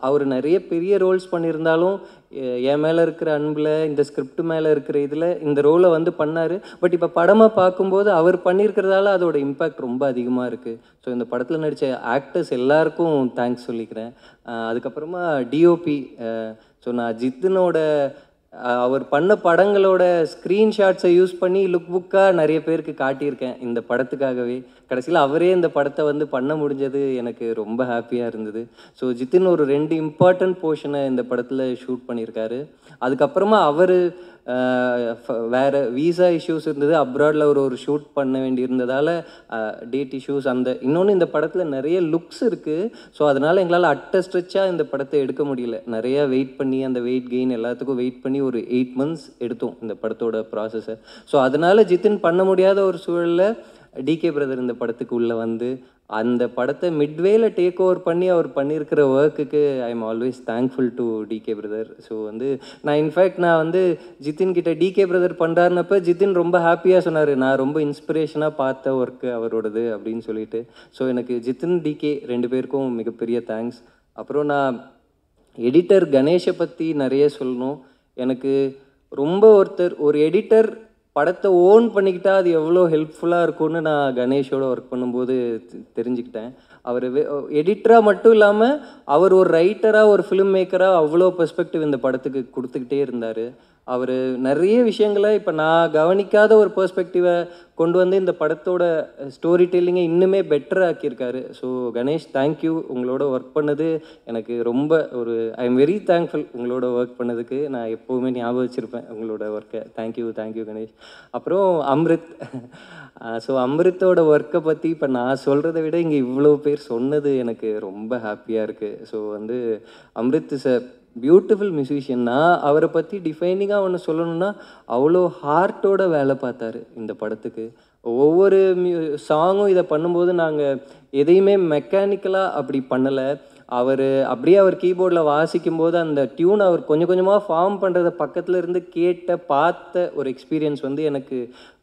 அவர் நிறைய பெரிய ரோல்ஸ் பண்ணியிருந்தாலும் என் மேலே இருக்கிற அன்பில், இந்த ஸ்கிரிப்ட் மேலே இருக்கிற இதில் இந்த ரோலை வந்து பண்ணார். பட் இப்போ படமாக பார்க்கும்போது அவர் பண்ணியிருக்கிறதால அதோட இம்பேக்ட் ரொம்ப அதிகமாக இருக்குது. ஸோ இந்த படத்தில் நடித்த ஆக்டர்ஸ் எல்லாருக்கும் தேங்க்ஸ் சொல்லிக்கிறேன். அதுக்கப்புறமா டிஓபி. ஸோ நான் ஜித்தினோட அவர் பண்ண படங்களோட ஸ்க்ரீன்ஷாட்ஸை யூஸ் பண்ணி லுக் புக்காக நிறைய பேருக்கு காட்டியிருக்கேன் இந்த படத்துக்காகவே. கடைசியில் அவரே இந்த படத்தை வந்து பண்ண முடிஞ்சது எனக்கு ரொம்ப ஹாப்பியாக இருந்தது. ஸோ ஜித்தின் ஒரு 2 இம்பார்ட்டன்ட் போர்ஷனை இந்த படத்தில் ஷூட் பண்ணியிருக்காரு. அதுக்கப்புறமா அவர் வேறு வீசா இஷ்யூஸ் இருந்தது, அப்ராடில் ஒரு ஷூட் பண்ண வேண்டி இருந்ததால் டேட் இஷ்யூஸ், இன்னொன்று இந்த படத்தில் நிறைய லுக்ஸ் இருக்குது. ஸோ அதனால் எங்களால் ஸ்ட்ரெச்சாக இந்த படத்தை எடுக்க முடியல. நிறையா வெயிட் பண்ணி அந்த வெயிட் கெயின் எல்லாத்துக்கும் வெயிட் பண்ணி ஒரு 8 months எடுத்தோம் இந்த படத்தோட ப்ராசஸை. ஸோ அதனால் ஜித்தின் பண்ண முடியாத ஒரு சூழலில் டிகே பிரதர் இந்த படத்துக்கு உள்ளே வந்து அந்த படத்தை மிட்வேல டேக் ஓவர் பண்ணி அவர் பண்ணியிருக்கிற ஒர்க்குக்கு I am always thankful to DK brother. So வந்து நான் வந்து ஜித்தின் கிட்ட டிகே பிரதர் பண்ணுறாருனப்போ ஜித்தின் ரொம்ப ஹாப்பியாக சொன்னார், நான் ரொம்ப இன்ஸ்பிரேஷனாக பார்த்த ஒர்க்கு அவரோடது அப்படின்னு சொல்லிட்டு. ஸோ எனக்கு ஜித்தின் டிகே 2 பேருக்கும் மிகப்பெரிய தேங்க்ஸ். அப்புறம் நான் எடிட்டர் கணேஷை பற்றி நிறைய சொல்லணும். எனக்கு ரொம்ப ஒரு எடிட்டர் படத்தை ஓன் பண்ணிக்கிட்டா அது எவ்வளோ ஹெல்ப்ஃபுல்லாக இருக்கும்னு நான் கணேஷோட ஒர்க் பண்ணும்போது தெரிஞ்சுக்கிட்டேன். அவர் எடிட்டராக மட்டும் இல்லாமல் அவர் ஒரு ரைட்டராக, ஒரு ஃபிலிம் மேக்கராக அவ்வளோ பெர்ஸ்பெக்டிவ் இந்த படத்துக்கு கொடுத்துக்கிட்டே இருந்தார். அவர் நிறைய விஷயங்களை இப்போ நான் கவனிக்காத ஒரு பெர்ஸ்பெக்டிவை கொண்டு வந்து இந்த படத்தோட ஸ்டோரி டெல்லிங்கை இன்னுமே பெட்டர் ஆக்கியிருக்காரு. So Ganesh, thank you. உங்களோட ஒர்க் பண்ணது எனக்கு ரொம்ப ஐ எம் வெரி தேங்க்ஃபுல். உங்களோட ஒர்க் பண்ணதுக்கு நான் எப்போவுமே ஞாபகம் வச்சுருப்பேன் உங்களோட ஒர்க்கை. தேங்க்யூ கணேஷ். அப்புறம் அம்ரித். ஸோ அம்ரித்தோட ஒர்க்கை பற்றி இப்போ நான் சொல்கிறத விட இங்கே இவ்வளோ பேர் சொன்னது எனக்கு ரொம்ப ஹாப்பியாக இருக்குது. ஸோ வந்து Amrit is a beautiful musician. நான் அவரை பற்றி டிஃபைனிங்காக ஒன்று சொல்லணும்னா அவ்வளோ ஹார்ட்டோட வேலை பார்த்தாரு இந்த படத்துக்கு. ஒவ்வொரு சாங்கும் இதை பண்ணும்போது நாங்கள் எதையுமே மெக்கானிக்கலாக அப்படி பண்ணலை. அவர் கீபோர்டில் வாசிக்கும்போது அந்த டியூன் அவர் கொஞ்சம் கொஞ்சமாக ஃபார்ம் பண்ணுறத பக்கத்தில் இருந்து பார்த்த ஒரு எக்ஸ்பீரியன்ஸ் வந்து எனக்கு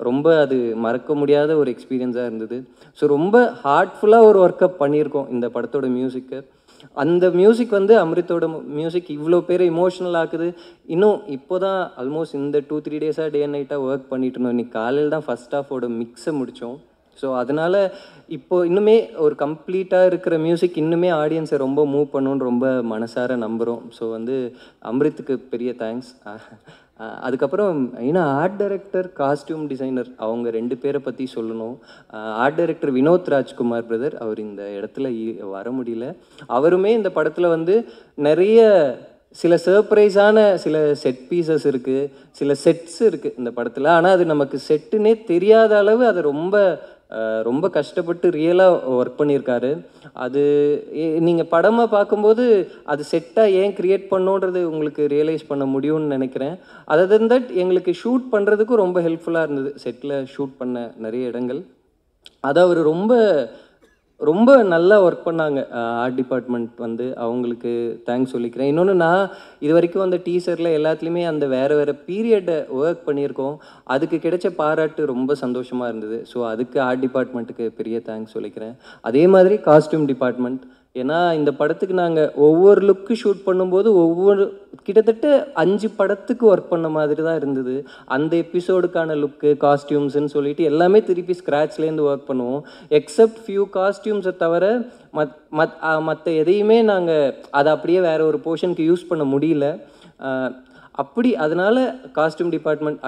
ரொம்ப அது மறக்க முடியாத ஒரு எக்ஸ்பீரியன்ஸாக இருந்தது. ஸோ ரொம்ப ஹார்ட்ஃபுல்லாக ஒரு ஒர்க்கப் பண்ணியிருக்கோம் இந்த படத்தோட மியூசிக்கை. அந்த மியூசிக் வந்து அம்ரித்தோட மியூசிக் இவ்வளோ பேரை இமோஷனல் ஆக்குது. இன்னும் இப்போ தான் ஆல்மோஸ்ட் இந்த 2-3 டேஸாக டே அண்ட் நைட்டாக ஒர்க் பண்ணிட்டு இருந்தோம். இன்னைக்கு காலையில் தான் ஃபர்ஸ்ட் ஹாஃபோட மிக்ஸை முடித்தோம். ஸோ அதனால் இப்போ இன்னுமே ஒரு கம்ப்ளீட்டாக இருக்கிற மியூசிக் இன்னுமே ஆடியன்ஸை ரொம்ப மூவ் பண்ணணுன்னு ரொம்ப மனசார நம்புகிறோம். ஸோ வந்து அம்ரித்துக்கு பெரிய தேங்க்ஸ். அதுக்கப்புறம் ஆர்ட் டைரக்டர், காஸ்டியூம் டிசைனர் அவங்க 2 பேரை பற்றி சொல்லணும். Art director Vinod Rajkumar brother, அவர் இந்த இடத்துல வர முடியல. அவருமே இந்த படத்தில் வந்து நிறைய சில சர்ப்ரைஸான சில செட் பீசஸ் இருக்குது, சில செட்ஸ் இருக்குது இந்த படத்தில். ஆனால் அது நமக்கு செட்டுன்னே தெரியாத அளவு அதை ரொம்ப கஷ்டப்பட்டு ரியலாக ஒர்க் பண்ணியிருக்காரு. அது நீங்கள் படமாக பார்க்கும்போது அது செட்டாக ஏன் க்ரியேட் பண்ணோன்றது உங்களுக்கு ரியலைஸ் பண்ண முடியும்னு நினைக்கிறேன். அதர் தென் தட் எங்களுக்கு ஷூட் பண்ணுறதுக்கும் ரொம்ப ஹெல்ப்ஃபுல்லாக இருந்தது. செட்டில் ஷூட் பண்ண நிறைய இடங்கள் அதை அவர் ரொம்ப நல்லா ஒர்க் பண்ணாங்க. ஆர்ட் டிபார்ட்மெண்ட் வந்து அவங்களுக்கு தேங்க்ஸ் சொல்லிக்கிறேன். இன்னொன்று, நான் இது வரைக்கும் அந்த டீசரில் எல்லாத்துலேயுமே அந்த வேறு பீரியடை ஒர்க் பண்ணியிருக்கோம். அதுக்கு கிடைச்ச பாராட்டு ரொம்ப சந்தோஷமாக இருந்தது. ஸோ அதுக்கு ஆர்ட் டிபார்ட்மெண்ட்டுக்கு பெரிய தேங்க்ஸ் சொல்லிக்கிறேன். அதே மாதிரி காஸ்டியூம் டிபார்ட்மெண்ட், ஏன்னா இந்த படத்துக்கு நாங்கள் ஒவ்வொரு லுக்கு ஷூட் பண்ணும்போது கிட்டத்தட்ட 5 படத்துக்கு ஒர்க் பண்ண மாதிரி தான் இருந்தது. அந்த எபிசோடுக்கான லுக்கு, காஸ்டியூம்ஸ்ன்னு சொல்லிட்டு எல்லாமே திருப்பி ஸ்க்ராட்ச்லேருந்து ஒர்க் பண்ணுவோம். எக்ஸப்ட் ஃபியூ காஸ்டியூம்ஸை தவிர மற்ற எதையுமே நாங்கள் அதை அப்படியே வேறு ஒரு போர்ஷனுக்கு யூஸ் பண்ண முடியல. அதனால் காஸ்டியூம் டிபார்ட்மெண்ட்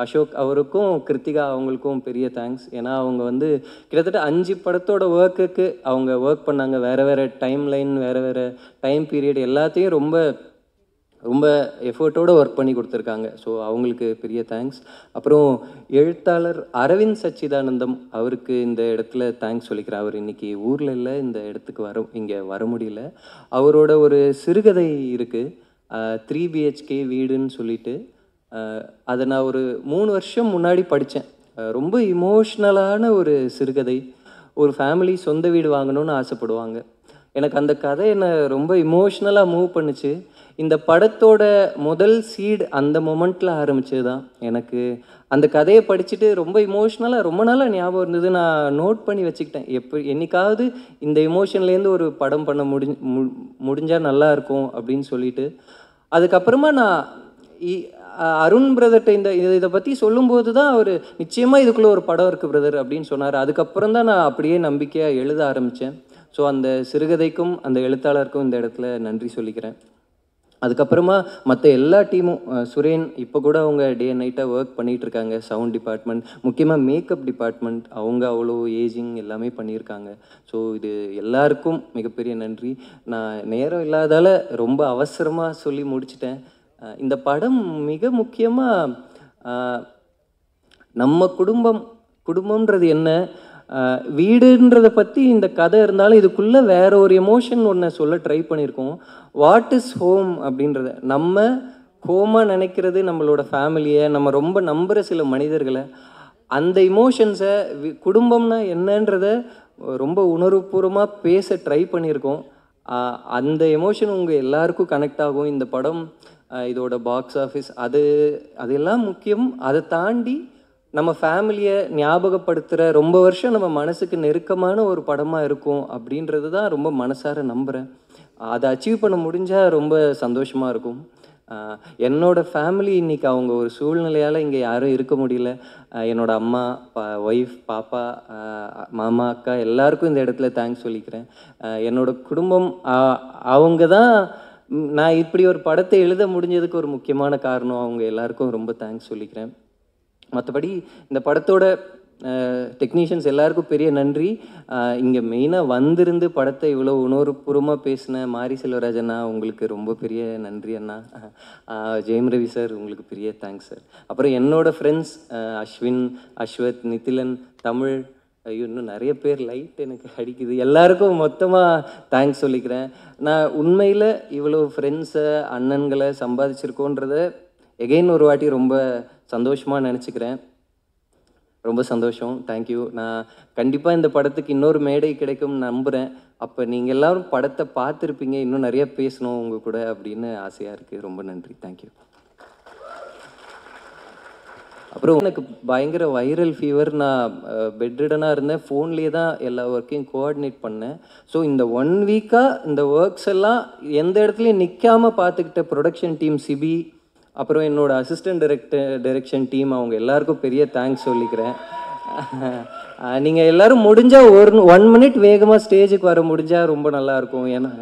அசோக் அவருக்கும் கிருத்திகா அவங்களுக்கும் பெரிய தேங்க்ஸ். ஏன்னா அவங்க வந்து கிட்டத்தட்ட 5 படத்தோட ஒர்க்குக்கு அவங்க ஒர்க் பண்ணாங்க. வேறு டைம் லைன், வேறு டைம் பீரியட் எல்லாத்தையும் ரொம்ப ரொம்ப எஃபர்ட்டோடு ஒர்க் பண்ணி கொடுத்துருக்காங்க. ஸோ அவங்களுக்கு பெரிய தேங்க்ஸ். அப்புறம் எழுத்தாளர் அரவிந்த் சச்சிதானந்தம், அவருக்கு இந்த இடத்துல தேங்க்ஸ் சொல்லிக்கிறேன். அவர் இன்றைக்கி ஊரில் இல்லை, இந்த இடத்துக்கு இங்கே வர முடியல. அவரோட ஒரு சிறுகதை இருக்குது, 3 BHK வீடுன்னு சொல்லிட்டு. அதை நான் ஒரு 3 வருஷம் முன்னாடி படித்தேன். ரொம்ப இமோஷ்னலான ஒரு சிறுகதை. ஒரு ஃபேமிலி சொந்த வீடு வாங்கணும்னு ஆசைப்படுவாங்க. எனக்கு அந்த கதை என்னை ரொம்ப இமோஷ்னலாக மூவ் பண்ணுச்சு. இந்த படத்தோட முதல் சீட் அந்த மொமெண்ட்டில் ஆரம்பிச்சது தான். எனக்கு அந்த கதையை படிச்சுட்டு ரொம்ப இமோஷ்னலாக ரொம்ப நாளாக ஞாபகம் இருந்தது. நான் நோட் பண்ணி வச்சுக்கிட்டேன், என்னைக்காவது இந்த இமோஷன்லேருந்து ஒரு படம் பண்ண முடிஞ்சால் நல்லாயிருக்கும் அப்படின்னு சொல்லிட்டு. அதுக்கப்புறமா நான் அருண் பிரதர்கிட்ட இதை பற்றி சொல்லும்போது தான் அவர் நிச்சயமாக இதுக்குள்ளே ஒரு படம் இருக்குது பிரதர் அப்படின்னு சொன்னார். அதுக்கப்புறம் தான் நான் அப்படியே நம்பிக்கையாக எழுத ஆரம்பித்தேன். ஸோ அந்த சிறுகதைக்கும் அந்த எழுத்தாளருக்கும் இந்த இடத்துல நன்றி சொல்லிக்கிறேன். அதுக்கப்புறமா மற்ற எல்லா டீமும், சுரேன் இப்போ கூட அவங்க டே அண்ட் நைட்டாக ஒர்க் பண்ணிகிட்ருக்காங்க. சவுண்ட் டிபார்ட்மெண்ட், முக்கியமாக மேக்கப் டிபார்ட்மெண்ட், அவங்க அவ்வளோ ஏஜிங் எல்லாமே பண்ணியிருக்காங்க. ஸோ இது எல்லாருக்கும் மிகப்பெரிய நன்றி. நான் நேரம் இல்லாதால் ரொம்ப அவசரமாக சொல்லி முடிச்சிட்டேன். இந்த படம் மிக முக்கியமாக நம்ம குடும்பம்ன்றது என்ன, வீடுன்றதை பற்றி இந்த கதை இருந்தாலும் இதுக்குள்ளே வேற ஒரு எமோஷன் ஒன்று சொல்ல ட்ரை பண்ணியிருக்கோம். வாட் இஸ் ஹோம் அப்படின்றத, நம்ம ஹோமாக நினைக்கிறது நம்மளோட ஃபேமிலியை, நம்ம ரொம்ப நம்புகிற சில மனிதர்களை, அந்த இமோஷன்ஸை குடும்பம்னா என்னன்றத ரொம்ப உணர்வுபூர்வமாக பேச ட்ரை பண்ணியிருக்கோம். அந்த எமோஷன் உங்கள் எல்லாருக்கும் கனெக்ட் ஆகும். இந்த படம் இதோட பாக்ஸ் ஆஃபீஸ் அதெல்லாம் முக்கியம். அதை தாண்டி நம்ம ஃபேமிலியை ஞாபகப்படுத்துகிற, ரொம்ப வருஷம் நம்ம மனசுக்கு நெருக்கமான ஒரு படமாக இருக்கும் அப்படின்றது தான் ரொம்ப மனசார நம்புகிறேன். அதை அச்சீவ் பண்ண முடிஞ்சால் ரொம்ப சந்தோஷமாக இருக்கும். என்னோடய ஃபேமிலி இன்றைக்கி அவங்க ஒரு சூழ்நிலையால் இங்கே யாரும் இருக்க முடியல. என்னோடய அம்மா, ஒய்ஃப், பாப்பா, மாமா, அக்கா எல்லாருக்கும் இந்த இடத்துல தேங்க்ஸ் சொல்லிக்கிறேன். என்னோடய குடும்பம், அவங்க தான் நான் இப்படி ஒரு படத்தை எழுத முடிஞ்சதுக்கு ஒரு முக்கியமான காரணம். அவங்க எல்லாருக்கும் ரொம்ப தேங்க்ஸ் சொல்லிக்கிறேன். மற்றபடி இந்த படத்தோட டெக்னீஷியன்ஸ் எல்லாருக்கும் பெரிய நன்றி. இங்கே மெயினாக வந்திருந்து படத்தை இவ்வளோ உணர்வுபூர்வமாக பேசின மாரி செல்வராஜ் அண்ணா, உங்களுக்கு ரொம்ப பெரிய நன்றி அண்ணா. ஜெயம் ரவி சார், உங்களுக்கு பெரிய தேங்க்ஸ் சார். அப்புறம் என்னோடய ஃப்ரெண்ட்ஸ் அஸ்வின், அஸ்வத், நிதிலன், தமிழ், ஐயோ இன்னும் நிறைய பேர், லைட் எனக்கு அடிக்குது, எல்லாருக்கும் மொத்தமாக தேங்க்ஸ் சொல்லிக்கிறேன். நான் உண்மையில் இவ்வளோ ஃப்ரெண்ட்ஸை, அண்ணன்களை சம்பாதிச்சிருக்கோன்றத எகெயின் ஒரு வாட்டி ரொம்ப சந்தோஷமாக நினச்சிக்கிறேன். ரொம்ப சந்தோஷம், தேங்க்யூ. நான் கண்டிப்பாக இந்த படத்துக்கு இன்னொரு மேடை கிடைக்கும்னு நம்புகிறேன். அப்போ நீங்கள் எல்லோரும் படத்தை பார்த்துருப்பீங்க, இன்னும் நிறைய பேசணும் உங்கள் கூட அப்படின்னு ஆசையாக இருக்குது. ரொம்ப நன்றி, தேங்க்யூ. அப்புறம் எனக்கு பயங்கர வைரல் ஃபீவர். நான் பெட்ரிடனாக இருந்தேன், ஃபோன்லேயே தான் எல்லா ஒர்க்கையும் கோஆர்டினேட் பண்ணேன். ஸோ இந்த 1 வீக்காக இந்த ஒர்க்ஸ் எல்லாம் எந்த இடத்துலையும் நிற்காமல் பார்த்துக்கிட்ட ப்ரொடக்ஷன் டீம் சிபி, அப்புறம் என்னோடய அசிஸ்டன்ட் டைரக்ஷன் டீம், அவங்க எல்லாருக்கும் பெரிய தேங்க்ஸ் சொல்லிக்கிறேன். நீங்கள் எல்லோரும் முடிஞ்சால் 1 மினிட் வேகமாக ஸ்டேஜுக்கு வர முடிஞ்சால் ரொம்ப நல்லாயிருக்கும். ஏன்னா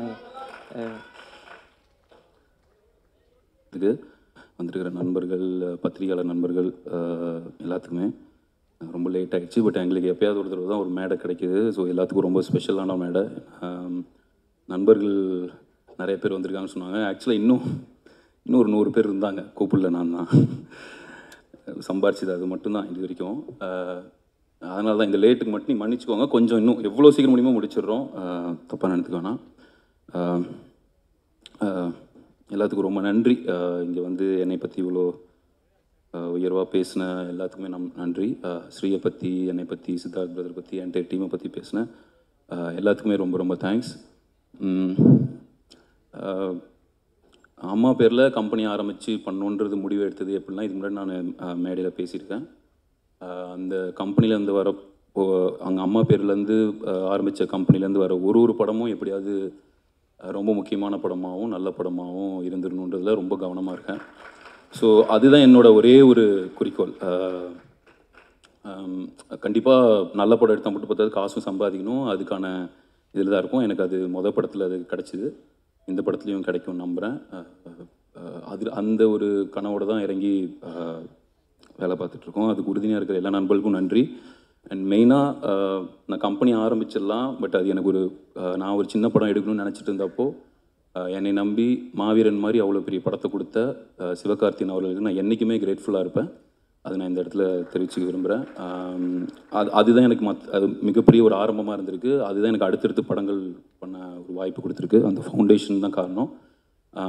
இதுக்கு வந்திருக்கிற நண்பர்கள், பத்திரிகையாளர் நண்பர்கள் எல்லாத்துக்குமே ரொம்ப லேட் ஆகிடுச்சு. பட் எங்களுக்கு எப்போயாவது ஒரு தடவை தான் ஒரு மேடை கிடைக்கிது. ஸோ எல்லாத்துக்கும் ரொம்ப ஸ்பெஷலான மேடை. நண்பர்கள் நிறைய பேர் வந்திருக்காங்கன்னு சொன்னாங்க. ஆக்சுவலாக இன்னும் ஒரு 100 பேர் இருந்தாங்க, கூப்பிடல, நான் தான் சம்பாரிச்சது அது மட்டும்தான் இது வரைக்கும். அதனால தான் இந்த லேட்டுக்கு மட்டும் நீ மன்னிச்சுக்கோங்க. கொஞ்சம் இன்னும் எவ்வளோ சீக்கிரம் முடியுமோ முடிச்சிடுறோம், தப்பாக நினைத்துக்க வேணாம். எல்லாத்துக்கும் ரொம்ப நன்றி. இங்கே வந்து என்னை பற்றி இவ்வளோ உயர்வாக பேசின எல்லாத்துக்குமே நன்றி. ஸ்ரீயை பற்றி, என்னை பற்றி, சித்தார்த் பிரதர் பற்றி, என் டீமை பற்றி பேசின எல்லாத்துக்குமே ரொம்ப ரொம்ப தேங்க்ஸ். அம்மா பேரில் கம்பெனி ஆரம்பித்து பண்ணணுன்றது முடிவு எடுத்தது எப்படின்னா, இதுக்கு முன்னாடி நான் மேடையில் பேசியிருக்கேன். அந்த கம்பெனிலேருந்து வர அங்கே அம்மா பேர்லேருந்து ஆரம்பித்த கம்பெனிலேருந்து வர ஒரு படமும் எப்படியாவது ரொம்ப முக்கியமான படமாகவும் நல்ல படமாகவும் இருந்துடணுன்றதுல ரொம்ப கவனமாக இருக்கேன். ஸோ அதுதான் என்னோட ஒரே ஒரு குறிக்கோள். கண்டிப்பாக நல்ல படம் எடுத்தால் மட்டும் பார்த்தாது, காசும் சம்பாதிக்கணும், அதுக்கான இதில் தான் இருக்கும். எனக்கு அது படத்தில் அது கிடச்சிது, இந்த படத்துலையும் கிடைக்கும்னு நம்புகிறேன். அந்த ஒரு கனவோடு தான் இறங்கி வேலை பார்த்துட்ருக்கோம். அதுக்கு உறுதியாக இருக்கிற எல்லா நண்பர்களுக்கும் நன்றி. அண்ட் மெயினாக நான் கம்பெனி ஆரம்பிச்சிடலாம், பட் அது எனக்கு நான் ஒரு சின்ன படம் எடுக்கணும்னு நினச்சிட்டு இருந்தப்போ என்னை நம்பி மாவீரன் மாதிரி அவ்வளோ பெரிய படத்தை கொடுத்த சிவகார்த்திகேயன் அவர்களுக்கு நான் என்றைக்குமே கிரேட்ஃபுல்லாக இருப்பேன். அது நான் இந்த இடத்துல தெரிவிச்சுக்க விரும்புகிறேன். அதுதான் எனக்கு அது மிகப்பெரிய ஒரு ஆரம்பமாக இருந்திருக்கு. அதுதான் எனக்கு அடுத்தடுத்து படங்கள் பண்ண ஒரு வாய்ப்பு கொடுத்துருக்கு. அந்த ஃபவுண்டேஷன் தான் காரணம்.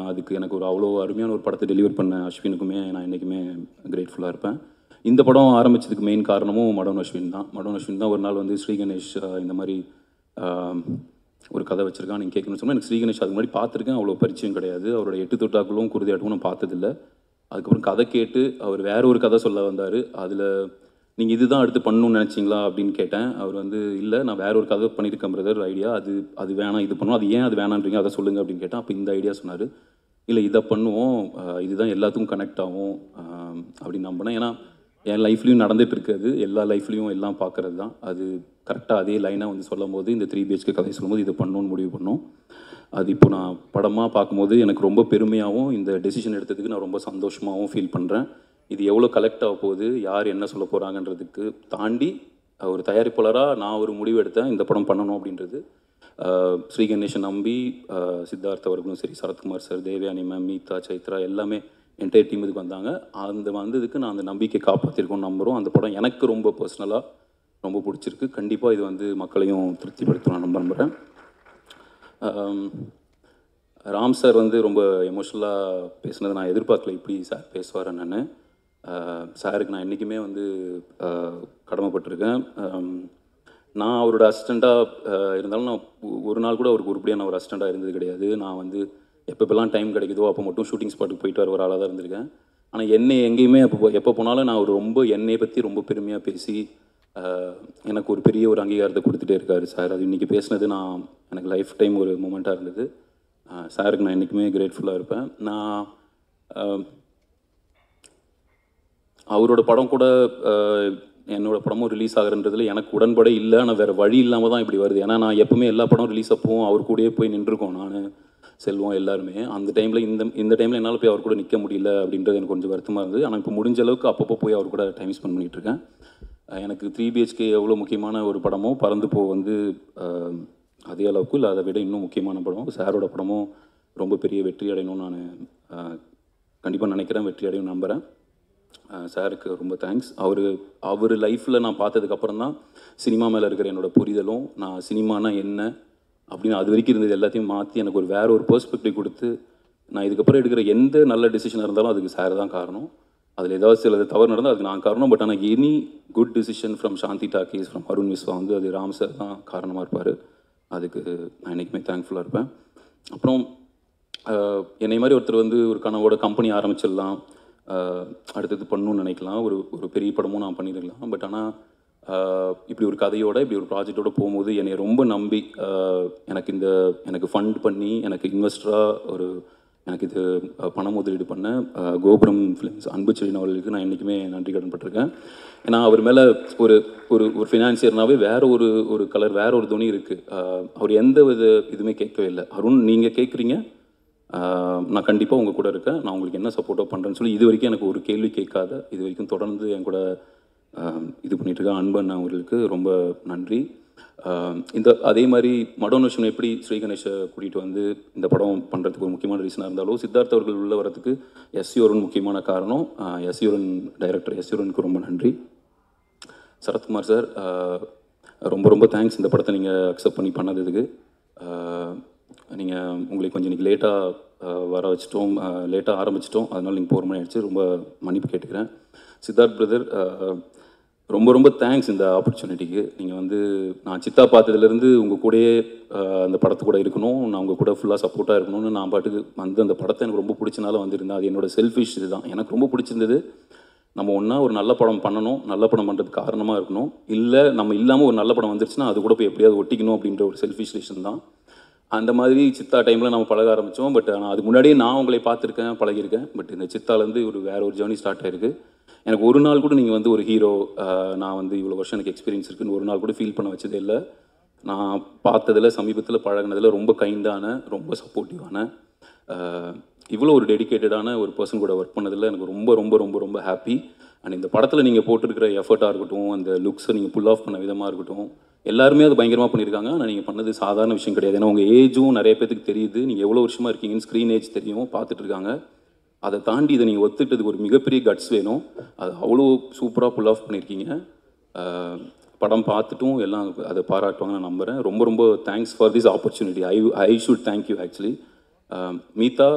அதுக்கு எனக்கு ஒரு அவ்வளோ அருமையான ஒரு படத்தை டெலிவர் பண்ண அஸ்வினுக்குமே நான் என்றைக்குமே கிரேட்ஃபுல்லாக இருப்பேன். இந்த படம் ஆரம்பித்ததுக்கு மெயின் காரணமும் மடோன் அஸ்வின் தான். மடோன் அஸ்வின் தான் ஒரு நாள் வந்து ஸ்ரீ கணேஷ் இந்த மாதிரி ஒரு கதை வச்சுருக்கான் நீங்கள் கேட்கணும்னு சொன்னால், எனக்கு ஸ்ரீ கணேஷ் அது மாதிரி பார்த்துருக்கேன், அவ்வளோ பரிச்சயம் கிடையாது. அவரோட 8 தொட்டாக்களும் குருதியாட்டமும் நான் பார்த்ததில்லை. அதுக்கப்புறம் கதை கேட்டு அவர் வேற ஒரு கதை சொல்ல வந்தார். அதில் நீங்கள் இதுதான் அடுத்து பண்ணணும்னு நினச்சிங்களா அப்படின்னு கேட்டேன். அவர் வந்து இல்லை, நான் வேற ஒரு கதை பண்ணியிருக்கேன் பிரதர், ஐடியா அது வேணாம், இது பண்ணுவோம், அது ஏன் அது வேணான்றீங்க, அதை சொல்லுங்கள் அப்படின்னு கேட்டேன். அப்போ இந்த ஐடியா சொன்னார். இல்லை இதை பண்ணுவோம், இதுதான் எல்லாத்துக்கும் கனெக்ட் ஆகும் அப்படின்னு நம்பினேன். ஏன்னா என் லைஃப்லையும் நடந்துகிட்டு இருக்குது, எல்லா லைஃப்லையும் எல்லாம் பார்க்குறது தான். அது கரெக்டாக அதே லைனாக வந்து சொல்லும் போது இந்த 3 BHK கதை சொல்லும்போது இதை பண்ணணும்னு முடிவு பண்ணோம். அது இப்போ நான் படமாக பார்க்கும்போது எனக்கு ரொம்ப பெருமையாகவும் இந்த டெசிஷன் எடுத்ததுக்கு நான் ரொம்ப சந்தோஷமாகவும் ஃபீல் பண்ணுறேன். இது எவ்வளோ கலெக்ட் ஆக போகுது, யார் என்ன சொல்ல போகிறாங்கன்றதுக்கு தாண்டி ஒரு தயாரிப்பாளராக நான் ஒரு முடிவு எடுத்தேன், இந்த படம் பண்ணணும் அப்படின்றது. ஸ்ரீ கணேஷன் நம்பி சித்தார்த் அவர்களும் சரி, சரத்குமார் சார், தேவயானி மேம், மீதா, சைத்ரா எல்லாமே என்டையர் டீம் இதுக்கு வந்தாங்க. அந்த வந்ததுக்கு நான் அந்த நம்பிக்கை காப்பாற்றிருக்கோன்னு நம்புகிறோம். அந்த படம் எனக்கு ரொம்ப பர்சனலாக ரொம்ப பிடிச்சிருக்கு. கண்டிப்பாக இது வந்து மக்களையும் திருப்திப்படுத்தும் நான் நம்புகிறேன். ராம் சார் வந்து ரொம்ப எமோஷ்னலாக பேசுனதை நான் எதிர்பார்க்கல, இப்படி சார் பேசுவார். சாருக்கு நான் என்றைக்குமே வந்து கடமைப்பட்டிருக்கேன். நான் அவரோட அசிஸ்டண்ட்டாக இருந்தாலும் நான் ஒரு நாள் கூட அவருக்கு உருப்படியாக நான் ஒரு அசிஸ்டண்ட்டாக இருந்தது கிடையாது. நான் வந்து எப்போல்லாம் டைம் கிடைக்குதோ அப்போ மட்டும் ஷூட்டிங் ஸ்பாட்டுக்கு போயிட்டு வர ஒரு ஆளாக தான் இருந்திருக்கேன். ஆனால் என்னை எங்கேயுமே எப்போ போனாலும் நான் அவர் ரொம்ப என்னையை பற்றி ரொம்ப பெருமையாக பேசி எனக்கு ஒரு பெரிய ஒரு அங்கீகாரத்தை கொடுத்துட்டே இருக்காரு சார். அது இன்றைக்கி பேசினது நான் எனக்கு லைஃப் டைம் ஒரு மூமெண்ட்டாக இருந்தது. சாருக்கு நான் என்றைக்குமே கிரேட்ஃபுல்லாக இருப்பேன். நான் அவரோட படம் கூட என்னோடய படமும் ரிலீஸ் ஆகிறன்றதுல எனக்கு உடன்படே இல்லை. ஆனால் வேறு வழி இல்லாமல் தான் இப்படி வருது. ஏன்னா நான் எப்போவுமே எல்லா படம் ரிலீஸ் அப்போவும் அவர் கூடயே போய் நின்றுருக்கோம். நான் செல்வம் எல்லாருமே அந்த டைமில் இந்த டைமில் என்னால் போய் அவர் கூட நிற்க முடியல அப்படின்றது எனக்கு கொஞ்சம் வருத்தமாக இருந்தது. ஆனால் இப்போ முடிஞ்ச அளவுக்கு அப்பப்போ போய் அவர் கூட டைம் ஸ்பெண்ட் பண்ணிகிட்ருக்கேன். எனக்கு 3 BHK எவ்வளோ முக்கியமான ஒரு படமோ, பறந்து போ வந்து அதே அளவுக்கு இல்லை அதை விட இன்னும் முக்கியமான படம். சாரோட படமும் ரொம்ப பெரிய வெற்றி அடையணும்னு நான் கண்டிப்பாக நினைக்கிறேன், வெற்றி அடையும் நம்புகிறேன். சாருக்கு ரொம்ப தேங்க்ஸ். அவர் லைஃப்பில் நான் பார்த்ததுக்கப்புறம் தான் சினிமா மேலே இருக்கிற என்னோடய புரிதலும், நான் சினிமானா என்ன அப்படின்னு அது வரைக்கும் இருந்தது எல்லாத்தையும் மாற்றி எனக்கு வேற ஒரு பெர்ஸ்பெக்டிவ் கொடுத்து, நான் இதுக்கப்புறம் எடுக்கிற எந்த நல்ல டிசிஷனாக இருந்தாலும் அதுக்கு சார் தான் காரணம். அதில் ஏதாவது சில தவறு நடந்தால் அதுக்கு நான் காரணம். பட் ஆனால் any good decision from Shanthi Talkies, from Arun Viswa வந்து அது ராம் சார் தான் காரணமாக இருப்பார். அதுக்கு நான் என்றைக்குமே தேங்க்ஃபுல்லாக இருப்பேன். அப்புறம் என்னை மாதிரி ஒருத்தர் வந்து ஒரு கனவோட கம்பெனி ஆரம்பிச்சிடலாம், அடுத்தது பண்ணணும்னு நினைக்கலாம், ஒரு பெரிய படமும் நான் பண்ணிடலாம். பட் ஆனால் இப்படி ஒரு கதையோட இப்படி ஒரு ப்ராஜெக்டோடு போகும்போது என்னை ரொம்ப நம்பி எனக்கு ஃபண்ட் பண்ணி எனக்கு இன்வெஸ்டராக எனக்கு இது பண முதலீடு பண்ண கோபுரம் ஃபிலிம்ஸ் அன்புச்செழியன் அவர்களுக்கு நான் என்றைக்குமே நன்றி கடன்பட்டிருக்கேன். ஏன்னா அவர் மேலே ஒரு ஒரு ஒரு ஃபினான்சியர்னாவே வேற ஒரு கலர், வேற ஒரு துணி இருக்குது. அவர் எந்த இதுவுமே கேட்கவே இல்லை. அருண் நீங்கள் கேட்குறீங்க, நான் கண்டிப்பாக உங்கள் கூட இருக்கேன், நான் உங்களுக்கு என்ன சப்போர்ட்டோ பண்ணுறேன்னு சொல்லி இது வரைக்கும் எனக்கு ஒரு கேள்வி கேட்காத, இது வரைக்கும் தொடர்ந்து என் கூட இது பண்ணிகிட்ருக்கேன் அன்பன் அவர்களுக்கு ரொம்ப நன்றி. அதே மாதிரி மடோன் அஸ்வின் எப்படி ஸ்ரீ கணேஷை கூட்டிகிட்டு வந்து இந்த படம் பண்ணுறதுக்கு ஒரு முக்கியமான ரீசனாக இருந்தாலும், சித்தார்த் அவர்கள் உள்ள வரதுக்கு எஸ்யூரன் முக்கியமான காரணம். எஸ்யூரன் டைரக்டர் எஸ்யூரனுக்கு ரொம்ப நன்றி. சரத்குமார் சார் ரொம்ப ரொம்ப தேங்க்ஸ் இந்த படத்தை நீங்கள் அக்செப்ட் பண்ணி பண்ணதுக்கு. உங்களுக்கு கொஞ்சம் இன்றைக்கி லேட்டாக வர வச்சிட்டோம், லேட்டாக ஆரம்பிச்சிட்டோம், அதனால் நீங்கள் 4 மணி ஆகிடுச்சு, ரொம்ப மன்னிப்பு கேட்டுக்கிறேன். சித்தார்த் பிரதர் ரொம்ப ரொம்ப தேங்க்ஸ் இந்த ஆப்பர்ச்சுனிட்டிக்கு. நீங்கள் வந்து நான் சித்தா பார்த்ததுலேருந்து உங்கள் கூடயே அந்த படத்து கூட இருக்கணும், நான் உங்கள் கூட ஃபுல்லாக சப்போர்ட்டாக இருக்கணும்னு நான் பாட்டுக்கு வந்து அந்த படத்தை எனக்கு ரொம்ப பிடிச்சனால வந்திருந்தேன். அது என்னோடய செல்ஃபிஷ் இது தான். எனக்கு ரொம்ப பிடிச்சிருந்தது, நம்ம ஒன்றா ஒரு நல்ல படம் பண்ணணும், நல்ல படம் பண்ணுறதுக்கு காரணமாக இருக்கணும், இல்லை நம்ம இல்லாமல் ஒரு நல்ல படம் வந்துருச்சுன்னா அது கூட போய் எப்படியாவது ஒட்டிக்கணும் அப்படின்ற ஒரு செல்ஃபிஷ் ரீசன் தான். அந்த மாதிரி சித்தா டைமில் நம்ம பழக ஆரம்பித்தோம். பட் ஆனால் அது முன்னாடியே நான் உங்களை பார்த்துருக்கேன், பழகியிருக்கேன். பட் இந்த சித்தாலேருந்து வேறு ஒரு ஜேர்னி ஸ்டார்ட் ஆகிருக்கு. எனக்கு ஒரு நாள் கூட நீங்கள் வந்து ஒரு ஹீரோ, நான் வந்து இவ்வளோ வருஷம் எனக்கு எக்ஸ்பீரியன்ஸ் இருக்குன்னு ஒரு நாள் கூட ஃபீல் பண்ண வச்சதே இல்லை. நான் பார்த்ததில் சமீபத்தில் பழகினதில் ரொம்ப கைண்டான, ரொம்ப சப்போர்ட்டிவான, இவ்வளோ ஒரு டெடிக்கேட்டடான ஒரு பர்சன் கூட ஒர்க் பண்ணதில் எனக்கு ரொம்ப ரொம்ப ரொம்ப ரொம்ப ஹாப்பி. அண்ட் இந்த படத்தில் நீங்கள் போட்டிருக்கிற எஃபர்ட்டாக இருக்கட்டும், அந்த லுக்ஸை நீங்கள் புல் ஆஃப் பண்ண விதமாக இருக்கட்டும், எல்லாருமே அது பயங்கரமாக பண்ணியிருக்காங்க. ஆனால் நீங்கள் பண்ணது சாதாரண விஷயம் கிடையாது. ஏன்னா உங்கள் ஏஜும் நிறைய பேருக்கு தெரியுது, நீங்கள் எவ்வளோ வருஷமாக இருக்கீங்கன்னு ஸ்க்ரீன் ஏஜ் தெரியும், பார்த்துட்டு இருக்காங்க. அதை தாண்டி இதை நீங்கள் ஒத்துக்கிட்டதுக்கு ஒரு மிகப்பெரிய கட்ஸ் வேணும். அது அவ்வளோ சூப்பராக புல் ஆஃப் பண்ணியிருக்கீங்க. படம் பார்த்துட்டும் எல்லாம் அதை பாராட்டுவாங்க நான் நம்புகிறேன். ரொம்ப ரொம்ப thanks for this opportunity. I should thank you actually. Meetha,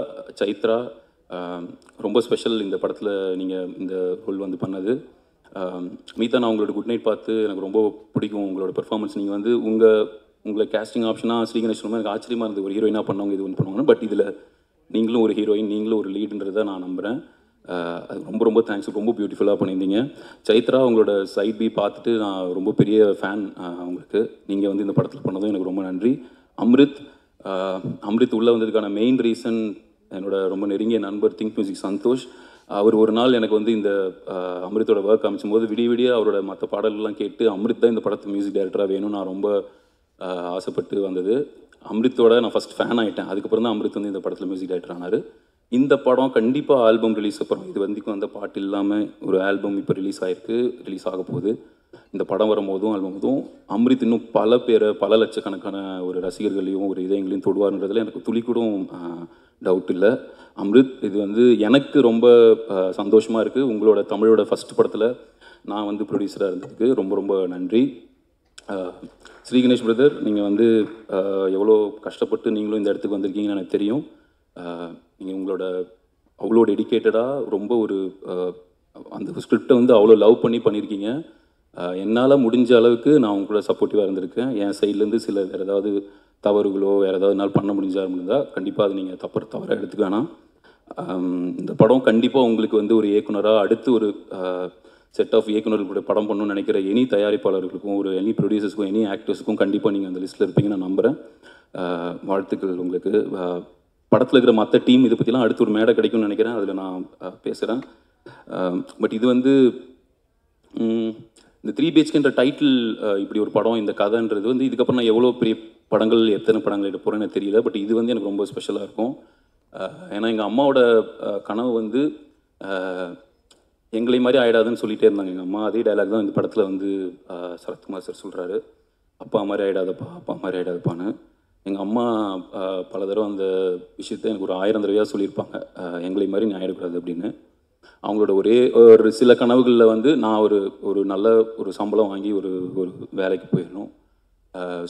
Chaitra ரொம்ப ஸ்பெஷல் இந்த படத்தில் நீங்கள் இந்த ரோல் வந்து பண்ணது. மீதா, நான் உங்களோட குட் நைட் பார்த்து எனக்கு ரொம்ப பிடிக்கும் உங்களோட பெர்ஃபார்மன்ஸ். நீங்கள் வந்து உங்களை கேஸ்டிங் ஆப்ஷனாக ஸ்ரீகணேஷ் ரொம்ப எனக்கு ஆச்சரியமாக இருந்தது. ஒரு ஹீரோயினாக பண்ணவங்க இது ஒன்று பண்ணுவாங்க, பட் இதில் நீங்களும் ஒரு ஹீரோயின், நீங்களும் ஒரு லீடுன்றதை நான் நம்புகிறேன். அது ரொம்ப ரொம்ப தேங்க்ஸ். ரொம்ப பியூட்டிஃபுல்லாக பண்ணியிருந்தீங்க. சைத்ரா, உங்களோட சைட் பி பார்த்துட்டு நான் ரொம்ப பெரிய ஃபேன் உங்களுக்கு. நீங்கள் வந்து இந்த படத்தில் பண்ணதும் எனக்கு ரொம்ப நன்றி. அம்ரித் உள்ளே வந்ததுக்கான மெயின் ரீசன் என்னோட ரொம்ப நெருங்கிய நண்பர் திங்க் மியூசிக் சந்தோஷ். அவர் ஒரு நாள் எனக்கு வந்து இந்த அம்ரித்தோட ஒர்க் அமைச்சும் போது விடிய அவரோட மற்ற பாடல்கள்லாம் கேட்டு அம்ரித் தான் இந்த படத்து மியூசிக் டைரக்டராக வேணும் நான் ரொம்ப ஆசைப்பட்டு வந்தது. அம்ரித்தோட நான் ஃபஸ்ட் ஃபேன் ஆகிட்டேன். அதுக்கப்புறம் தான் அம்ரித் வந்து இந்த படத்தில் மியூசிக் டைரக்டர் ஆனார். இந்த படம் கண்டிப்பாக ஆல்பம் ரிலீஸ் அப்புறம் இது வந்திக்கும் அந்த பாட்டு இல்லாமல் ஒரு ஆல்பம் இப்போ ரிலீஸ் ஆக போகுது. இந்த படம் வரும்போதும் ஆல்பம் அம்ரித் இன்னும் பல பேரை, பல லட்சக்கணக்கான ஒரு ரசிகர்களையும் ஒரு இதயங்களையும் தொடுவார்ன்றதில் எனக்கு துளி கூட டவுட் இல்லை. அம்ரித், இது வந்து எனக்கு ரொம்ப சந்தோஷமாக இருக்குது. உங்களோட தமிழோட ஃபஸ்ட் படத்தில் நான் வந்து ப்ரொடியூசராக இருந்ததுக்கு ரொம்ப ரொம்ப நன்றி. ஸ்ரீகணேஷ் பிரதர், நீங்கள் வந்து எவ்வளோ கஷ்டப்பட்டு நீங்களும் இந்த இடத்துக்கு வந்திருக்கீங்கன்னு எனக்கு தெரியும். நீங்கள் உங்களோட அவ்வளோ டெடிக்கேட்டடாக ரொம்ப ஒரு அந்த ஸ்கிரிப்டை வந்து அவ்வளோ லவ் பண்ணியிருக்கீங்க. என்னால் முடிஞ்ச அளவுக்கு நான் உங்களோட சப்போர்ட்டிவாக இருந்திருக்கேன். என் சைட்லேருந்து சில வேறு ஏதாவது தவறுகளோ வேறு ஏதாவது நாள் பண்ண முடிஞ்சால் கண்டிப்பாக அது நீங்கள் தவறாக எடுத்துக்க வேணாம். இந்த படம் கண்டிப்பாக உங்களுக்கு வந்து ஒரு இயக்குனராக அடுத்து ஒரு செட் ஆஃப் இயக்குனர்களுடைய படம் பண்ணணும்னு நினைக்கிற எனி தயாரிப்பாளர்களுக்கும், ஒரு எனி ப்ரொடியூசர்ஸ்க்கும், எனி ஆக்டர்ஸுக்கும் கண்டிப்பாக நீங்கள் அந்த லிஸ்ட்டில் இருப்பீங்கன்னு நான் நம்புகிறேன். வாழ்த்துக்கள் உங்களுக்கு. படத்தில் இருக்கிற மற்ற டீம் இதை பற்றிலாம் அடுத்து ஒரு மேடை கிடைக்கும்னு நினைக்கிறேன், அதில் நான் பேசுகிறேன். பட் இது வந்து இந்த 3 BHKன்ற டைட்டில், இப்படி ஒரு படம், இந்த கதைன்றது வந்து இதுக்கப்புறம் நான் எவ்வளோ பெரிய படங்கள், எத்தனை படங்கள் எடுக்க போகிறேன்னு எனக்கு தெரியல. பட் இது வந்து எனக்கு ரொம்ப ஸ்பெஷலாக இருக்கும். ஏன்னா எங்கள் அம்மாவோட கனவு வந்து எங்களை மாதிரி ஆகிடாதுன்னு சொல்லிகிட்டே இருந்தாங்க எங்கள் அம்மா. அதே டைலாக் தான் இந்த படத்தில் வந்து சரத்குமார் சார் சொல்கிறாரு, அப்பா மாதிரி ஆகிடாதப்பா, அப்பா மாதிரி ஆகிடாதப்பான்னு. எங்கள் அம்மா பல தடவை அந்த விஷயத்தை எனக்கு ஒரு 1000 தடவையாக சொல்லியிருப்பாங்க, எங்களை மாதிரி நீ ஆகிடக்கூடாது அப்படின்னு. அவங்களோட ஒரு சில கனவுகளில் வந்து நான் ஒரு நல்ல ஒரு சம்பளம் வாங்கி ஒரு வேலைக்கு போயிடணும்,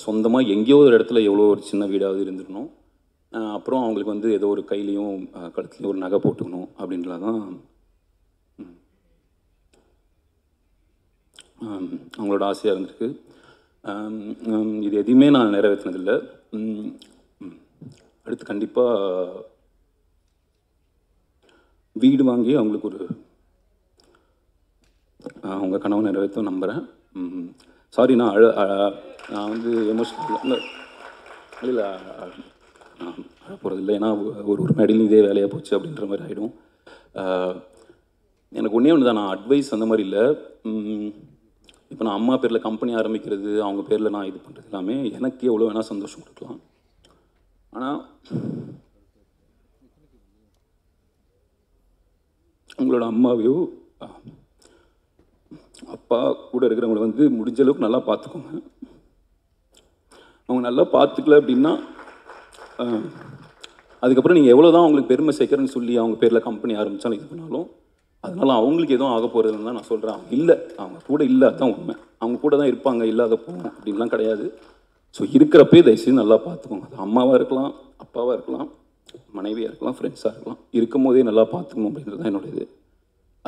சொந்தமாக எங்கேயோ ஒரு இடத்துல எவ்வளோ ஒரு சின்ன வீடாவது இருந்துடணும், அப்புறம் அவங்களுக்கு வந்து ஏதோ ஒரு கையிலையும் கழுத்துலையும் ஒரு நகை போட்டுக்கணும் அப்படின்றதான் அவங்களோட ஆசையாக இருந்திருக்கு. இது எதையுமே நான் நிறைவேற்றினதில்லை. அடுத்து கண்டிப்பாக வீடு வாங்கி அவங்களுக்கு ஒரு அவங்க கனவு நிறைவேற்ற நம்புகிறேன். சாரி, நான் வந்து எமோஷனல் இல்லை போகிறதில்லை. ஏன்னா ஒரு மேடையிலும் இதே வேலையாக போச்சு அப்படின்ற மாதிரி ஆகிடும். எனக்கு ஒன்றே ஒன்று தான், நான் அட்வைஸ் அந்த மாதிரி இல்லை. இப்போ நான் அம்மா பேரில் கம்பெனி ஆரம்பிக்கிறது, அவங்க பேரில் நான் இது பண்ணுறது எல்லாமே எனக்கு எவ்வளோ வேணால் சந்தோஷம் கொடுக்கலாம். ஆனால் உங்களோட அம்மாவையோ அப்பா கூட இருக்கிறவங்கள வந்து முடிஞ்ச அளவுக்கு நல்லா பார்த்துக்கோங்க. அவங்க நல்லா பார்த்துக்கல அப்படின்னா அதுக்கப்புறம் நீங்கள் எவ்வளோ தான் அவங்களுக்கு பெருமை சேர்க்குறேன்னு சொல்லி அவங்க பேரில் கம்பெனி ஆரம்பித்தாலும் இது பண்ணாலும் அதனால் அவங்களுக்கு எதுவும் ஆக போகிறதுன்னு தான் நான் சொல்கிறேன். அவங்க இல்லை, அவங்க கூட இல்லை, அதுதான் உண்மை. அவங்க கூட தான் இருப்பாங்க, இல்லாதப்போ அப்படின்லாம் கிடையாது. ஸோ இருக்கிறப்பே தயவுசெய்து நல்லா பார்த்துக்கோங்க. அது அம்மாவாக இருக்கலாம், அப்பாவாக இருக்கலாம், மனைவியாக இருக்கலாம், ஃப்ரெண்ட்ஸாக இருக்கலாம், இருக்கும் போதே நல்லா பார்த்துக்கணும் அப்படின்றது தான் என்னோட இது.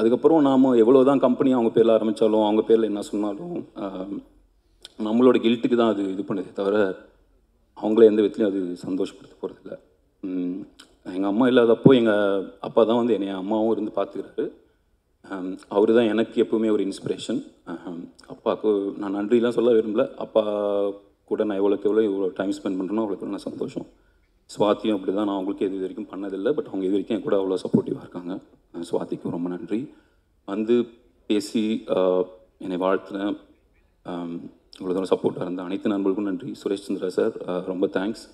அதுக்கப்புறம் நாம் எவ்வளோ தான் கம்பெனி அவங்க பேரில் ஆரம்பித்தாலும் அவங்க பேரில் என்ன சொன்னாலும் நம்மளோட கில்ட்டுக்கு தான் அது இது பண்ணுதே தவிர அவங்கள எந்த விதத்துலையும் அது சந்தோஷப்படுத்த போகிறதில்ல. எங்கள் அம்மா இல்லாதப்போ எங்கள் அப்பா தான் வந்து என்னை அம்மாவும் இருந்து பார்த்துக்கிறாரு. அவர் தான் எனக்கு எப்போவுமே ஒரு இன்ஸ்பிரேஷன். அப்பாவுக்கு நான் நன்றிலாம் சொல்ல விரும்பல. அப்பா கூட நான் எவ்வளோ டைம் ஸ்பெண்ட் பண்ணுறேனோ அவ்வளோக்கு நான் சந்தோஷம். சுவாத்தியும் அப்படி தான். நான் அவங்களுக்கு இது வரைக்கும் பண்ணதில்லை, பட் அவங்க இது வரைக்கும் என் கூட அவ்வளோ சப்போர்ட்டிவாக இருக்காங்க. சுவாத்திக்கும் ரொம்ப நன்றி. வந்து பேசி என்னை வாழ்த்தினேன், இவ்வளோ தூரம் சப்போர்ட்டாக இருந்த அனைத்து நண்பர்களுக்கும் நன்றி. சுரேஷ் சந்திரா சார் ரொம்ப தேங்க்ஸ்,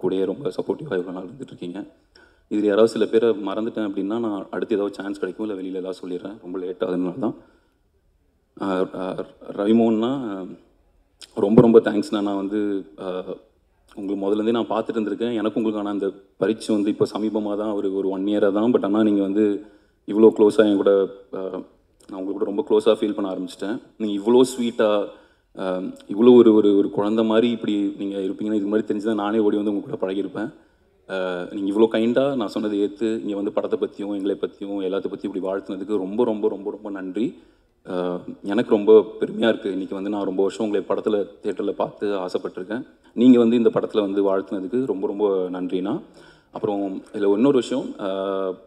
கூடயே ரொம்ப சப்போர்ட்டிவாக இவ்வளோ நாள் இருந்துகிட்ருக்கீங்க. இதில் யாராவது சில பேரை மறந்துட்டேன் அப்படின்னா நான் அடுத்து ஏதாவது சான்ஸ் கிடைக்கும் இல்லை வெளியில் எல்லாம் சொல்லிடுறேன், ரொம்ப லேட் ஆகுதுனால தான். ரவிமோகன்னா ரொம்ப ரொம்ப தேங்க்ஸ்ண்ணா. நான் வந்து உங்களுக்கு முதல்லேருந்தே நான் பார்த்துட்டு இருந்திருக்கேன். எனக்கு உங்களுக்கான அந்த பரீட்சை வந்து இப்போ சமீபமாக தான் ஒரு 1 இயராக தான். பட் ஆனால் நீங்கள் வந்து இவ்வளோ க்ளோஸாக என் கூட நான் உங்களுக்கு கூட ரொம்ப க்ளோஸாக ஃபீல் பண்ண ஆரம்பிச்சிட்டேன். நீங்கள் இவ்வளோ ஸ்வீட்டாக இவ்வளோ ஒரு குழந்த மாதிரி இப்படி நீங்கள் இருப்பீங்கன்னு இது மாதிரி தெரிஞ்சு தான் நானே ஓடி வந்து உங்கள் கூட பழகியிருப்பேன். நீங்கள் இவ்வளோ கைண்டாக நான் சொன்னதை ஏற்று இங்கே வந்து படத்தை பற்றியும் எங்களை பற்றியும் எல்லாத்தை பற்றியும் இப்படி வாழ்த்துனதுக்கு ரொம்ப ரொம்ப ரொம்ப ரொம்ப நன்றி. எனக்கு ரொம்ப பெருமையாக இருக்குது. இன்றைக்கி வந்து நான் ரொம்ப வருஷம் உங்களை படத்தில் தியேட்டரில் பார்த்து ஆசைப்பட்டிருக்கேன். நீங்கள் வந்து இந்த படத்தில் வந்து வாழ்த்துனதுக்கு ரொம்ப ரொம்ப நன்றிண்ணா. அப்புறம் இதில் இன்னொரு விஷயம்,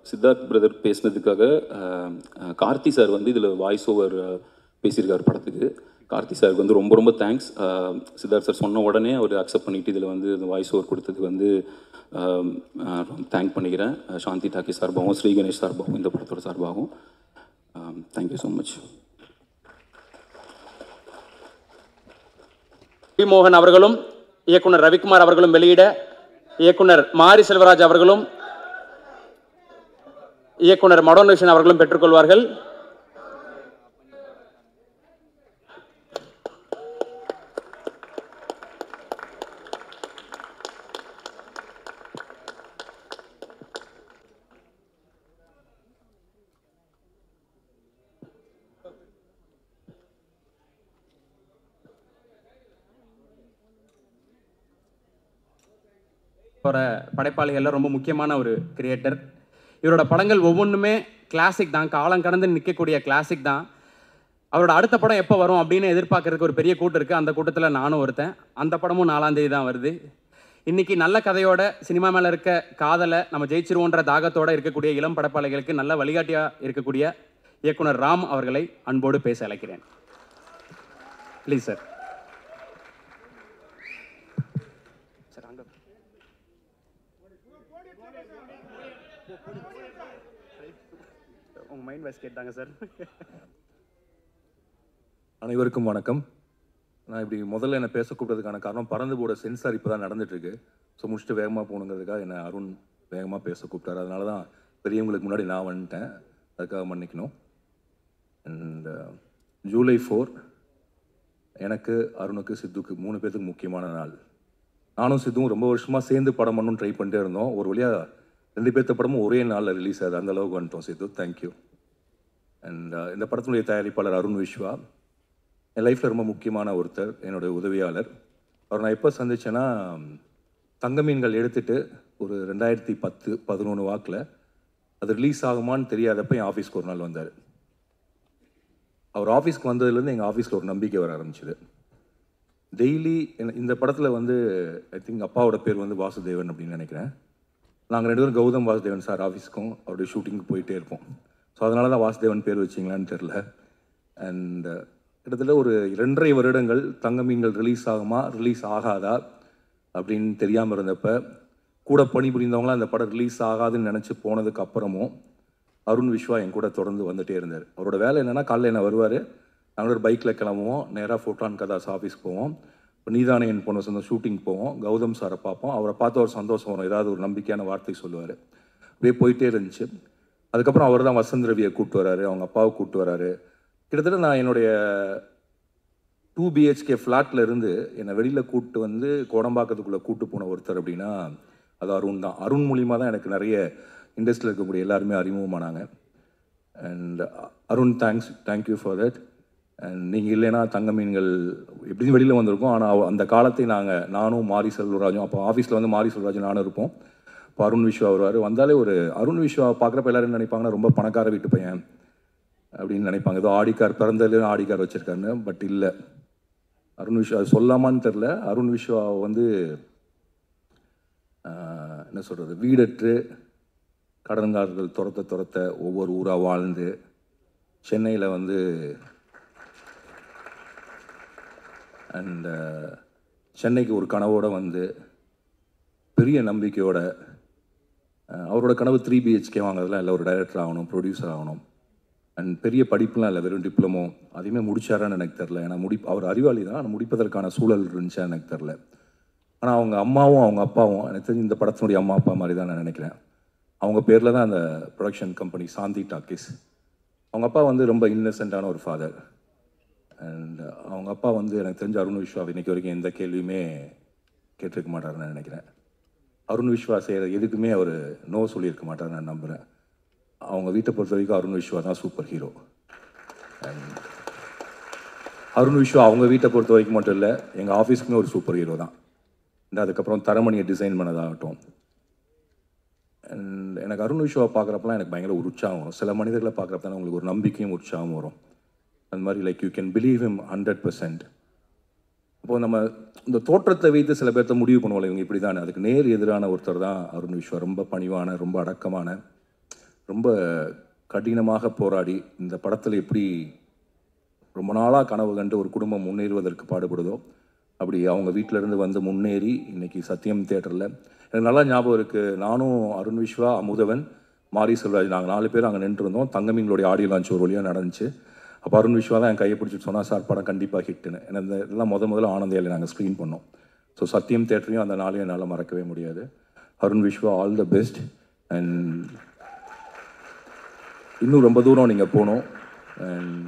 சித்தார்த் பிரதர் பேசினதுக்காக கார்த்தி சார் வந்து இதில் வாய்ஸ் ஓவர் பேசியிருக்கார் படத்துக்கு. கார்த்தி சாருக்கு வந்து ரொம்ப ரொம்ப தேங்க்ஸ். சித்தார்த் சார் சொன்ன உடனே அவர் அக்செப்ட் பண்ணிவிட்டு இதில் வந்து இந்த வாய்ஸ் ஓவர் கொடுத்ததுக்கு வந்து தேங்க் பண்ணிக்கிறேன். சாந்தி டாக்கீஸ் சார்பாகவும் ஸ்ரீ கணேஷ் சார்பாகவும் இந்த படத்தோட சார்பாகவும் தேங்க்யூ ஸோ மச். மோகன் அவர்களும் இயக்குனர் ரவிக்குமார் அவர்களும் வெளியிட இயக்குனர் மாரி செல்வராஜ் அவர்களும் இயக்குனர் மடோன் அவர்களும் பெற்றுக்கொள்வார்கள். படைப்பாளிகளில் ரொம்ப முக்கியமான ஒரு கிரியேட்டர். இவரோட படங்கள் ஒவ்வொன்றுமே கிளாசிக் தான், காலம் கடந்து நிற்கக்கூடிய கிளாசிக் தான். அவரோட அடுத்த படம் எப்போ வரும் அப்படின்னு எதிர்பார்க்கறதுக்கு ஒரு பெரிய கூட்டம் இருக்குது. அந்த கூட்டத்தில் நானும் ஒருத்தன். அந்த படமும் 4ஆம் தேதி தான் வருது. இன்றைக்கி நல்ல கதையோட சினிமா மேலே இருக்க காதலை நம்ம ஜெயிச்சிருவோன்ற தாகத்தோடு இருக்கக்கூடிய இளம் படைப்பாளிகளுக்கு நல்ல வழிகாட்டியாக இருக்கக்கூடிய இயக்குனர் ராம் அவர்களை அன்போடு பேச அழைக்கிறேன். Please sir. உங்கள் மைண்ட் வாய்ஸ் கேட்டாங்க சார். அனைவருக்கும் வணக்கம். நான் இப்படி முதல்ல என்னை பேச கூப்பிட்டதுக்கான காரணம் பறந்து போட சென்சார் இப்போ தான் நடந்துட்டுருக்கு. ஸோ முடிச்சுட்டு வேகமாக போகணுங்கிறதுக்காக என்னை அருண் வேகமாக பேச கூப்பிட்டாரு. அதனால தான் பெரியவங்களுக்கு முன்னாடி நான் வந்துட்டேன். அதுக்காக மன்னிக்கணும். அண்ட் ஜூலை 4 எனக்கு, அருணுக்கு, சித்துக்கு 3 பேர்த்துக்கு முக்கியமான நாள். நானும் சித்துவும் ரொம்ப வருஷமாக சேர்ந்து படம் பண்ணணும்னு ட்ரை பண்ணிட்டே இருந்தோம். ஒரு வழியாக 2 பேர்த்த படமும் ஒரே நாளில் ரிலீஸ் ஆகுது. அந்த அளவுக்கு வந்துட்டோம் சித்து. தேங்க்யூ. அண்ட் இந்த படத்தினுடைய தயாரிப்பாளர் அருண் விஸ்வா என் லைஃப்பில் ரொம்ப முக்கியமான ஒருத்தர், என்னுடைய உதவியாளர். அவர் நான் எப்போ சந்தித்தேன்னா, தங்க மீன்கள் எடுத்துகிட்டு ஒரு 2010-11 வாக்கில் அது ரிலீஸ் ஆகுமான்னு தெரியாதப்போ என் ஆஃபீஸ்க்கு ஒரு நாள் வந்தார். அவர் ஆஃபீஸ்க்கு வந்ததுலேருந்து எங்கள் ஆஃபீஸில் ஒரு நம்பிக்கை வர ஆரம்பிச்சிது. டெய்லி இந்த படத்தில் வந்து ஐ திங்க் அப்பாவோட பேர் வந்து வாசுதேவன் அப்படின்னு நினைக்கிறேன். நாங்கள் 2 பேரும் கௌதம் வாசுதேவன் சார் ஆஃபீஸ்க்கும் அவருடைய ஷூட்டிங்க்கு போயிட்டே இருப்போம். ஸோ அதனால தான் வாசுதேவன் பேர் வச்சிங்களான்னு தெரில. அண்ட் கிட்டத்தட்ட ஒரு 2.5 வருடங்கள் தங்க மீன்கள் ரிலீஸ் ஆகுமா ரிலீஸ் ஆகாதா அப்படின்னு தெரியாமல் இருந்தப்போ கூட பணிபுரிந்தவங்களாம் அந்த படம் ரிலீஸ் ஆகாதுன்னு நினச்சி போனதுக்கு அப்புறமும் அருண் விஸ்வா என் கூட தொடர்ந்து வந்துகிட்டே இருந்தார். அவரோட வேலை என்னென்னா, காலையில் என்ன வருவார், நாங்கள் ஒரு பைக்கில் கிளம்புவோம், நேராக ஃபோட்டான் கதாஸ் ஆஃபீஸ்க்கு போவோம். இப்போ நீதானே என் பொண்ணு சொந்த ஷூட்டிங் போவோம், கௌதம் சாரை பார்ப்போம். அவரை பார்த்து ஒரு சந்தோஷம் வரும், ஏதாவது ஒரு நம்பிக்கையான வார்த்தை சொல்லுவார். அப்படியே போயிட்டே இருந்துச்சு. அதுக்கப்புறம் அவர் தான் வசந்த் ரவியை கூப்பிட்டு வராரு, அவங்க அப்பாவை கூப்பிட்டு வராரு. கிட்டத்தட்ட நான் என்னுடைய 2 BHK ஃப்ளாட்டில் இருந்து என்னை வெளியில் கூப்பிட்டு வந்து கோடம்பாக்கத்துக்குள்ளே கூப்பிட்டு போன ஒருத்தர் அப்படின்னா அது அருண் தான். அருண் மூலிமா தான் எனக்கு நிறைய இண்டஸ்ட்ரியில் இருக்கக்கூடிய எல்லாருமே அறிமுகமானாங்க. And Arun thank you for that. And நீங்கள் இல்லைன்னா தங்க மீன்கள் எப்படியும் வெளியில் வந்திருக்கோம். ஆனால் அந்த காலத்தை நானும் மாரி செல்வராஜும், அப்போ ஆஃபீஸில் வந்து மாரி செல்வராஜும் நானும் இருப்போம். இப்போ அருண் விஸ்வா வருவார். வந்தாலே ஒரு அருண் விஸ்வா பார்க்குறப்ப எல்லோரும் நினைப்பாங்கன்னா ரொம்ப பணக்கார வீட்டு பையன் அப்படின்னு நினைப்பாங்க. ஏதோ ஆடிக்கார் பிறந்ததுலேயும் ஆடிக்கார் வச்சுருக்காருன்னு. பட் இல்லை, அருண் விஸ்வா அது சொல்லாமான்னு தெரில. அருண் விஸ்வா வந்து என்ன சொல்கிறது, வீடற்று கடன்காரர்கள் துரத்த ஒவ்வொரு ஊராக வாழ்ந்து சென்னையில் வந்து அண்ட் சென்னைக்கு ஒரு கனவோடு வந்து பெரிய நம்பிக்கையோட, அவரோட கனவு 3 BHK வாங்குறதுலாம் இல்லை, ஒரு டைரக்டர் ஆகணும், ப்ரொடியூசர் ஆகணும். அண்ட் பெரிய படிப்புலாம் இல்லை, வெறும் டிப்ளமோ. அதையுமே முடிச்சாரான்னு எனக்கு தெரில. ஏன்னா அவர் அறிவாளி தான், ஆனால் முடிப்பதற்கான சூழல் இருந்துச்சான்னு எனக்கு தெரில. ஆனால் அவங்க அம்மாவும் அவங்க அப்பாவும் எனக்கு தெரிஞ்சு இந்த படத்தினுடைய அம்மா அப்பா மாதிரி தான் நான் நினைக்கிறேன். அவங்க பேரில் தான் அந்த ப்ரொடக்ஷன் கம்பெனி சாந்தி டாக்கீஸ். அவங்க அப்பா வந்து ரொம்ப இன்னசென்ட்டான ஒரு ஃபாதர். அண்ட் அவங்க அப்பா வந்து எனக்கு தெரிஞ்ச அருண் விஸ்வா இன்றைக்கி வரைக்கும் எந்த கேள்வியுமே கேட்டிருக்க மாட்டாருன்னு நான் நினைக்கிறேன். அருண் விஸ்வா செய்கிற எதுக்குமே அவர் நோ சொல்லியிருக்க மாட்டார் நான் நம்புகிறேன். அவங்க வீட்டை பொறுத்த வரைக்கும் அருண் விஸ்வா தான் super hero. And Arun Viswa அவங்க வீட்டை பொறுத்த வரைக்கும் மட்டும் இல்லை, எங்கள் ஆஃபீஸ்க்குமே ஒரு சூப்பர் ஹீரோ தான். அண்ட் அதுக்கப்புறம் தரமணியை டிசைன் பண்ணதாகட்டும். அண்ட் எனக்கு அருண் விஸ்வா பார்க்குறப்பலாம் எனக்கு பயங்கர ஒரு உற்சாகம் வரும். சில மனிதர்களை பார்க்குறப்ப தான் உங்களுக்கு ஒரு நம்பிக்கையும் உற்சாகம் வரும். அந்த மாதிரி like you can believe him 100%. அப்போது நம்ம இந்த தோற்றத்தை வைத்து சில பேர்த்த முடிவு பண்ணுவோம், இவங்க இப்படி தானே. அதுக்கு நேர் எதிரான ஒருத்தர் தான் அருண் விஸ்வா. ரொம்ப பணிவான, ரொம்ப அடக்கமான, ரொம்ப கடினமாக போராடி இந்த படத்தில் எப்படி ரொம்ப நாளாக கனவு கண்டு ஒரு குடும்பம் முன்னேறுவதற்கு பாடுபடுதோ அப்படி அவங்க வீட்டிலேருந்து வந்து முன்னேறி இன்றைக்கி சத்தியம் தியேட்டரில் எனக்கு நல்லா ஞாபகம் இருக்குது. நானும் அருண் விஸ்வா, அமுதவன், மாரி செல்வராஜ் நாங்கள் 4 பேர் அங்கே நின்றுருந்தோம். தங்கமீன்களுடைய ஆடியோ லான்ச் ஒரு வழியாக நடந்துச்சு. அப்போ அருண் விஸ்வா தான் என் கையை பிடிச்சிட்டு சொன்னால், சார் படம் கண்டிப்பாக ஹிட்டுன்னு. ஏன்னா இந்த இதெல்லாம் முதல்ல ஆனந்தையில் நாங்கள் ஸ்க்ரீன் பண்ணோம். ஸோ சத்தியம் தியேட்டரையும் அந்த நாளையும் என்னால் மறக்கவே முடியாது. Arun Viswa, all the best. And இன்னும் ரொம்ப தூரம் நீங்கள் போகணும். அண்ட்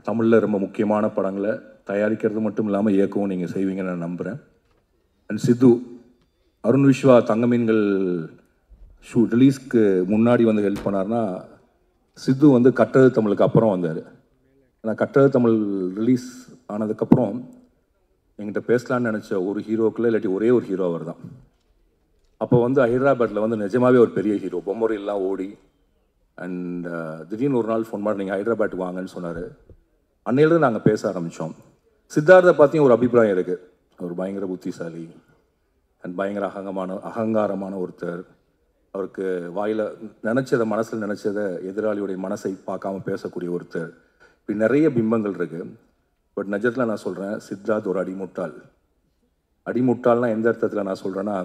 தமிழில் ரொம்ப முக்கியமான படங்களை தயாரிக்கிறது மட்டும் இல்லாமல் இயக்கவும் நீங்கள் செய்வீங்கன்னு நான் நம்புகிறேன். அண்ட் சித்து, அருண் விஸ்வா தங்கமீன்கள் ரிலீஸ்க்கு முன்னாடி வந்து ஹெல்ப் பண்ணார்னா, சித்து வந்து கட்டது தமிழுக்கு அப்புறம் வந்தார். ஏன்னா கட்டது தமிழ் ரிலீஸ் ஆனதுக்கப்புறம் என்கிட்ட பேசலான்னு நினச்ச ஒரு ஹீரோக்குள்ள இல்லாட்டி ஒரே ஒரு ஹீரோ அவர் தான். அப்போ வந்து ஹைதராபாத்தில் வந்து நிஜமாகவே ஒரு பெரிய ஹீரோ, பொம்மரிலாம் ஓடி. அண்ட் திடீர்னு ஒரு நாள் ஃபோன் பண்ணி நீங்கள் ஹைதராபாத்துக்கு வாங்கன்னு சொன்னார். அன்னையிலேருந்து நாங்கள் பேச ஆரம்பித்தோம். சித்தார்த்தை பார்த்தியும் ஒரு அபிப்பிராயம் இருக்குது, அவர் பயங்கர புத்திசாலி அண்ட் பயங்கர அகங்காரமான ஒருத்தர். அவருக்கு வாயில் நினச்சதை, மனசில் நினச்சதை எதிராளியுடைய மனசை பார்க்காம பேசக்கூடிய ஒருத்தர். இப்படி நிறைய பிம்பங்கள் இருக்குது. பட் நிஜத்தில் நான் சொல்கிறேன், சித்தார்த் ஒரு அடிமுட்டாள். அடிமுட்டாள்னா எந்த அர்த்தத்தில் நான் சொல்கிறேன்னா,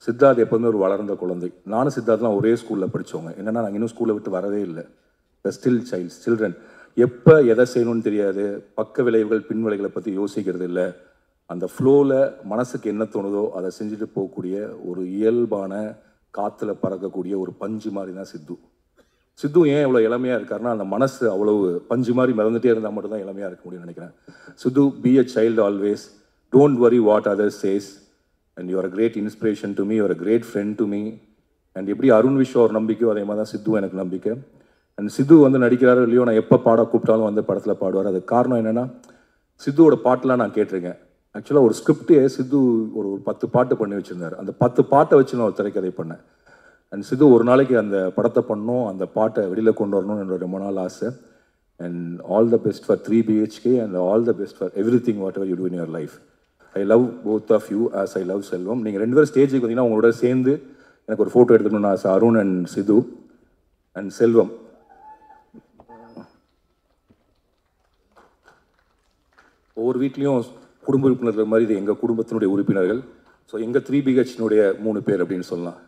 சித்தார்த் எப்போதுமே ஒரு வளர்ந்த குழந்தை. நானும் சித்தார்த்லாம் ஒரே ஸ்கூலில் படித்தவங்க. என்னென்னா நாங்கள் இன்னும் ஸ்கூலை விட்டு வரவே இல்லை. Still children. எப்போ எதை செய்யணும்னு தெரியாது, பக்க விளைவுகள் பின் விளைவுகளை பற்றி யோசிக்கிறது இல்லை. அந்த ஃப்ளோவில் மனசுக்கு என்ன தோணுதோ அதை செஞ்சுட்டு போகக்கூடிய ஒரு இயல்பான, காற்றுல பறக்கக்கூடிய ஒரு பஞ்சு மாதிரி தான் சித்து. சித்து ஏன் இவ்வளோ இளமையாக இருக்காருன்னா, அந்த மனசு அவ்வளவு பஞ்சு மாதிரி மறந்துகிட்டே இருந்தால் மட்டும்தான் இளமையாக இருக்க முடியும்னு நினைக்கிறேன். Siddhu, be a child always, don't worry what others says, and you're a great inspiration to me, you're a great friend to me. And எப்படி அருண் விஸ்வா ஒரு நம்பிக்கையோ அதே மாதிரி தான் சித்து எனக்கு நம்பிக்கை. அண்ட் சித்து வந்து நடிக்கிறாரோ இல்லையோ, நான் எப்போ பாட கூப்பிட்டாலும் வந்து படத்தில் பாடுவார். அதுக்கு காரணம் என்னென்னா, சித்துவோட பாட்டெலாம் நான் கேட்டிருக்கேன். ஆக்சுவலாக ஒரு ஸ்கிரிப்டே சித்து ஒரு 10 பாட்டு பண்ணி வச்சுருந்தார். அந்த 10 பாட்டை வச்சு நான் ஒரு திரைக்கதை பண்ணேன். அண்ட் சித்து ஒரு நாளைக்கு அந்த படத்தை பண்ணணும், அந்த பாட்டை வெளியில் கொண்டு வரணும்னு என்னோட ரொம்ப நாள் ஆசை. And all the best for 3 BHK and all the best for everything whatever you do in your life. I love both of you as I love Selvam. நீங்கள் 2 பேரும் ஸ்டேஜுக்கு வந்தீங்கன்னா உங்களோட சேர்ந்து எனக்கு ஒரு ஃபோட்டோ எடுக்கணும்னு ஆசை. அருண் அண்ட் சித்து அண்ட் செல்வம். ஒவ்வொரு வீட்லேயும் குடும்ப உறுப்பினர்கள் மாதிரி இது எங்கள் குடும்பத்தினுடைய உறுப்பினர்கள். ஸோ எங்கள் 3 BHனுடைய 3 பேர் அப்படின்னு சொல்லலாம்.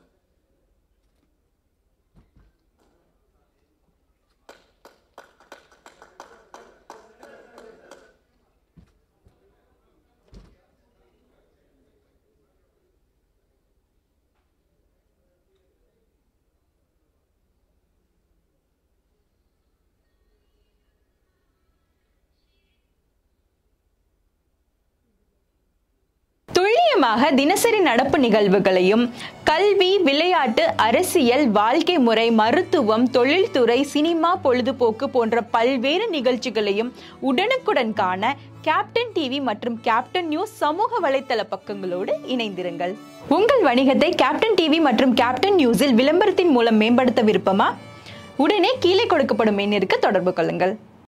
துல்லியமாக தினசரி நடப்பு நிகழ்வுகளையும் கல்வி, விளையாட்டு, அரசியல், வாழ்க்கை முறை, மருத்துவம், தொழில்துறை, சினிமா, பொழுதுபோக்கு போன்ற பல்வேறு நிகழ்ச்சிகளையும் உடனுக்குடன் காண கேப்டன் டிவி மற்றும் கேப்டன் நியூஸ் சமூக வலைத்தள பக்கங்களோடு இணைந்திருங்கள். உங்கள் வணிகத்தை கேப்டன் டிவி மற்றும் கேப்டன் நியூஸில் விளம்பரத்தின் மூலம் மேம்படுத்த விருப்பமா? உடனே கீழே கொடுக்கப்படும் எண்ணிற்கு தொடர்பு கொள்ளுங்கள்.